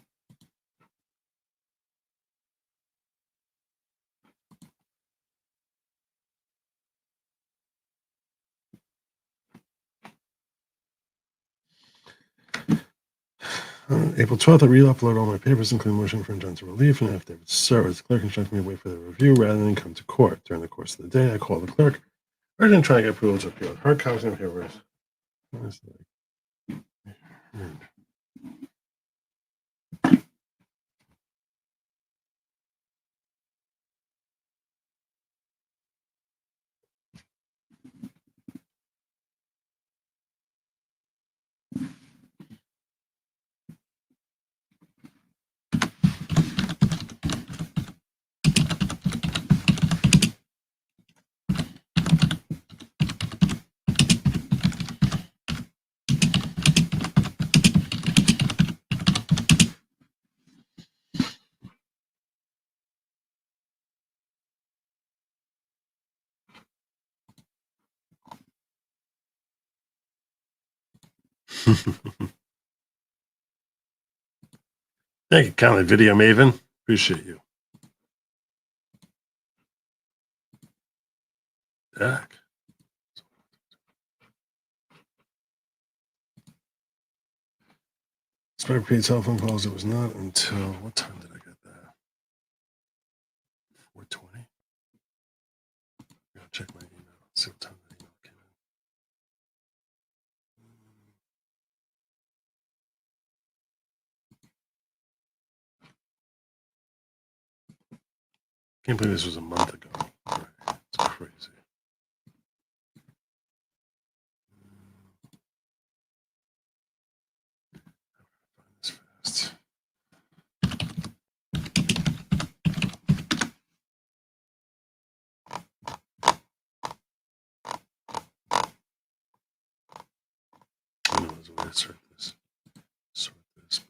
April 12th, I re-upload all my papers, including motion for injunctive relief and affidavit to serve. The clerk instructed me to wait for the review rather than come to court. During the course of the day, I called the clerk, urgent trying to get approval to appeal. Hard copies of papers. Thank you, kindly video maven. Appreciate you. Dak. Despite paid telephone calls, it was not until what time did I get that? 4:20. I'll check my email. See what time the email came in. Can't believe this was a month ago. Right. It's crazy. Find this fast. I know there's a way to sort this. Sort this.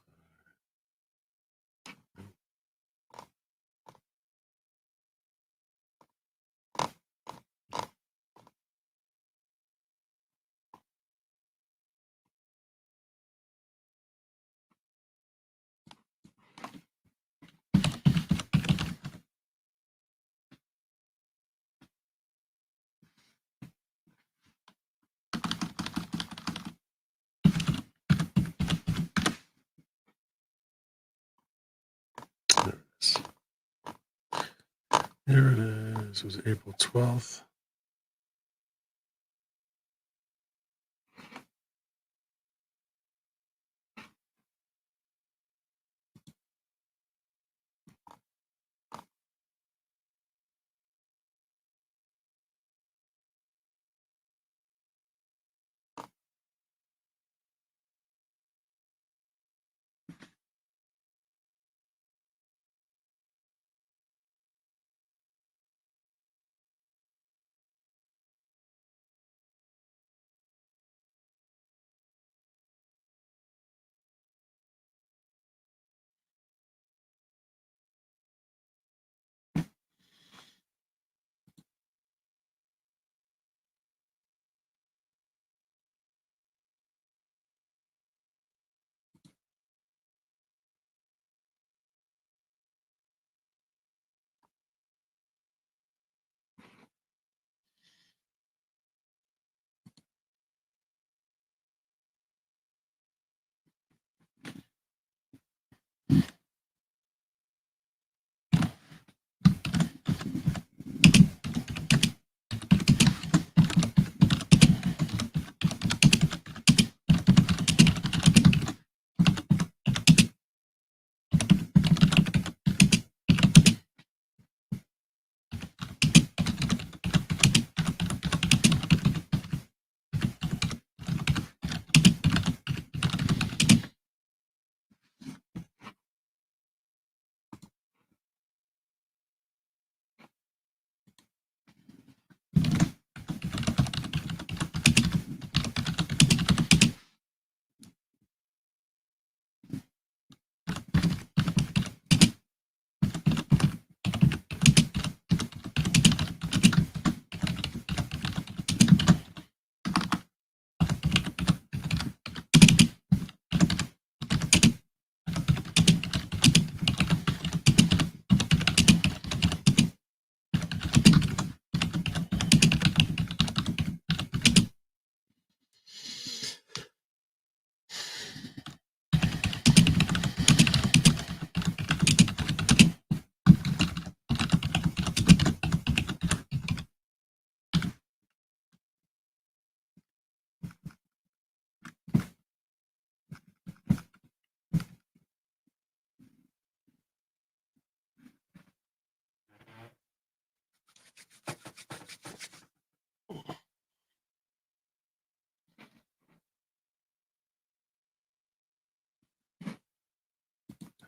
There it is. Here it is. It was April 12th.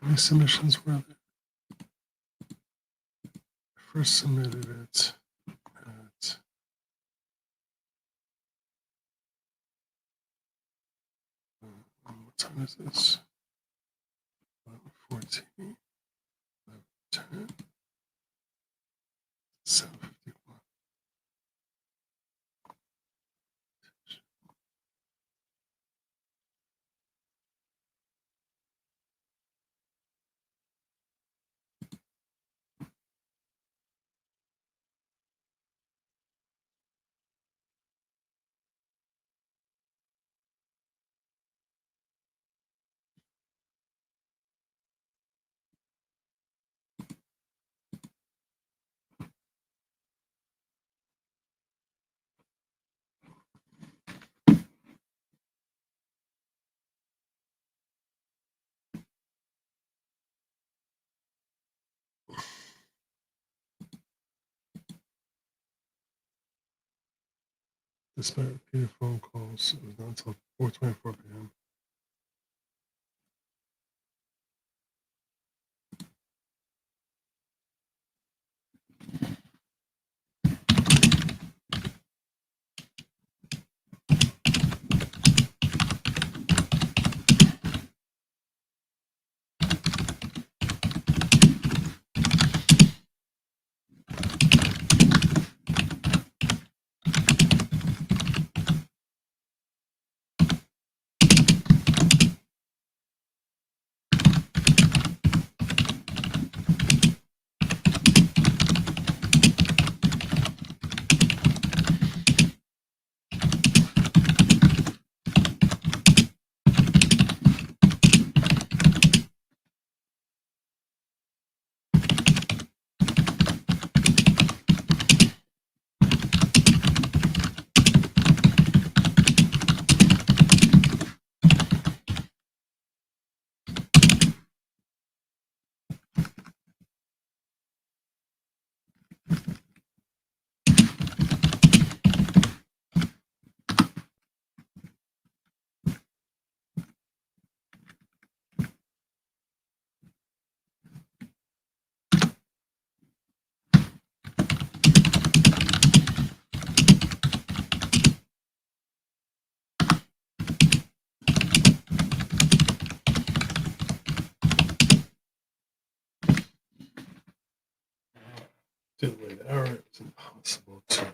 many submissions were there? I first submitted it at what time is this? 11:14, 11:10, 7:51. Despite repeated phone calls, it was not until 4:24 p.m. Did with error, it's impossible to.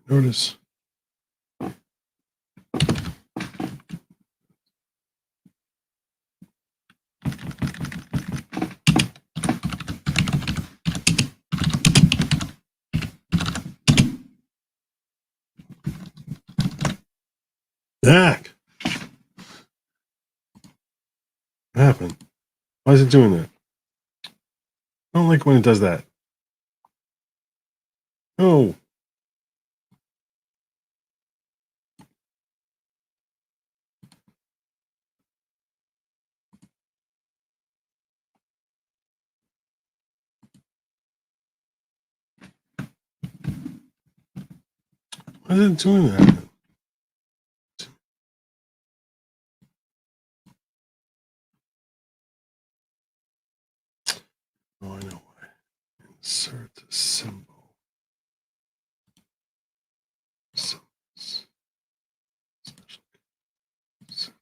Notice. Zach! What happened? Why is it doing that? I don't like when it does that. No. Why is it doing that? Oh, I know why. Insert a symbol. Symbols. Special. Search.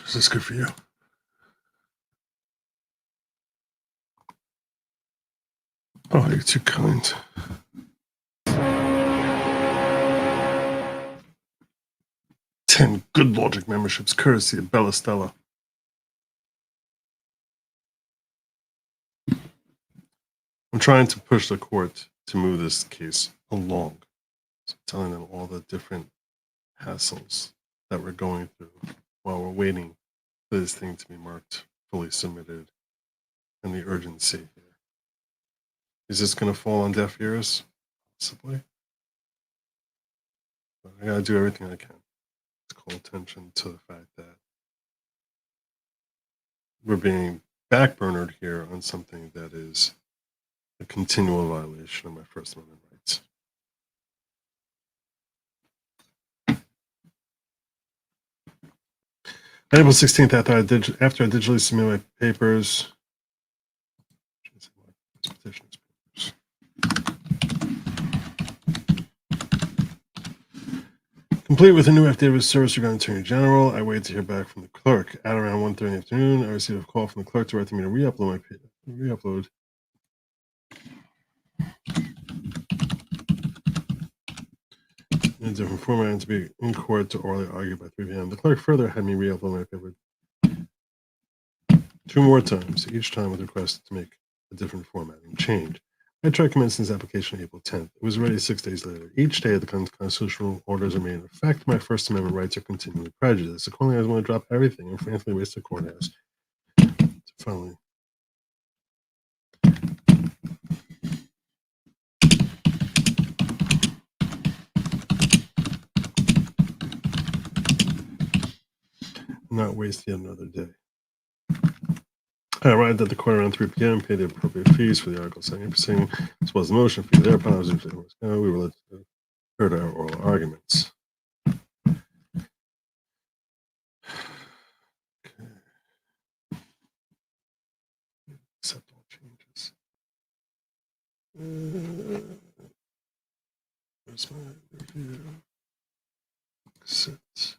Is this good for you? Oh, you're too kind. $10 Good Logic memberships, courtesy of Bella Stella. I'm trying to push the court to move this case along. So I'm telling them all the different hassles that we're going through while we're waiting for this thing to be marked fully submitted and the urgency here. Is this going to fall on deaf ears? Possibly. But I got to do everything I can to call attention to the fact that we're being backburnered here on something that is a continual violation of my First Amendment rights. On April 16th, after I digitally submitted my papers, complete with a new affidavit of service regarding Attorney General, I waited to hear back from the clerk. At around 1:30 in the afternoon, I received a call from the clerk directing me to re-upload my re-upload. In a different format and to be in court to orally argue by 3 p.m. The clerk further had me re-upload my paper 2 more times, each time with a request to make a different formatting change. I tried commencing this application on April 10th. It was ready 6 days later. Each day the constitutional orders are made in effect. My First Amendment rights are continually prejudiced. Accordingly, I was going to drop everything and frankly waste the courthouse to finally. Not waste yet another day. I arrived at the court around 3 p.m., paid the appropriate fees for the article setting proceeding, as well as the motion fee. Thereupon, I was we were led to heard our oral arguments. Okay. Accept all changes. Where's my review? Accept.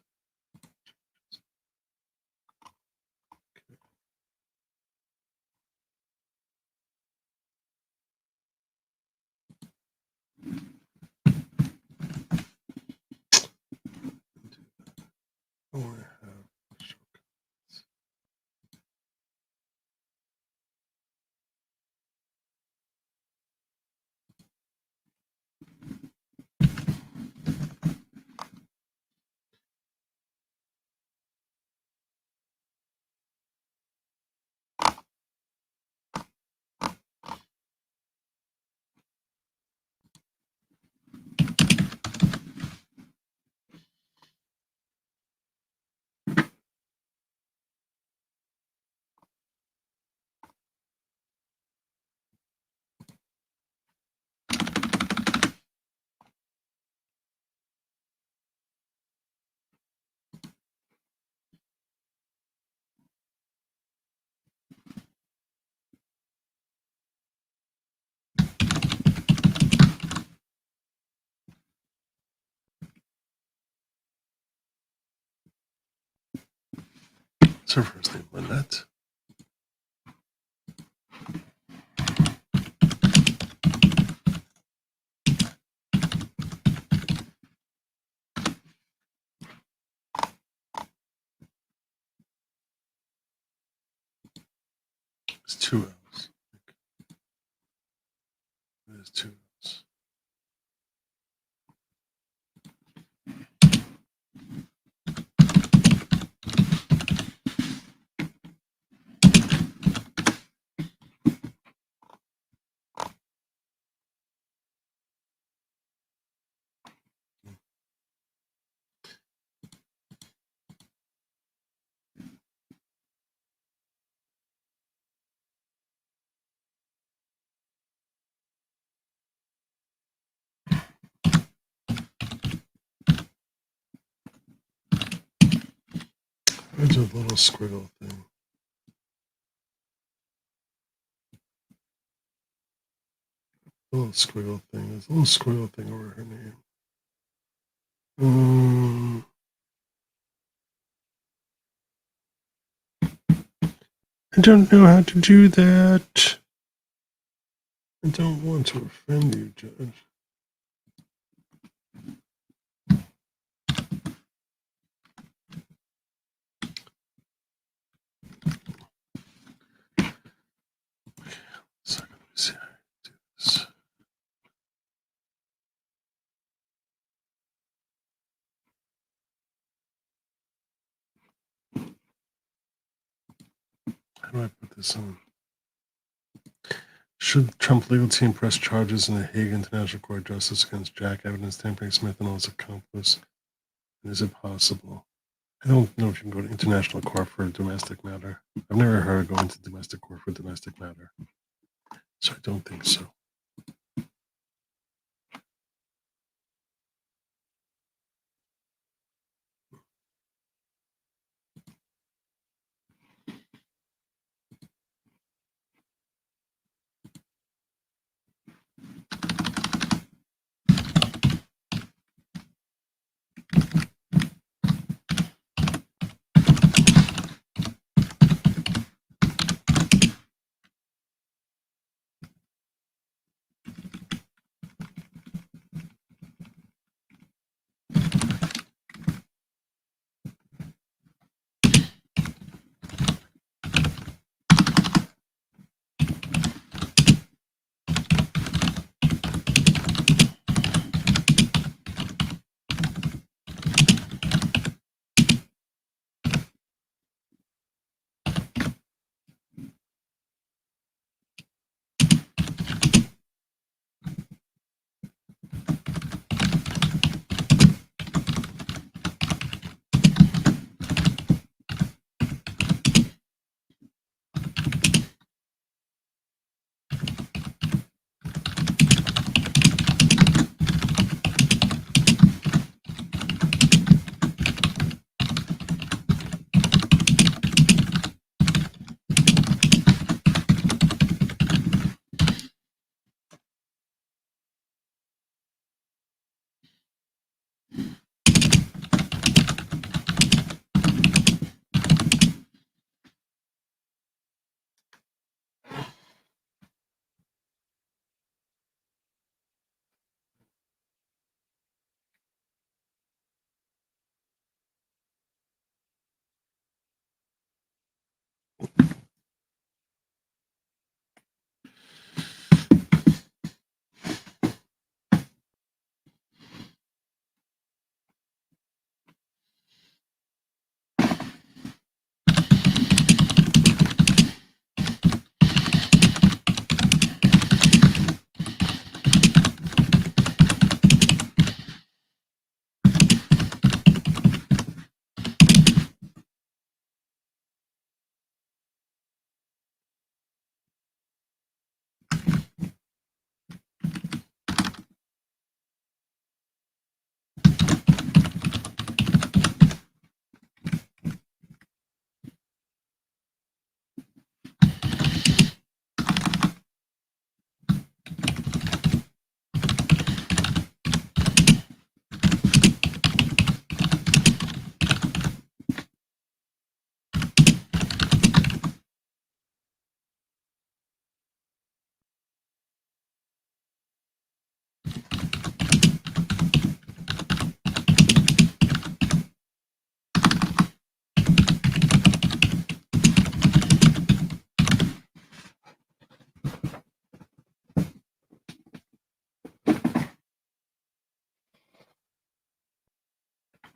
I want to have shortcuts. What's her first name? Lynette? It's 2 L's. There's 2 L's. There's a little squiggle thing. A little squiggle thing. There's a little squiggle thing over her name. I don't know how to do that. I don't want to offend you, Judge. So, let me see how to do this. How do I put this on? Should the Trump legal team press charges in the Hague International Court of Justice against Jack Evidence, Tampering Smith, and all his accomplices? Is it possible? I don't know if you can go to international court for a domestic matter. I've never heard of going to domestic court for a domestic matter. So I don't think so.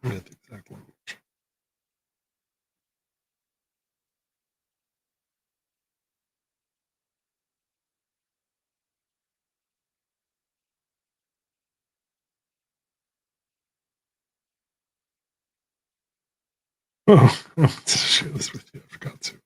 Yeah, the exact language. Oh, I want to share this with you. I forgot to.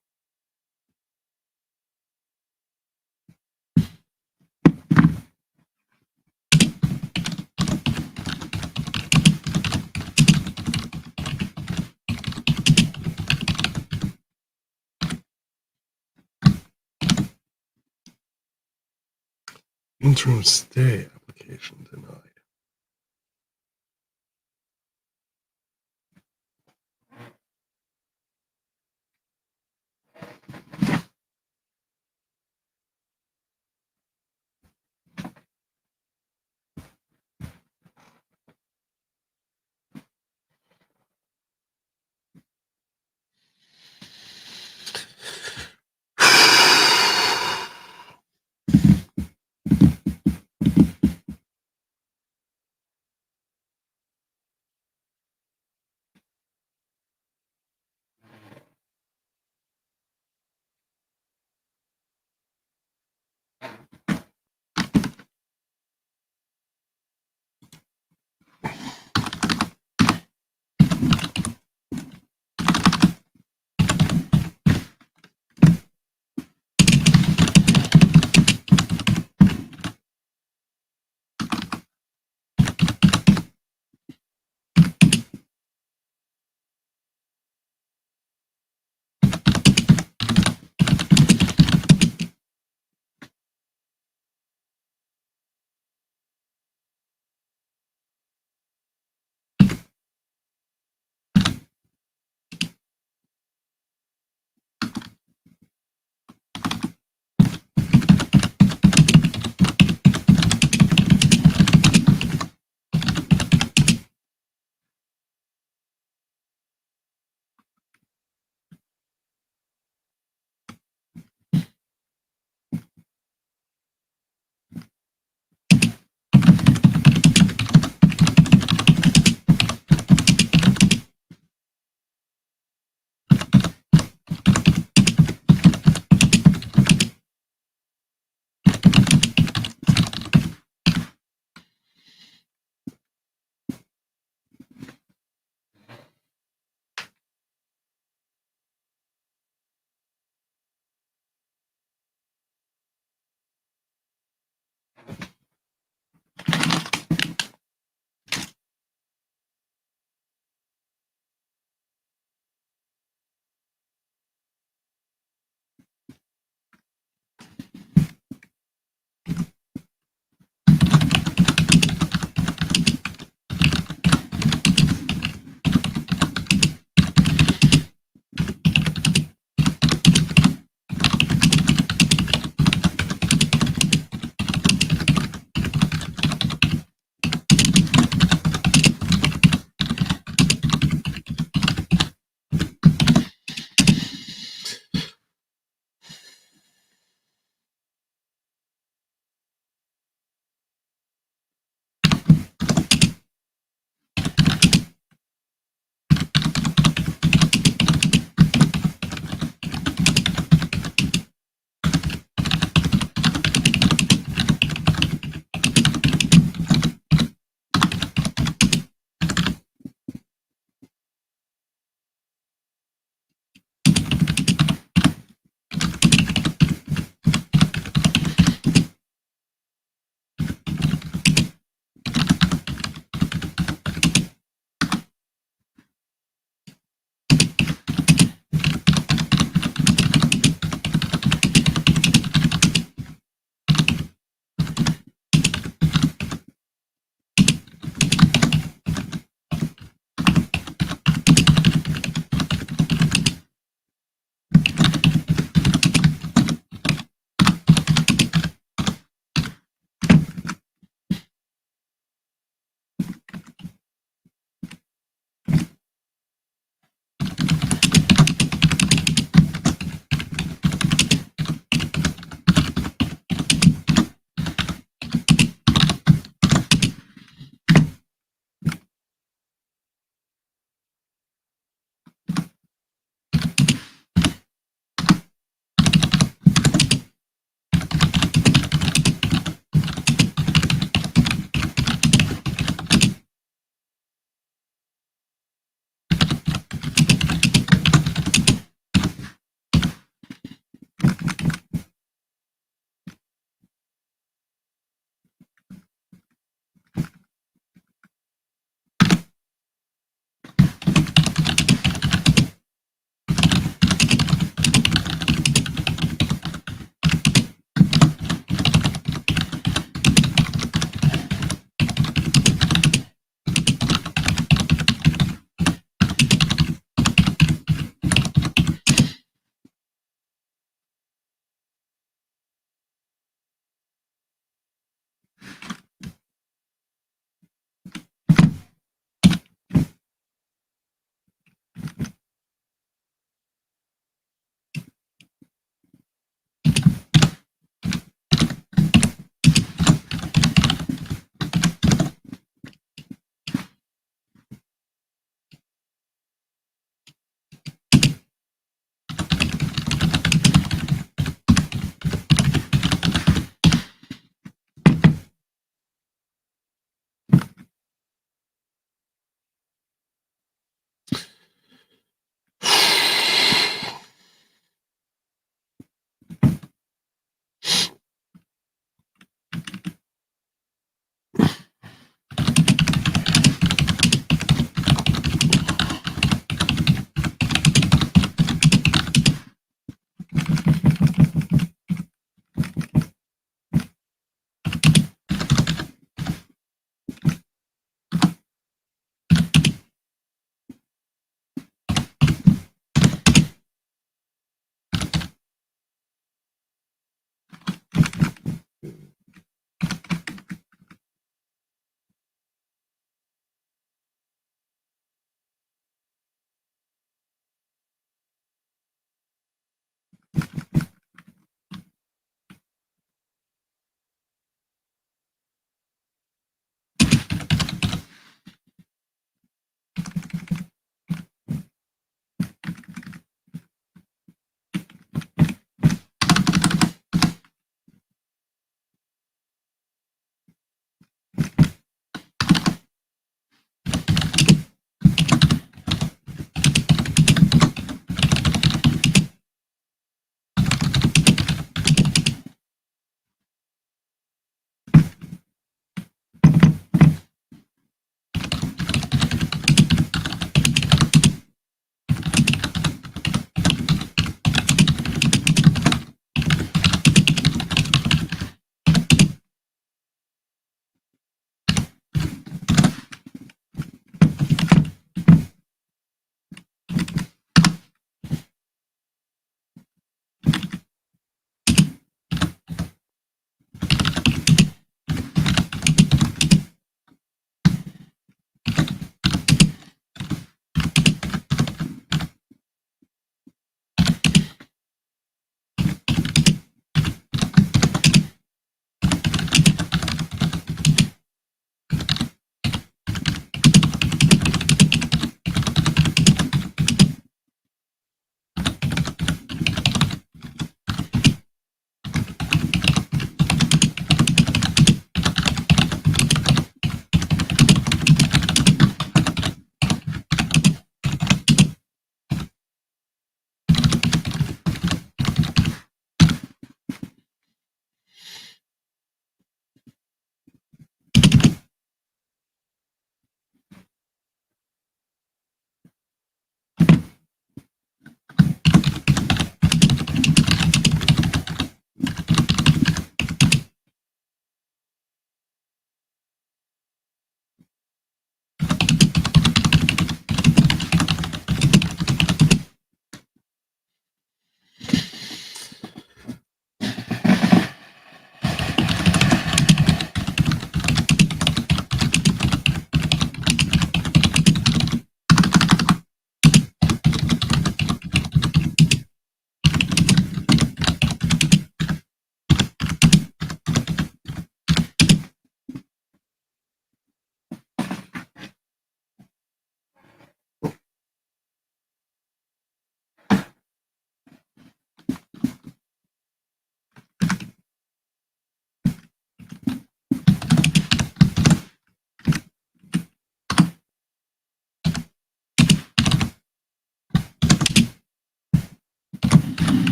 Interim stay application denied.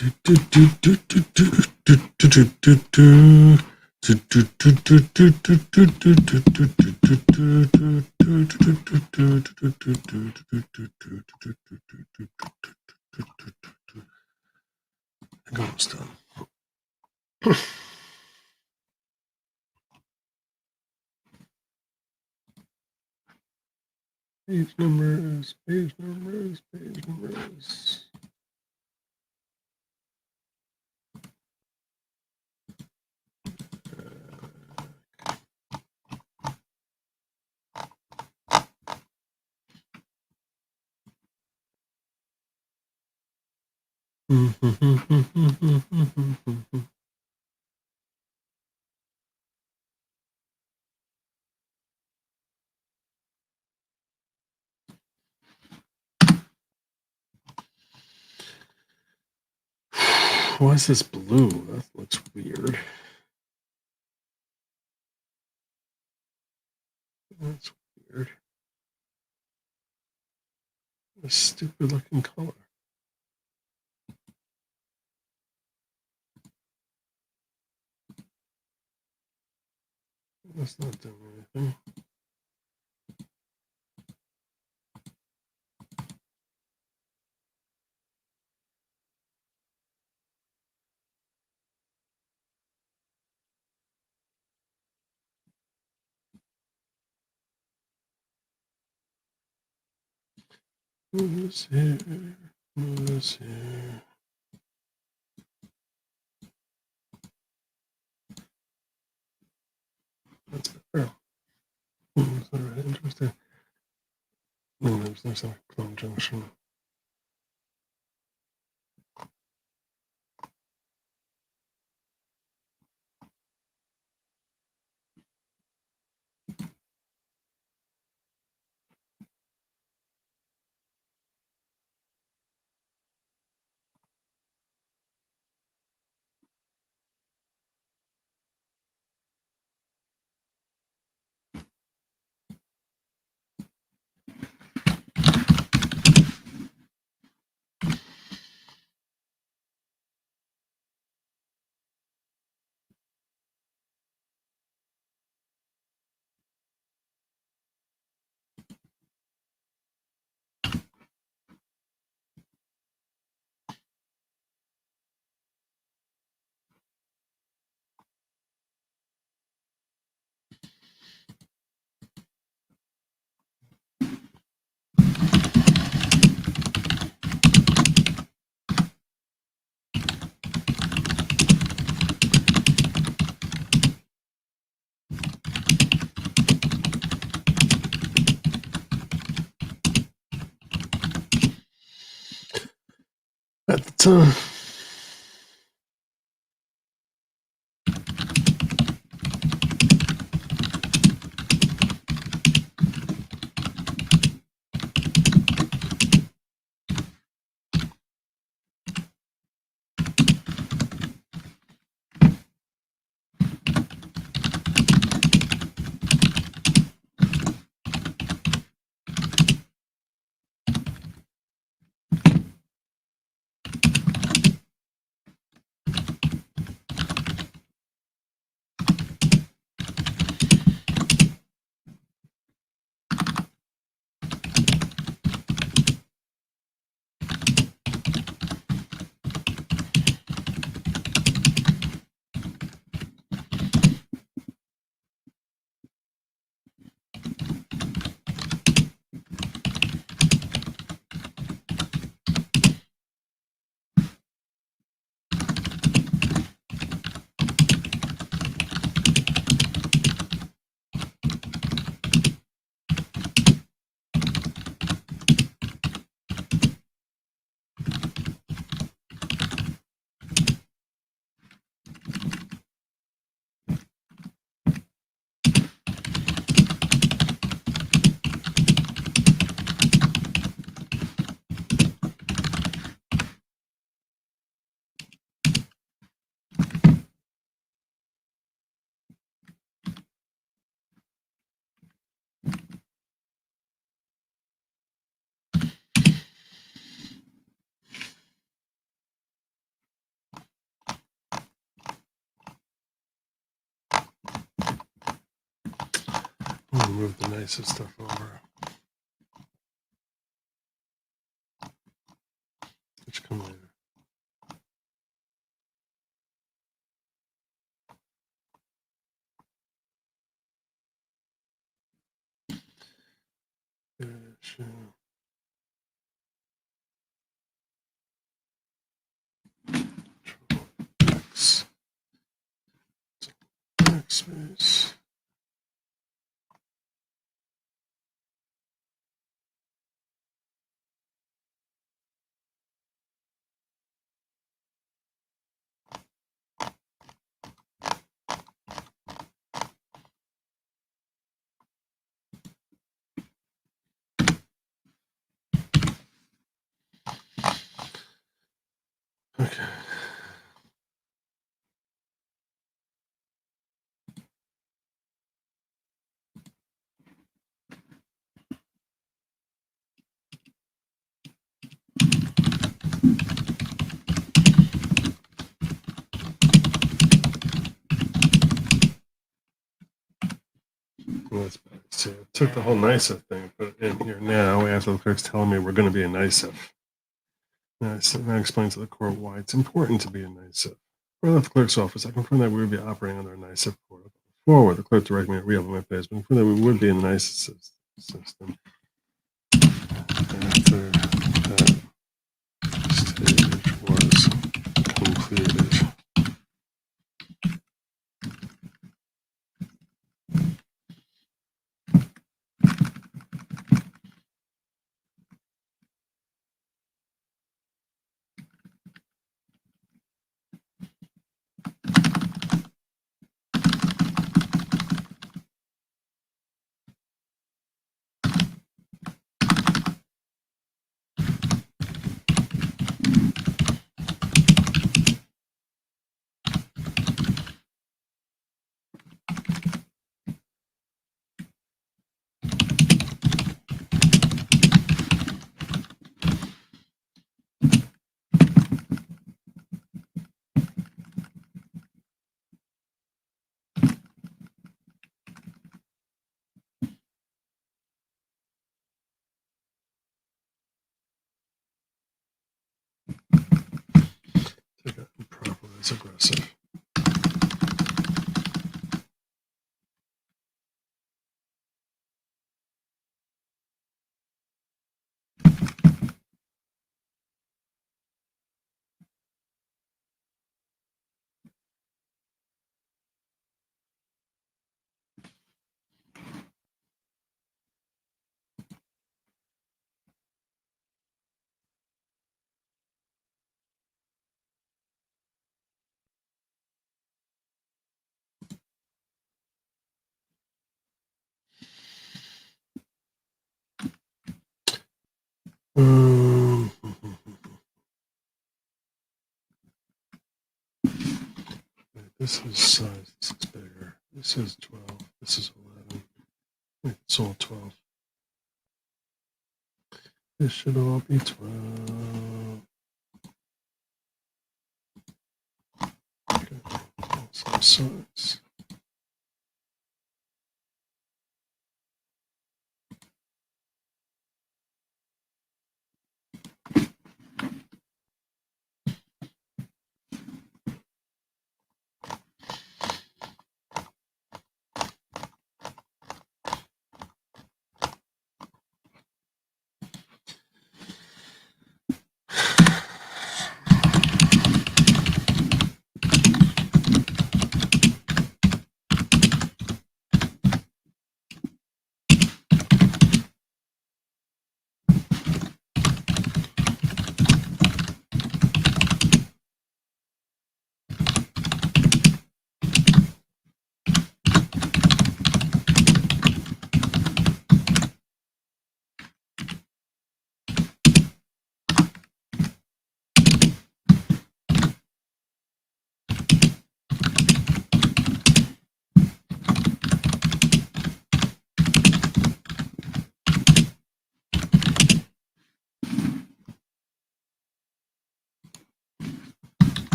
Almost done. Page numbers, page numbers, page numbers. Why is this blue? That looks weird. That's weird. A stupid looking color. That's not doing anything. Move this here. Move this here. That's better. Interesting. There's a clone junction. At the time. I'm gonna move the nicest stuff over. Which come later. X. Space. Okay. Well, that's bad. See, I took the whole NICEF thing, put it in here now after the clerk's telling me we're going to be a NICEF. Now I explain to the court why it's important to be a NICEF. Before I left the clerk's office, I confirmed that we would be operating under a NICEF court. Forward, the clerk directed me to re-open my page, but confirmed that we would be in the NICEF system. After that stage was completed. Take it improperly as aggressive. This is size, this is bigger. This is 12, this is 11. Wait, it's all 12. This should all be 12. Okay, some size.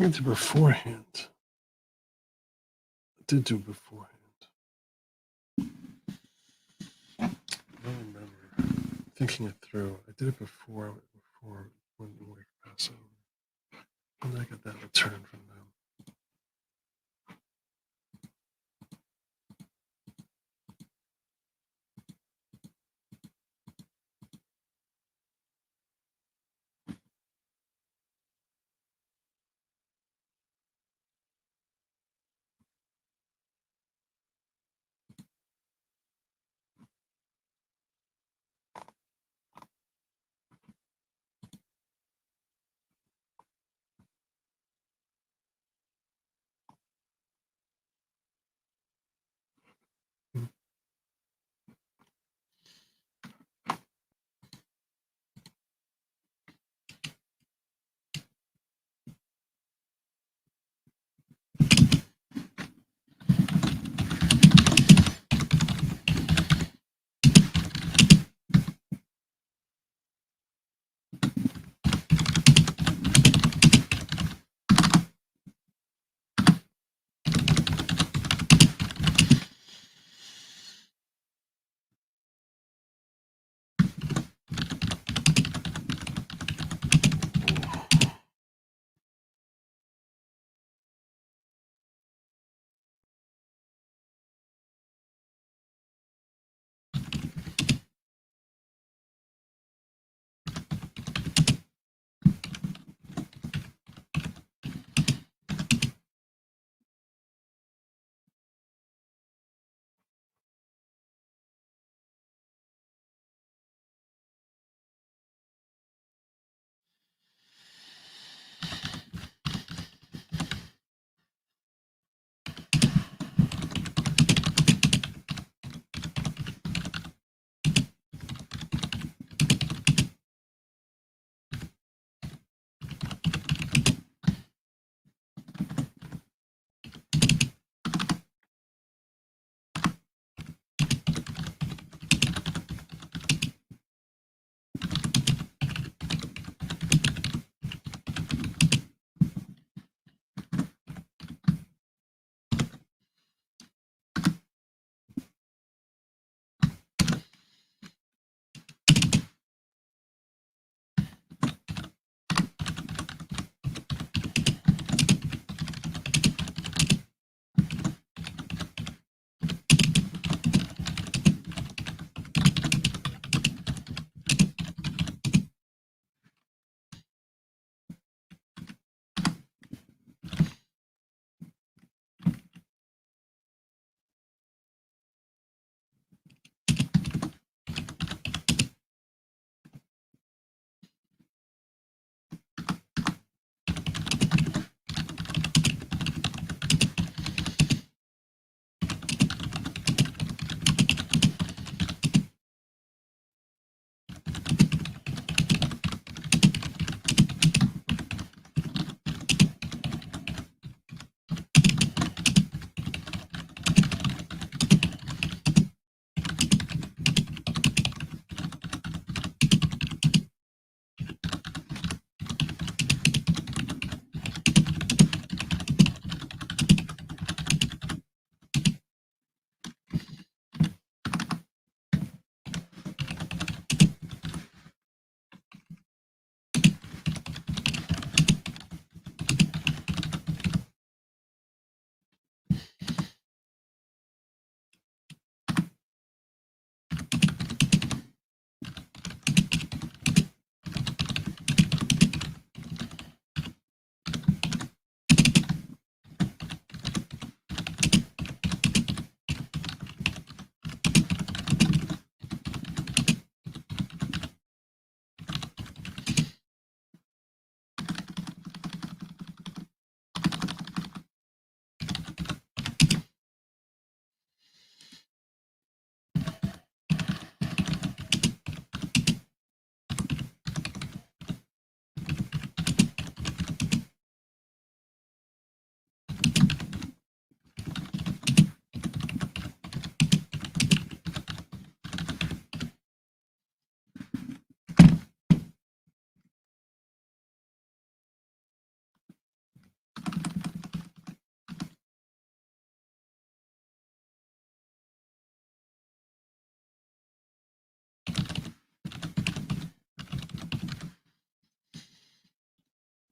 I did beforehand. I did do beforehand. I don't remember thinking it through. I did it before when we pass over. And I got that return from them.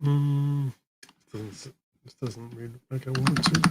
This doesn't read like I want it to.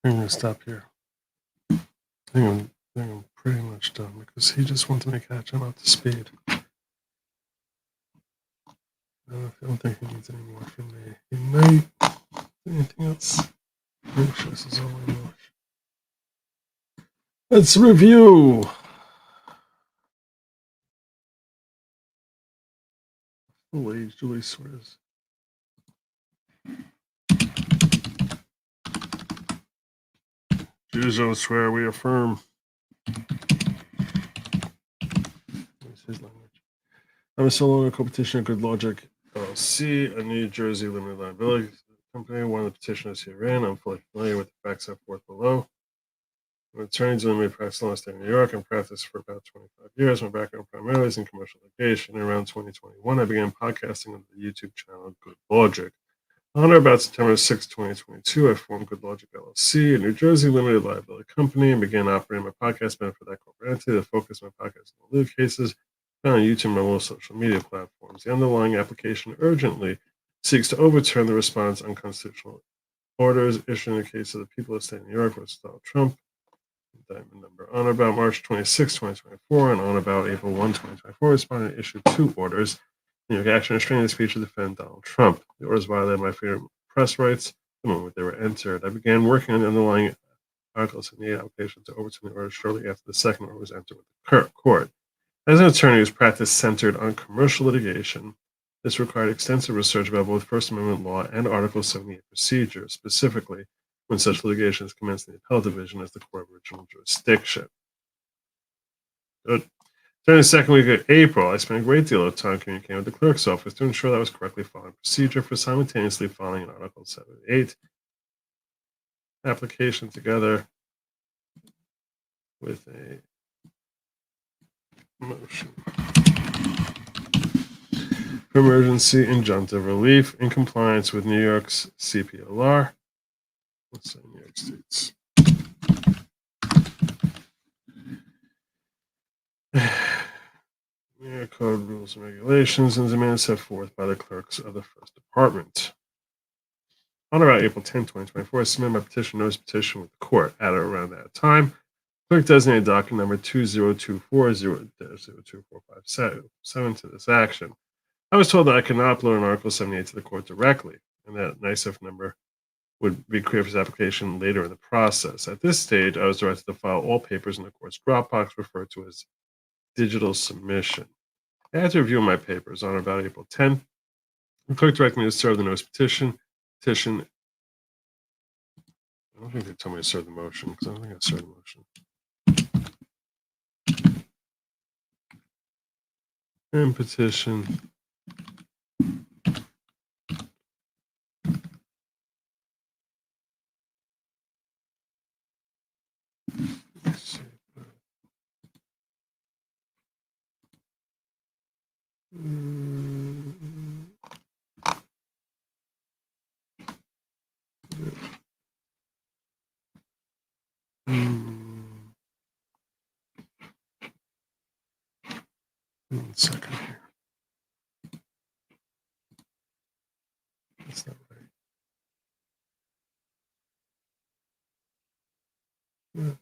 I'm going to stop here. I think I'm pretty much done because he just wanted me to catch him up to speed. I don't think he needs any more from me. He might. Anything else? This is all I know. Let's review. Holy, Julie swears. Jews don't swear, we affirm. What's his language? I'm a solo owner co-petitioner, Good Lawgic LLC, a New Jersey limited liability company. One of the petitioners herein. I'm fully familiar with the facts set forth below. I'm an attorney in limited practice law in the state of New York. I've practiced for about 25 years. My background primarily is in commercial litigation. Around 2021, I began podcasting on the YouTube channel Good Lawgic. On or about September 6, 2022, I formed Good Lawgic LLC, a New Jersey limited liability company, and began operating my podcast benefit for that corporate entity. The focus of my podcast on live cases found on YouTube and most social media platforms. The underlying application urgently seeks to overturn the response unconstitutional orders issued in the case of the people of the state of New York versus Donald Trump. Indictment number on or about March 26, 2024, and on about April 1, 2024, responded to issue 2 orders. New York action restraining the speech to defend Donald Trump. The orders violated my freedom of press rights the moment they were entered. I began working on the underlying articles in the application to overturn the order shortly after the second order was entered with the court. As an attorney whose practice centered on commercial litigation, this required extensive research about both First Amendment law and Article 78 procedure, specifically when such litigation is commenced in the appellate division as the court of original jurisdiction. Good. During the second week of April, I spent a great deal of time communicating with the clerk's office to ensure that I was correctly following procedure for simultaneously filing an Article 78 application together with a motion for emergency injunctive relief in compliance with New York's CPLR. Let's say New York State's. New York Code rules and regulations and demands set forth by the clerks of the First Department. On or about April 10, 2024, I submitted my petition notice petition with the court. At or around that time, clerk designated docket number 20240-02457 to this action. I was told that I could not upload an Article 78 to the court directly, and that NICEF number would be created for his application later in the process. At this stage, I was directed to file all papers in the court's Dropbox, referred to as digital submission. After reviewing my papers on or about April 10th, the clerk directed me to serve the notice petition I don't think they told me to serve the motion because I don't think I served the motion. And petition. Let's see. One second here. That's not right. Yeah.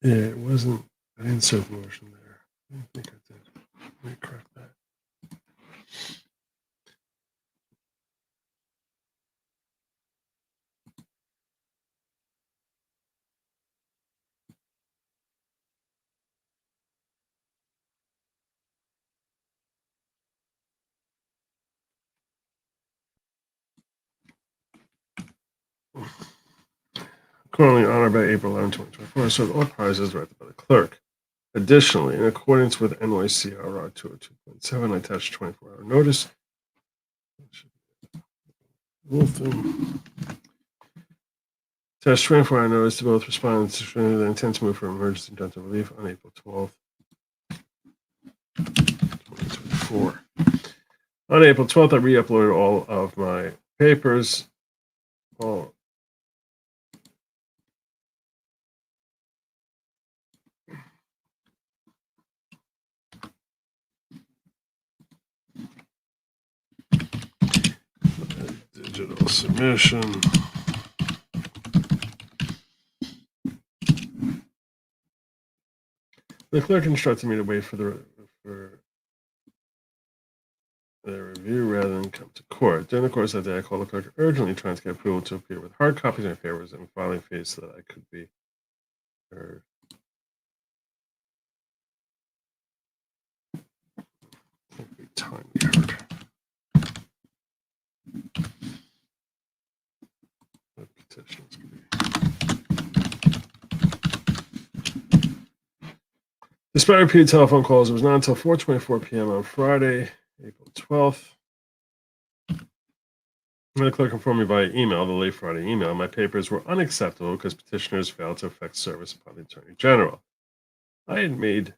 Yeah, it wasn't. I didn't serve the motion there. I don't think I did. Let me correct that. Currently honored by April 11, 2024, so all prizes directed by the clerk. Additionally, in accordance with NYCRR 202.7, I attached 24-hour notice. Attached 24-hour notice to both respondents that intend to move for emergency injunctive relief on April 12th, 2024. On April 12th, I re-uploaded all of my papers. All digital submission. The clerk instructed me to wait for the review rather than come to court. During the course of that day, I called the clerk urgently trying to get approval to appear with hard copies of my papers and filing fees so that I could be heard. Be timely heard. What petitions could be? Despite repeated telephone calls, it was not until 4:24 p.m. on Friday, April 12th, when the clerk informed me by email, the late Friday email, my papers were unacceptable because petitioners failed to effect service upon the Attorney General. I had made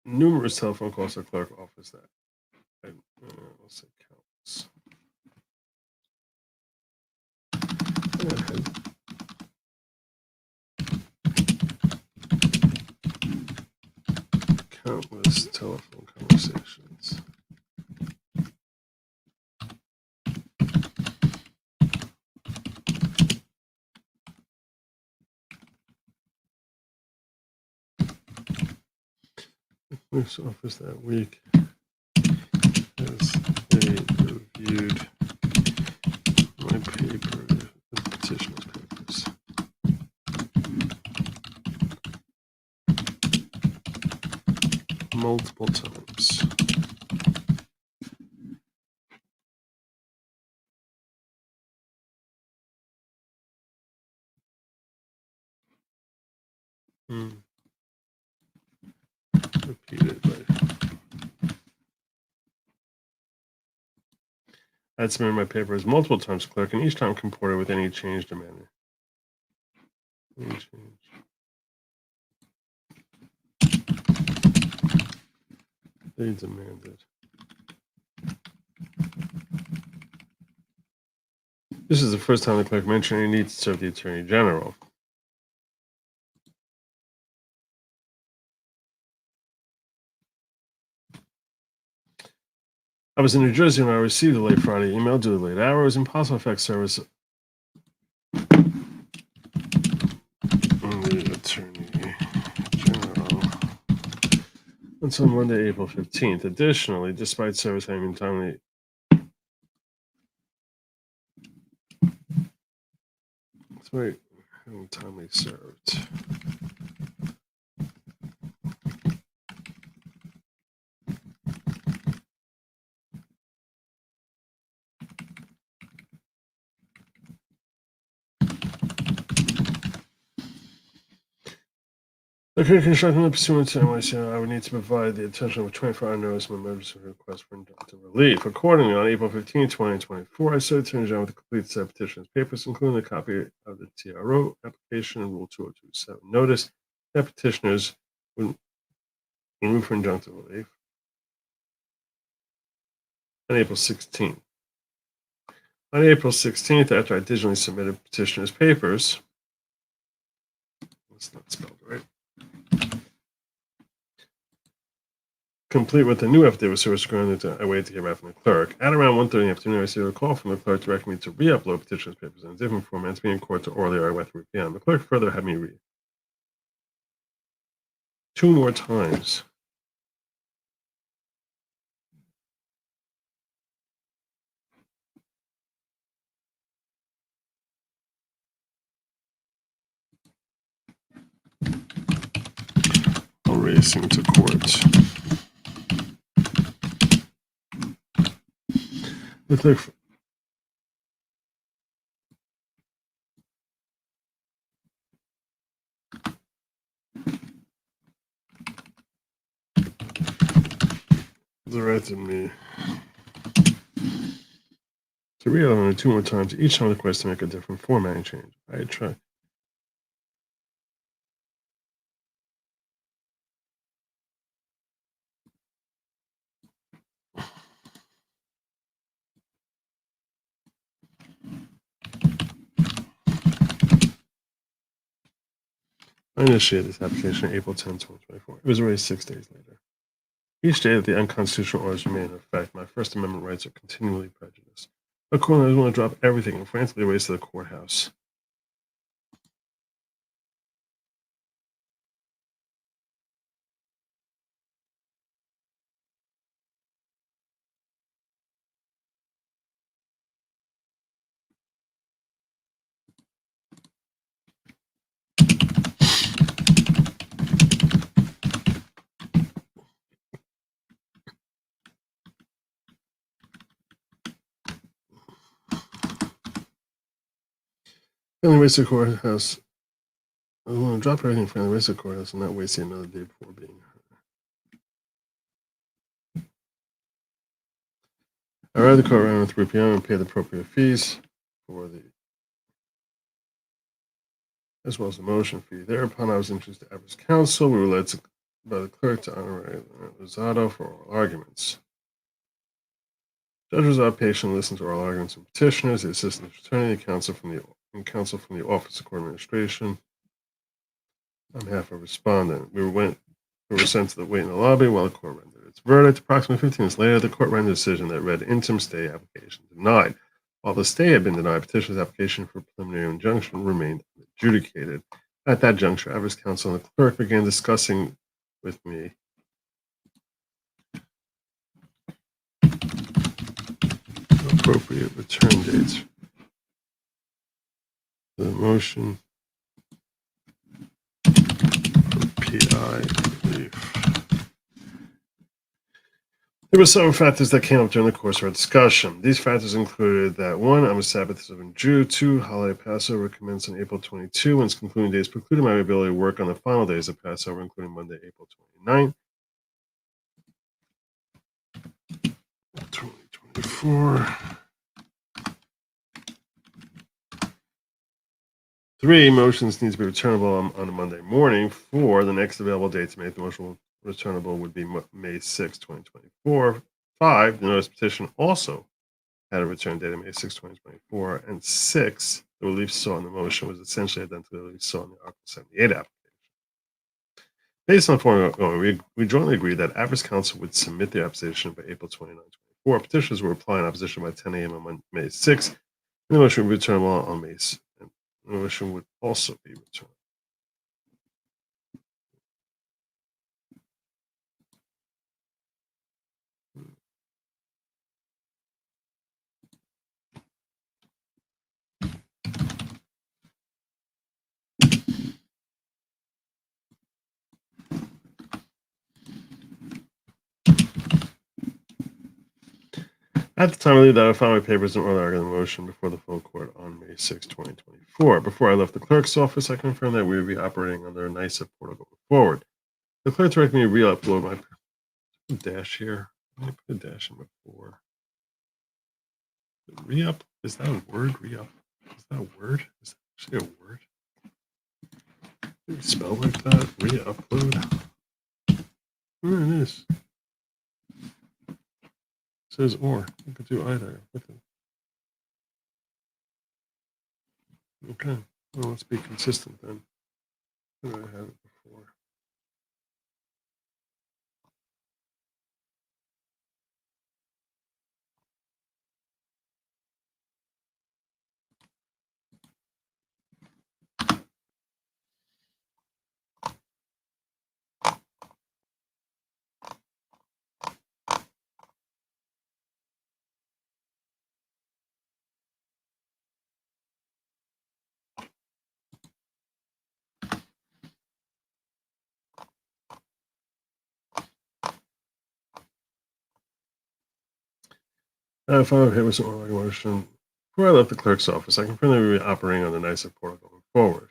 numerous telephone calls to the clerk office that let's say counts. Countless telephone conversations. The clerk's office that week as they reviewed my paper, the petitioner's papers. Multiple times. Repeatedly. I had submitted my papers multiple times to clerk, and each time comported with any change demanded. Any change. They demanded. This is the first time the clerk mentioned any need to serve the Attorney General. I was in New Jersey when I received the late Friday email due to the late hour. It was impossible to effect service on the Attorney General until Monday, April 15th. Additionally, despite service having been timely, served. Okay, constructing the pursuant to NYC, I would need to provide the attention of a 24-hour notice of emergency request for injunctive relief. Accordingly, on April 15, 2024, I served Attorney General with the complete set of petitioner's papers, including a copy of the TRO application and Rule 2027 notice that petitioners would move for injunctive relief on April 16th. On April 16th, after I digitally submitted petitioner's papers, that's not spelled right, complete with the new affidavit service granted, I waited to hear back from the clerk. At around 1:30 in the afternoon, I received a call from the clerk directing me to re-upload petitioner's papers in a different format to be in court to orally or at 3 p.m. The clerk further had me read 2 more times. Racing to court. The clerk. Directed me to read it only 2 more times, each time request to make a different formatting change. I tried. I initiated this application on April 10, 2024. It was already 6 days later. Each day that the unconstitutional orders remain in effect, my First Amendment rights are continually prejudiced. Accordingly, I was willing to drop everything and frantically race to the courthouse. Finally, race to the courthouse. I was willing to drop everything and finally race to the courthouse and not wasting another day before being heard. I arrived at the court around 3 p.m. and paid the appropriate fees for the, as well as the motion fee. Thereupon, I was introduced to Everest counsel. We were led by the clerk to Honorary Rosado for oral arguments. Judge Rosado patiently listened to oral arguments from petitioners, the assistant attorney, the counsel from the Office of Court Administration, on behalf of respondent. We were sent to the wait in the lobby while the court rendered its verdict. Approximately 15 minutes later, the court rendered a decision that read interim stay application denied. While the stay had been denied, petitioner's application for preliminary injunction remained adjudicated. At that juncture, Everest counsel and the clerk began discussing with me appropriate return dates for the motion for PI relief. There were several factors that came up during the course of our discussion. These factors included that 1, I'm a Sabbath-observant Jew. 2, holiday Passover commenced on April 22, and its concluding days precluded my ability to work on the final days of Passover, including Monday, April 29, 2024. 3, motions need to be returnable on a Monday morning. 4, the next available date to make the motion returnable would be May 6, 2024. 5, the notice petition also had a return date of May 6, 2024. And 6, the relief sought in the motion was essentially identical to the relief sought in the Article 78 application. Based on the foregoing, we jointly agreed that Everest counsel would submit their opposition by April 29, 2024. Petitioners would reply in opposition by 10 a.m. on May 6, and the motion would be returnable on May 6. The motion would also be returned. At the time I leave that, I filed my papers and oral argument motion before the full court on May 6, 2024. Before I left the clerk's office, I confirmed that we would be operating under a NICEF portal going forward. The clerk directed me to re-upload my dash here. I put a dash in before. Re-up? Is that a word? Re-up? Is that a word? Is that actually a word? Did it spell like that? Re-upload? There it is. It says or. You could do either with it. Okay. Well, let's be consistent then. I had it before. I filed a paper with oral motion. Before I left the clerk's office, I confirmed that we would be operating on the NICEF portal going forward.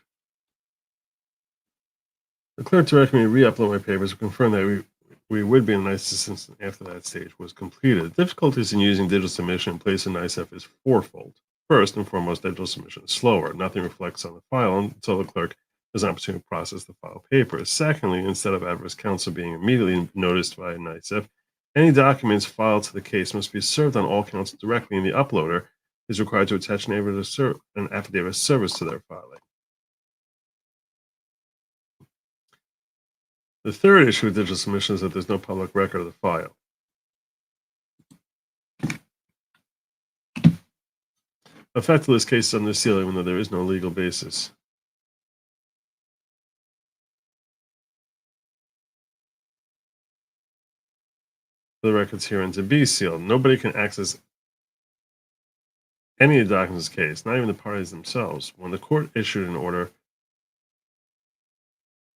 The clerk directed me to re-upload my papers and confirmed that we would be in NICEF since after that stage was completed. The difficulties in using digital submission in place of NICEF is fourfold. First and foremost, digital submission is slower. Nothing reflects on the file until the clerk has an opportunity to process the file papers. Secondly, instead of adverse counsel being immediately noticed by NICEF, any documents filed to the case must be served on all counsel directly, and the uploader is required to attach an affidavit of service to their filing. The third issue with digital submission is that there's no public record of the file. Effectively, this case is under seal even though there is no legal basis. The records herein to be sealed. Nobody can access any of the documents in this case, not even the parties themselves. When the court issued an order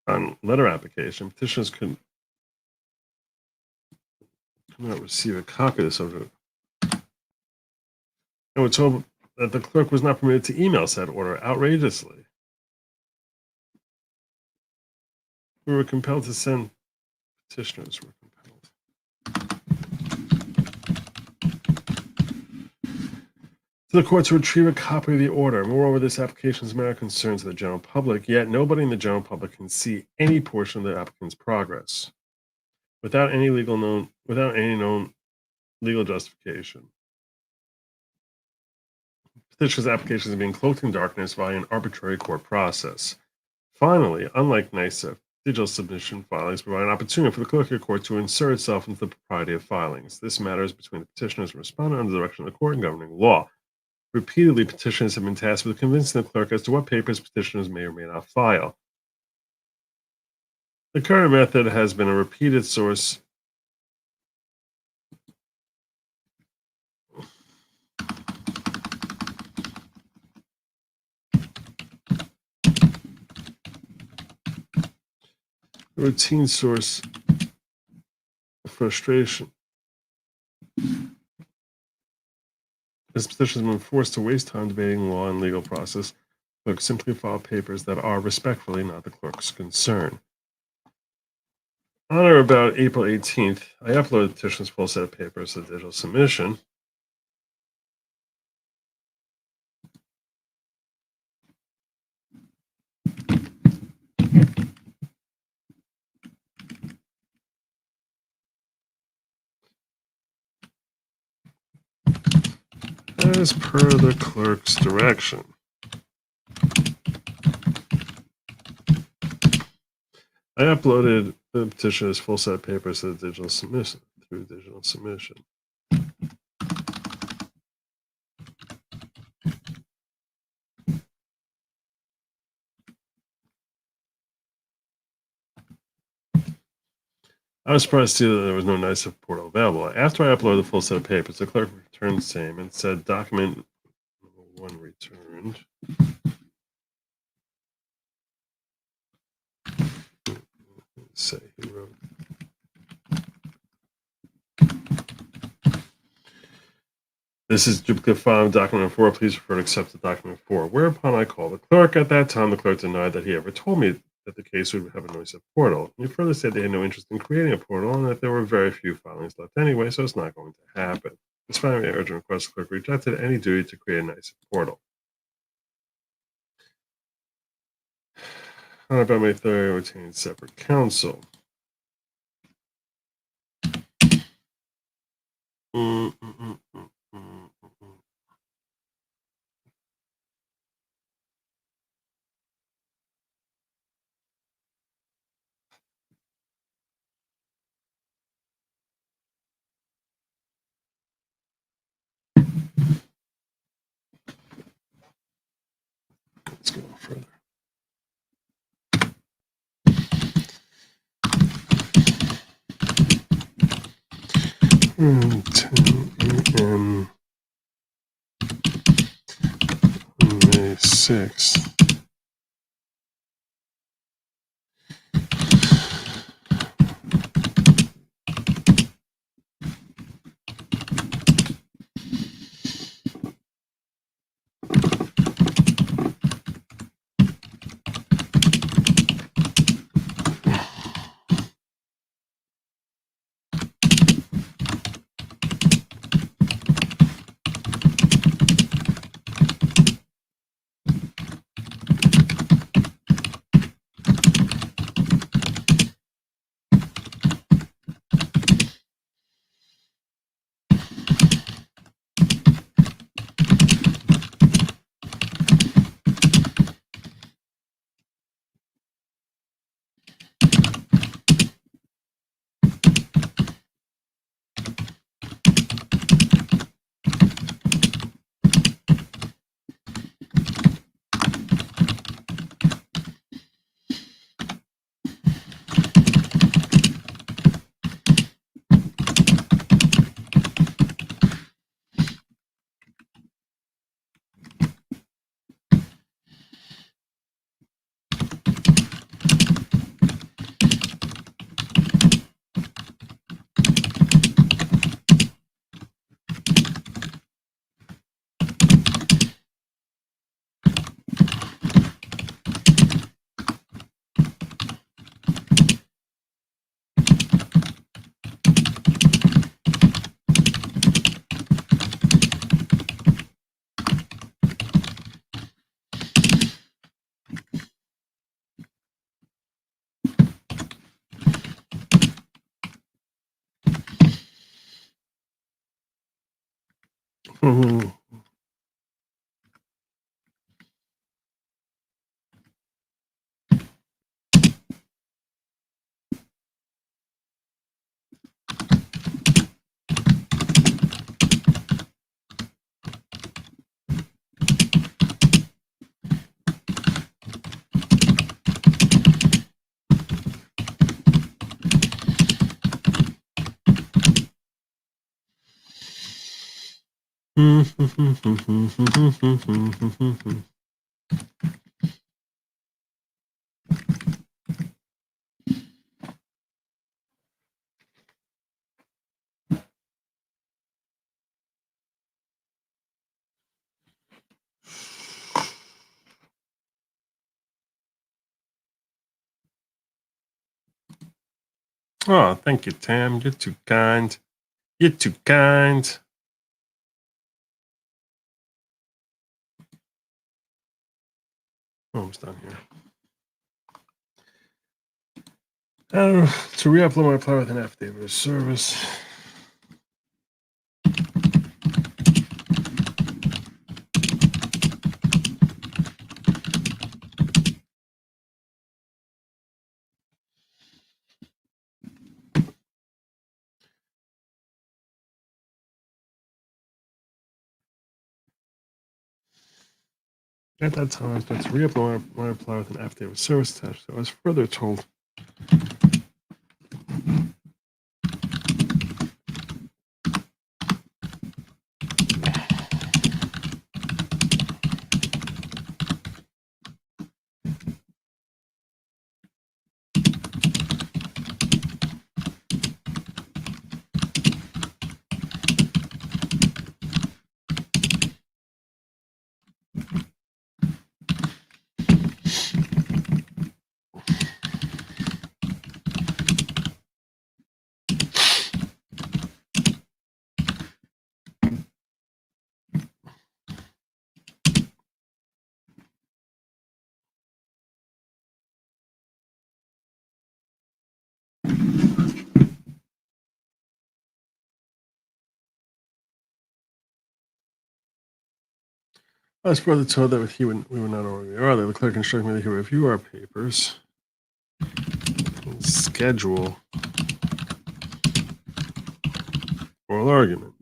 on letter application, petitioners could not receive a copy of the subject. And we're told that the clerk was not permitted to email said order outrageously. We were compelled to send petitioners. Were compelled to the court to retrieve a copy of the order. Moreover, this application's matter concerns the general public, yet nobody in the general public can see any portion of the applicant's progress without any known legal justification. Petitioner's application is being cloaked in darkness via an arbitrary court process. Finally, unlike NICEF, digital submission filings provide an opportunity for the clerk of court to insert itself into the propriety of filings. This matter is between the petitioners and respondent under the direction of the court and governing law. Repeatedly, petitioners have been tasked with convincing the clerk as to what papers petitioners may or may not file. The current method has been a repeated source routine source of frustration. As petitioners have been forced to waste time debating law and legal process, clerks simply file papers that are respectfully not the clerk's concern. On or about April 18th, I uploaded the petitioner's full set of papers to digital submission. As per the clerk's direction. I uploaded the petitioner's full set of papers to the digital submission through digital submission. I was surprised to see that there was no NICEF portal available. After I uploaded the full set of papers, the clerk returned the same and said document 1 returned. Let's say he wrote. This is duplicate file document 4. Please refer to accept the document 4. Whereupon I called the clerk. At that time, the clerk denied that he ever told me that the case would have a noisy portal. He further said they had no interest in creating a portal and that there were very few filings left anyway, so it's not going to happen. Despite my urgent request, the clerk rejected any duty to create a nice portal. On about May 3rd, I retained separate counsel. Let's go further. Mm, 10 a.m. May 6th. Mm-hmm. Oh, thank you, Tam. You're too kind. You're too kind. Almost done here. To re-upload my file with an affidavit of service. At that time, I was meant to re-upload my reply with an affidavit of service attached. I was further told I was further told that with you we were not already earlier. The clerk instructed me to review our papers and schedule oral argument.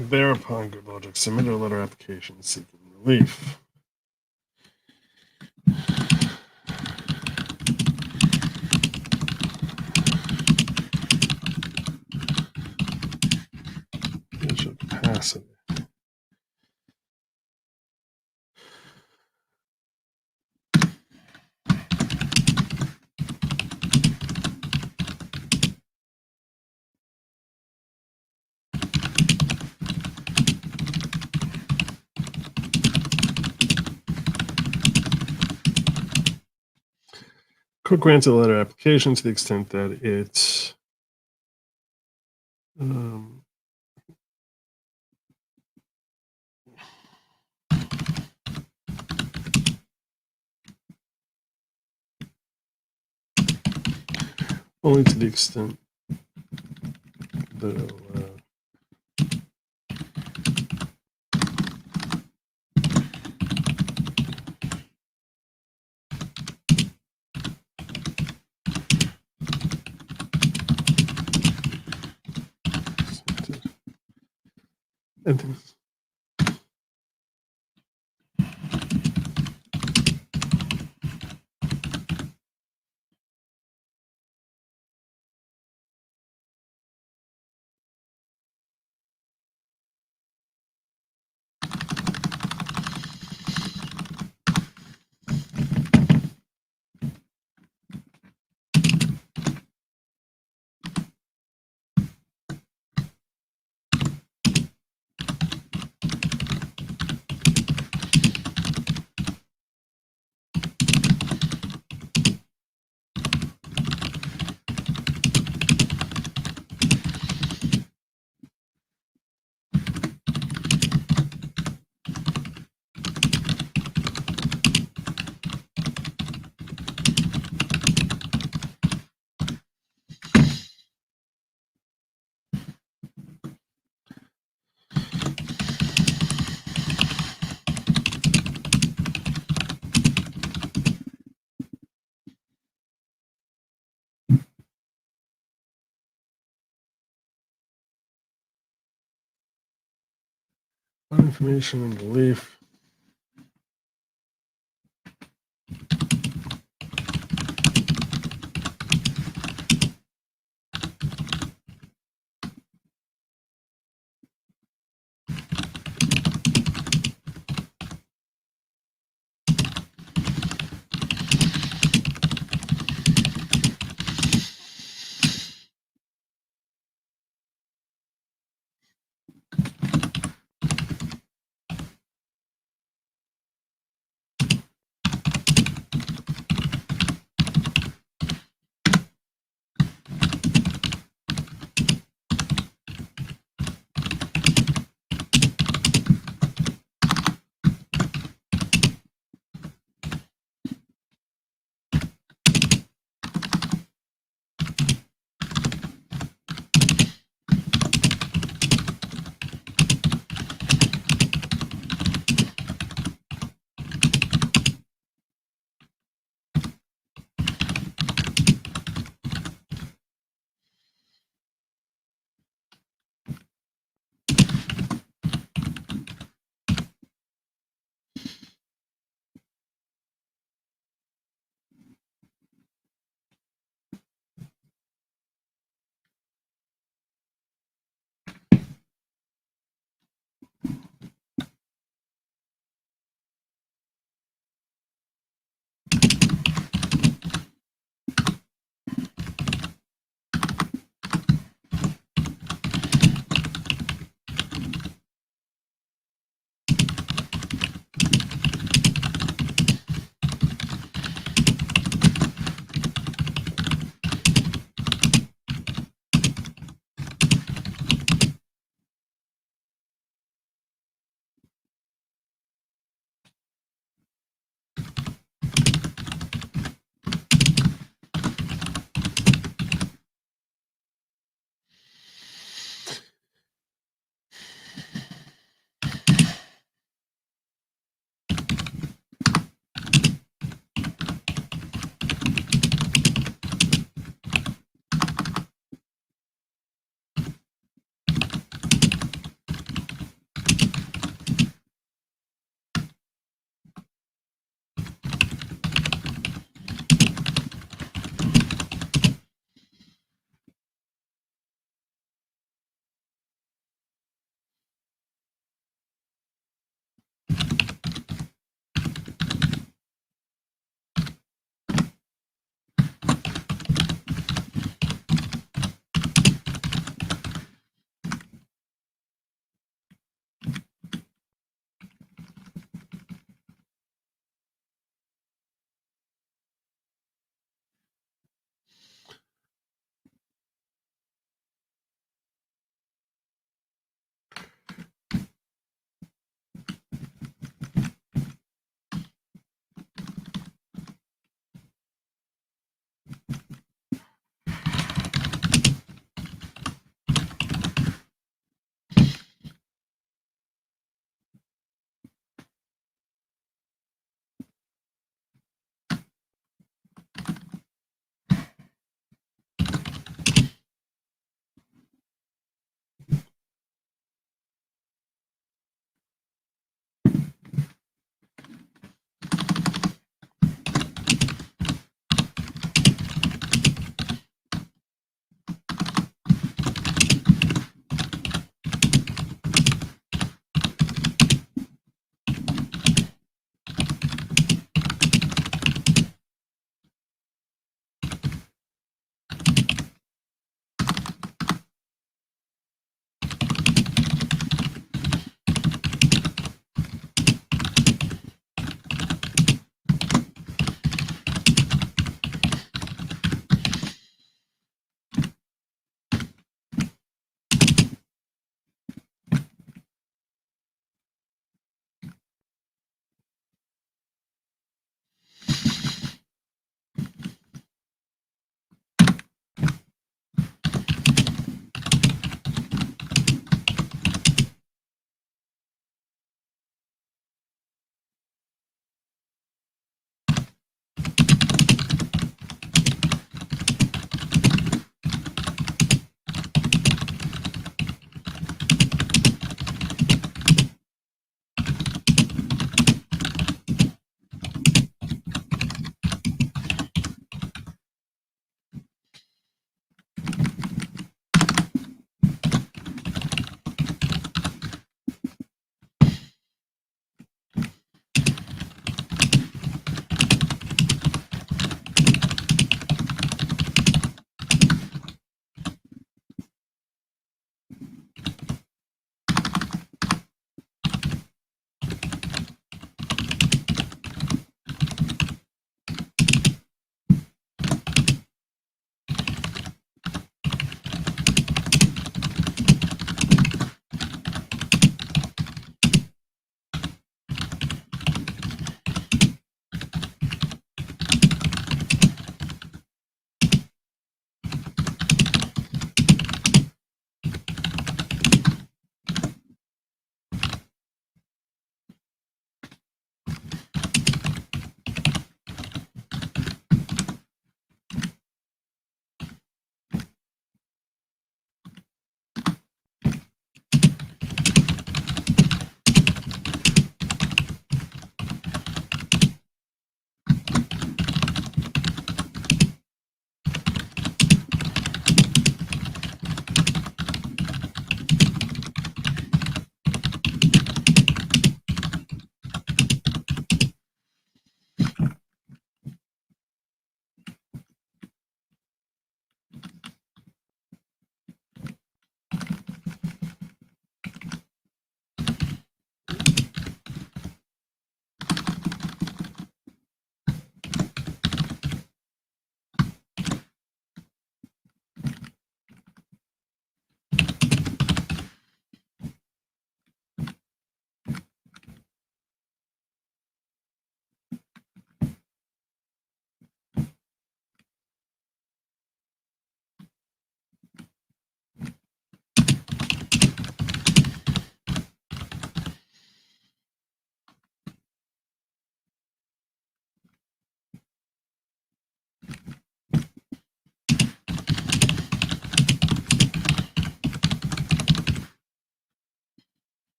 Thereupon, Good Logic submitted a letter application seeking relief. Capacity. Court granted the letter application to the extent that it only to the extent that it and information and relief.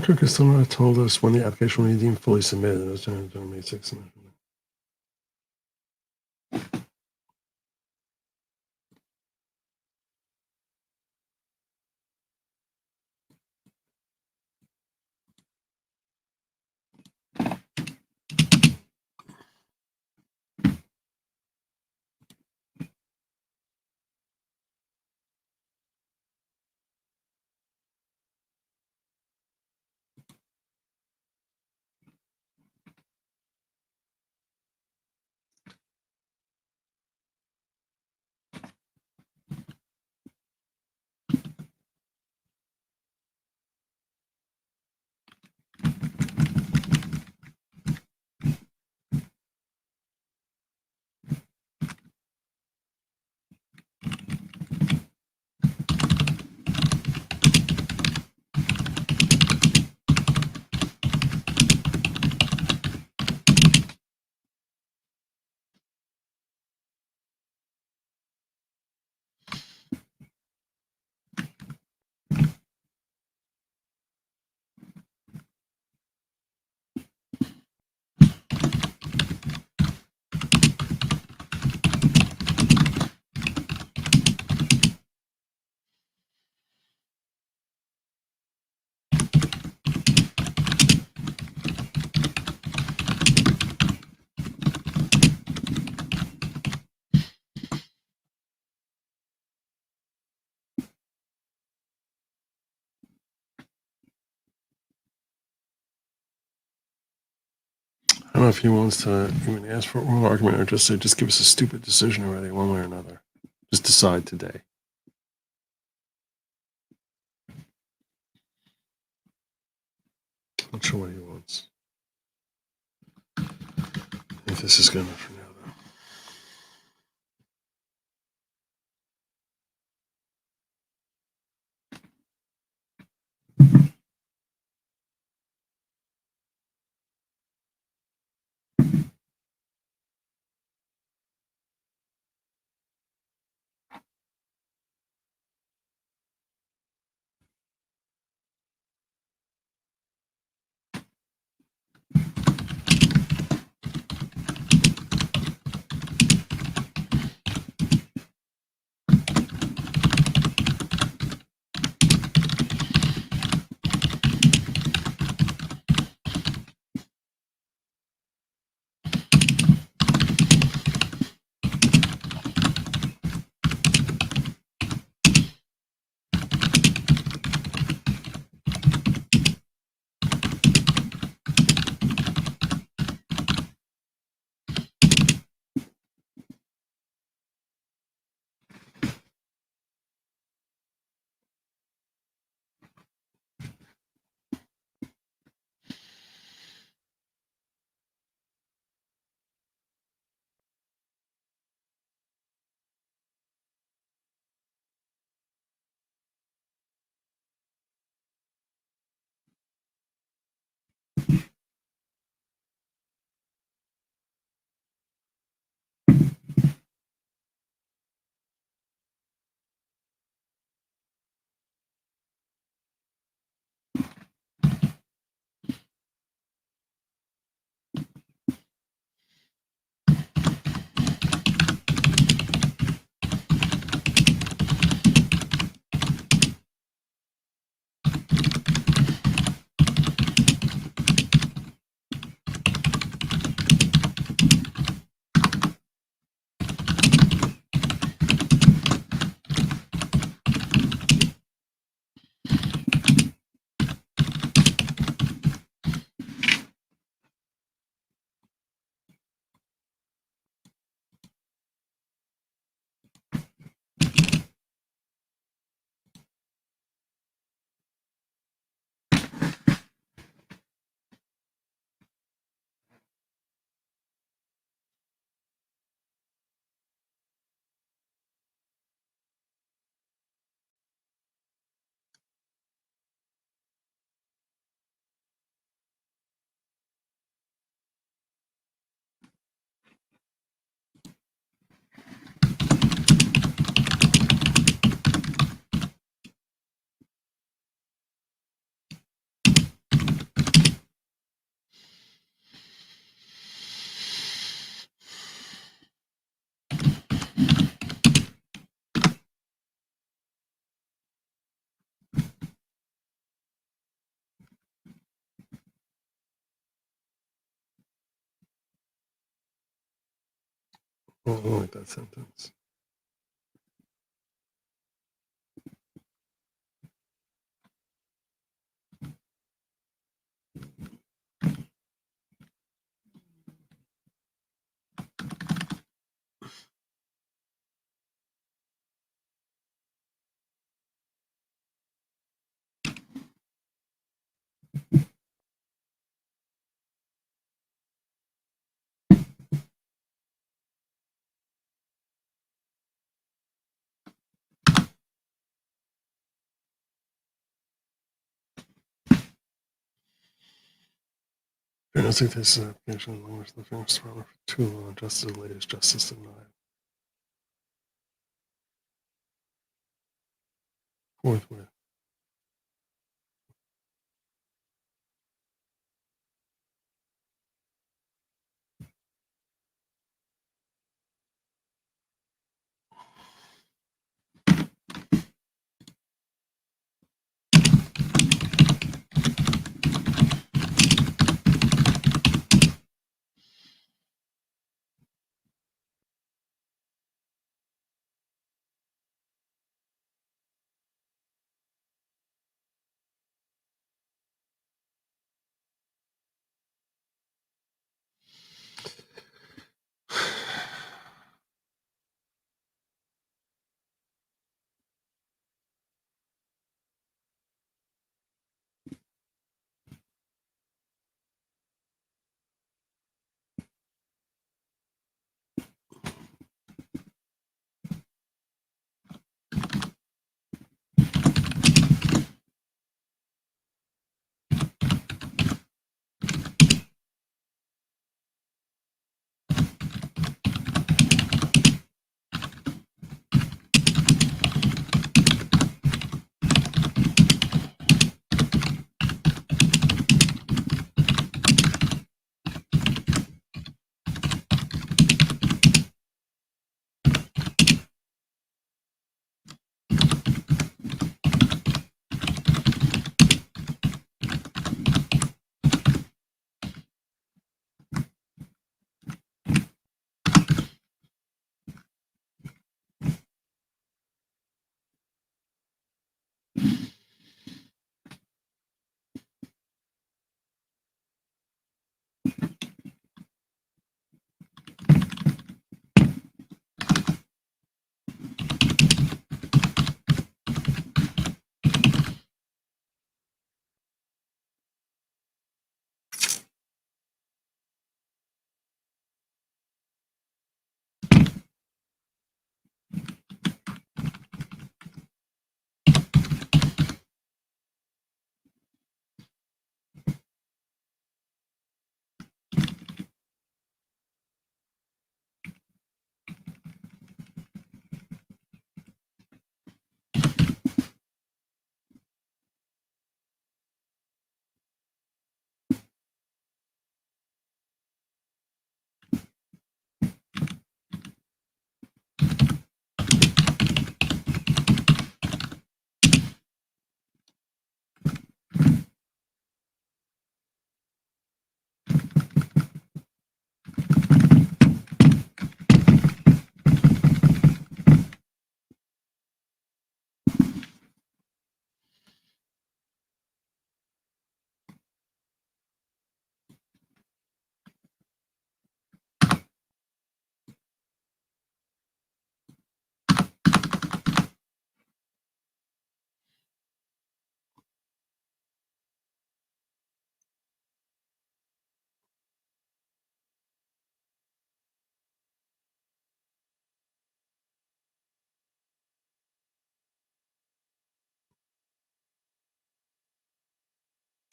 clerk has still not told us when the application will be deemed fully submitted. It was done on May 6th. I don't know if he wants to even ask for oral argument or just say, just give us a stupid decision already, one way or another. Just decide today. Not sure what he wants. If this is good enough for now, though. I don't like that sentence. Fairness dictates the application of language of the Fairness Department for too long. Justice delayed is justice denied. Forthwith.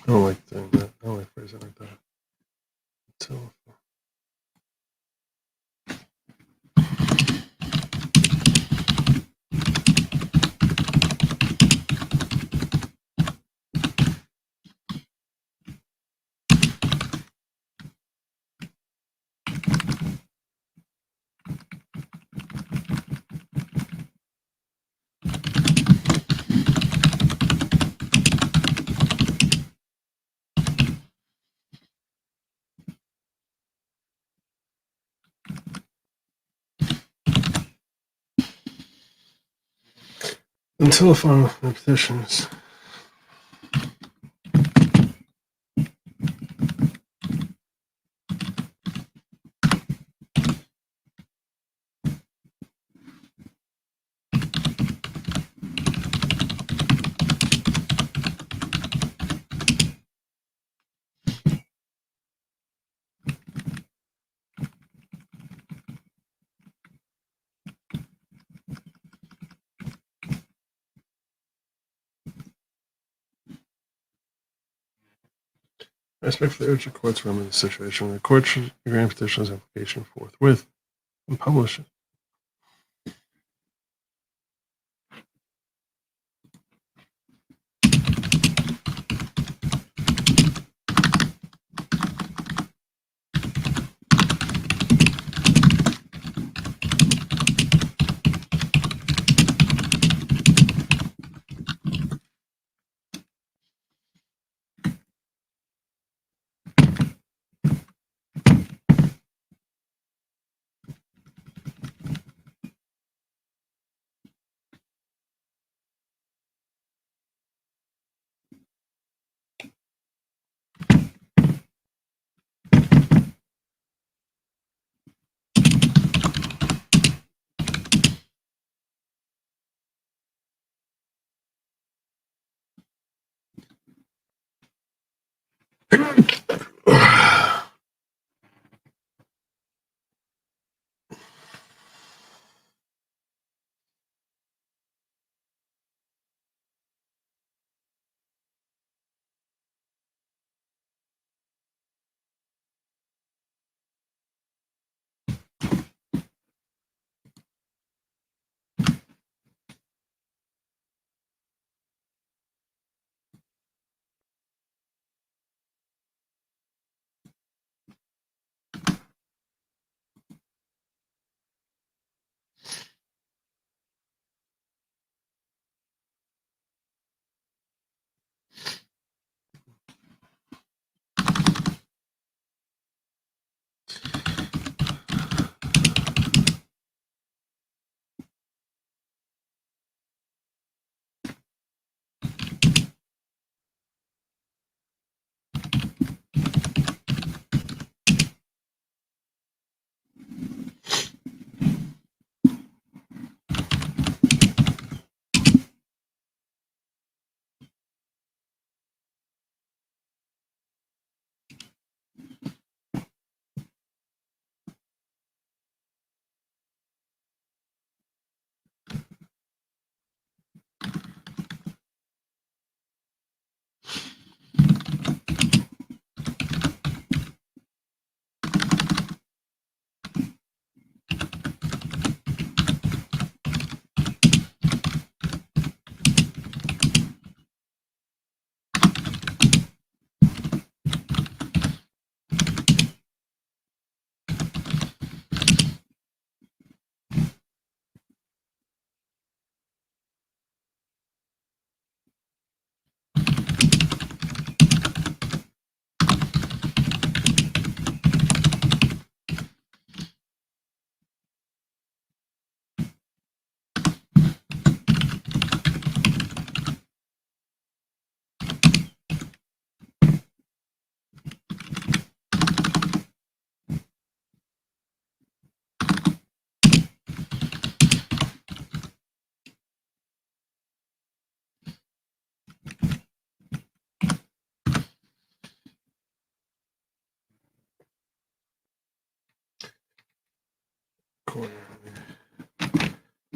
I don't like doing that. I don't like phrasing like that. Telephone. Until the final petitions. I respectfully urge the court to remedy the situation where the court should grant petitioner's application forthwith and publish it.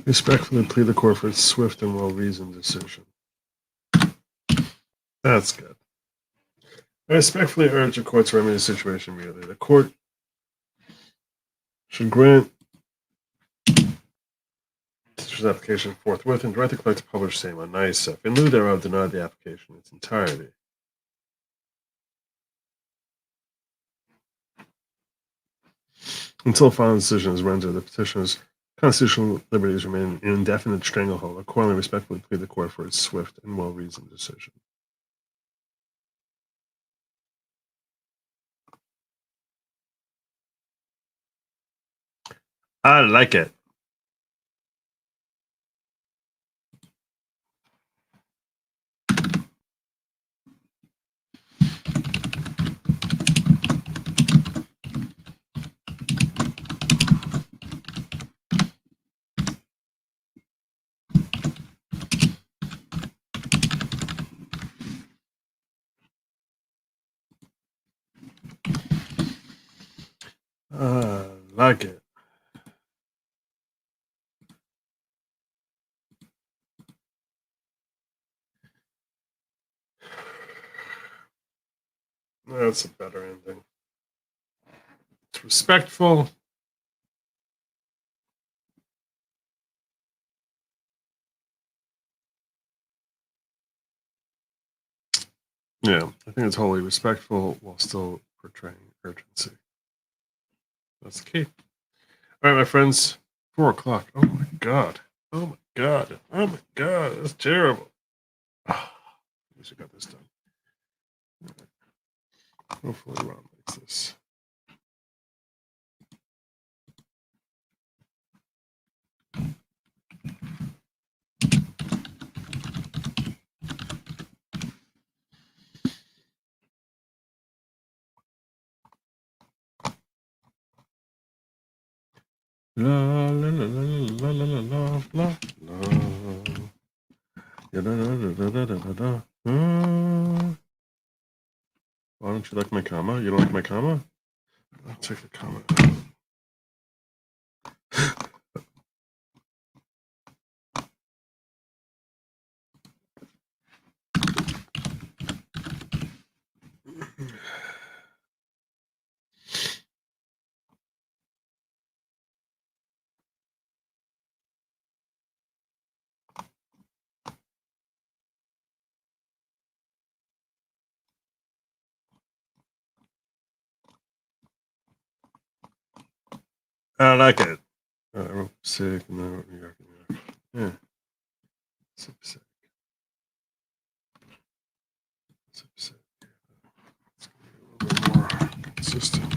Respectfully plead the court for its swift and well-reasoned decision. That's good. I respectfully urge the court to remedy the situation immediately. The court should grant the application forthwith and direct the clerk to publish same on NICEF. In lieu thereof, deny the application in its entirety. Until final decision is rendered, the petitioner's constitutional liberties remain in indefinite stranglehold. Accordingly, respectfully plead the court for its swift and well-reasoned decision. I like it. Like it. That's a better ending. It's respectful. Yeah, I think it's wholly respectful while still portraying urgency. That's the key. All right, my friends. 4 o'clock. Oh my god. Oh my god. Oh my god. That's terrible. Oh, at least I got this done. Hopefully Ron likes this. La la la la la la la la la. Da, da, da, da, da, da, da. Why don't you like my comma? You don't like my comma? I'll take the comma out. I like it. I wrote sick and then I wrote New York. Yeah. Sick. Sick. Let's be a little bit more consistent.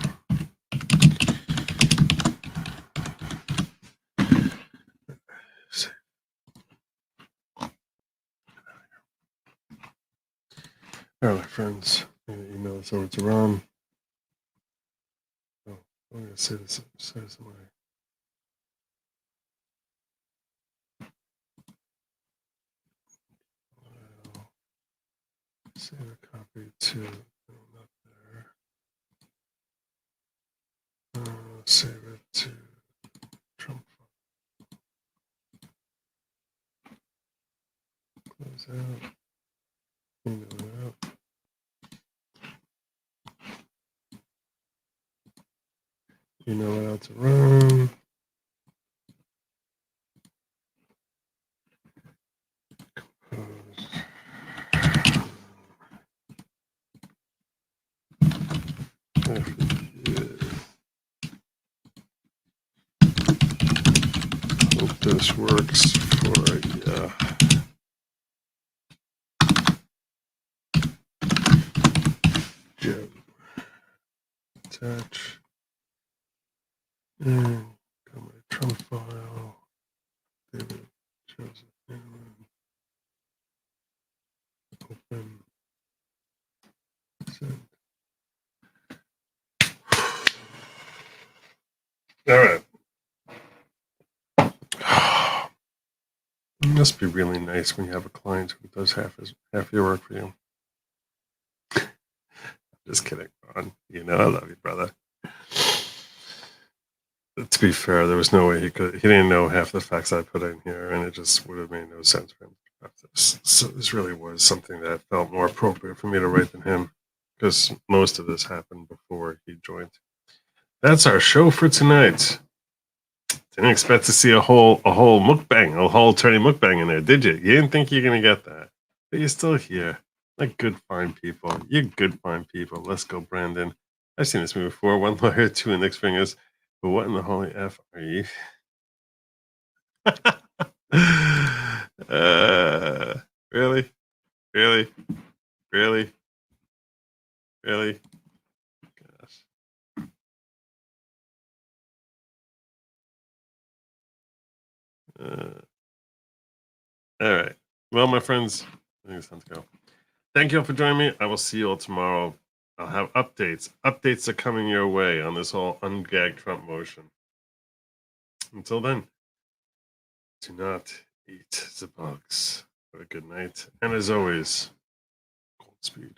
All right, friends. I'm going to email this over to Ron. Oh, I'm going to say this somewhere. Save a copy to not there. Save it to Trump. Close out. Email it out. Email it out to Ron. Hope this works for you. Jim. Attach. And go my Trump file. David Joseph Newman. Open. Send. All right. It must be really nice when you have a client who does half your work for you. Just kidding, Ron. You know I love you, brother. To be fair, there was no way he didn't know half the facts I put in here, and it just would have made no sense for him to draft this. So this really was something that felt more appropriate for me to write than him, because most of this happened before he joined. That's our show for tonight. Didn't expect to see a whole mukbang, a whole attorney mukbang in there, did you? You didn't think you're gonna get that, but you're still here. Like good, fine people. You're good, fine people. Let's go, Brandon. I've seen this movie before. One lawyer, two index fingers. But what in the holy F are you? Really? Really? Really? Really? Gosh. All right. Well, my friends, I think it's time to go. Thank you all for joining me. I will see you all tomorrow. I'll have updates. Updates are coming your way on this whole ungag Trump motion. Until then, do not eat the bugs. Have a good night. And as always, Godspeed.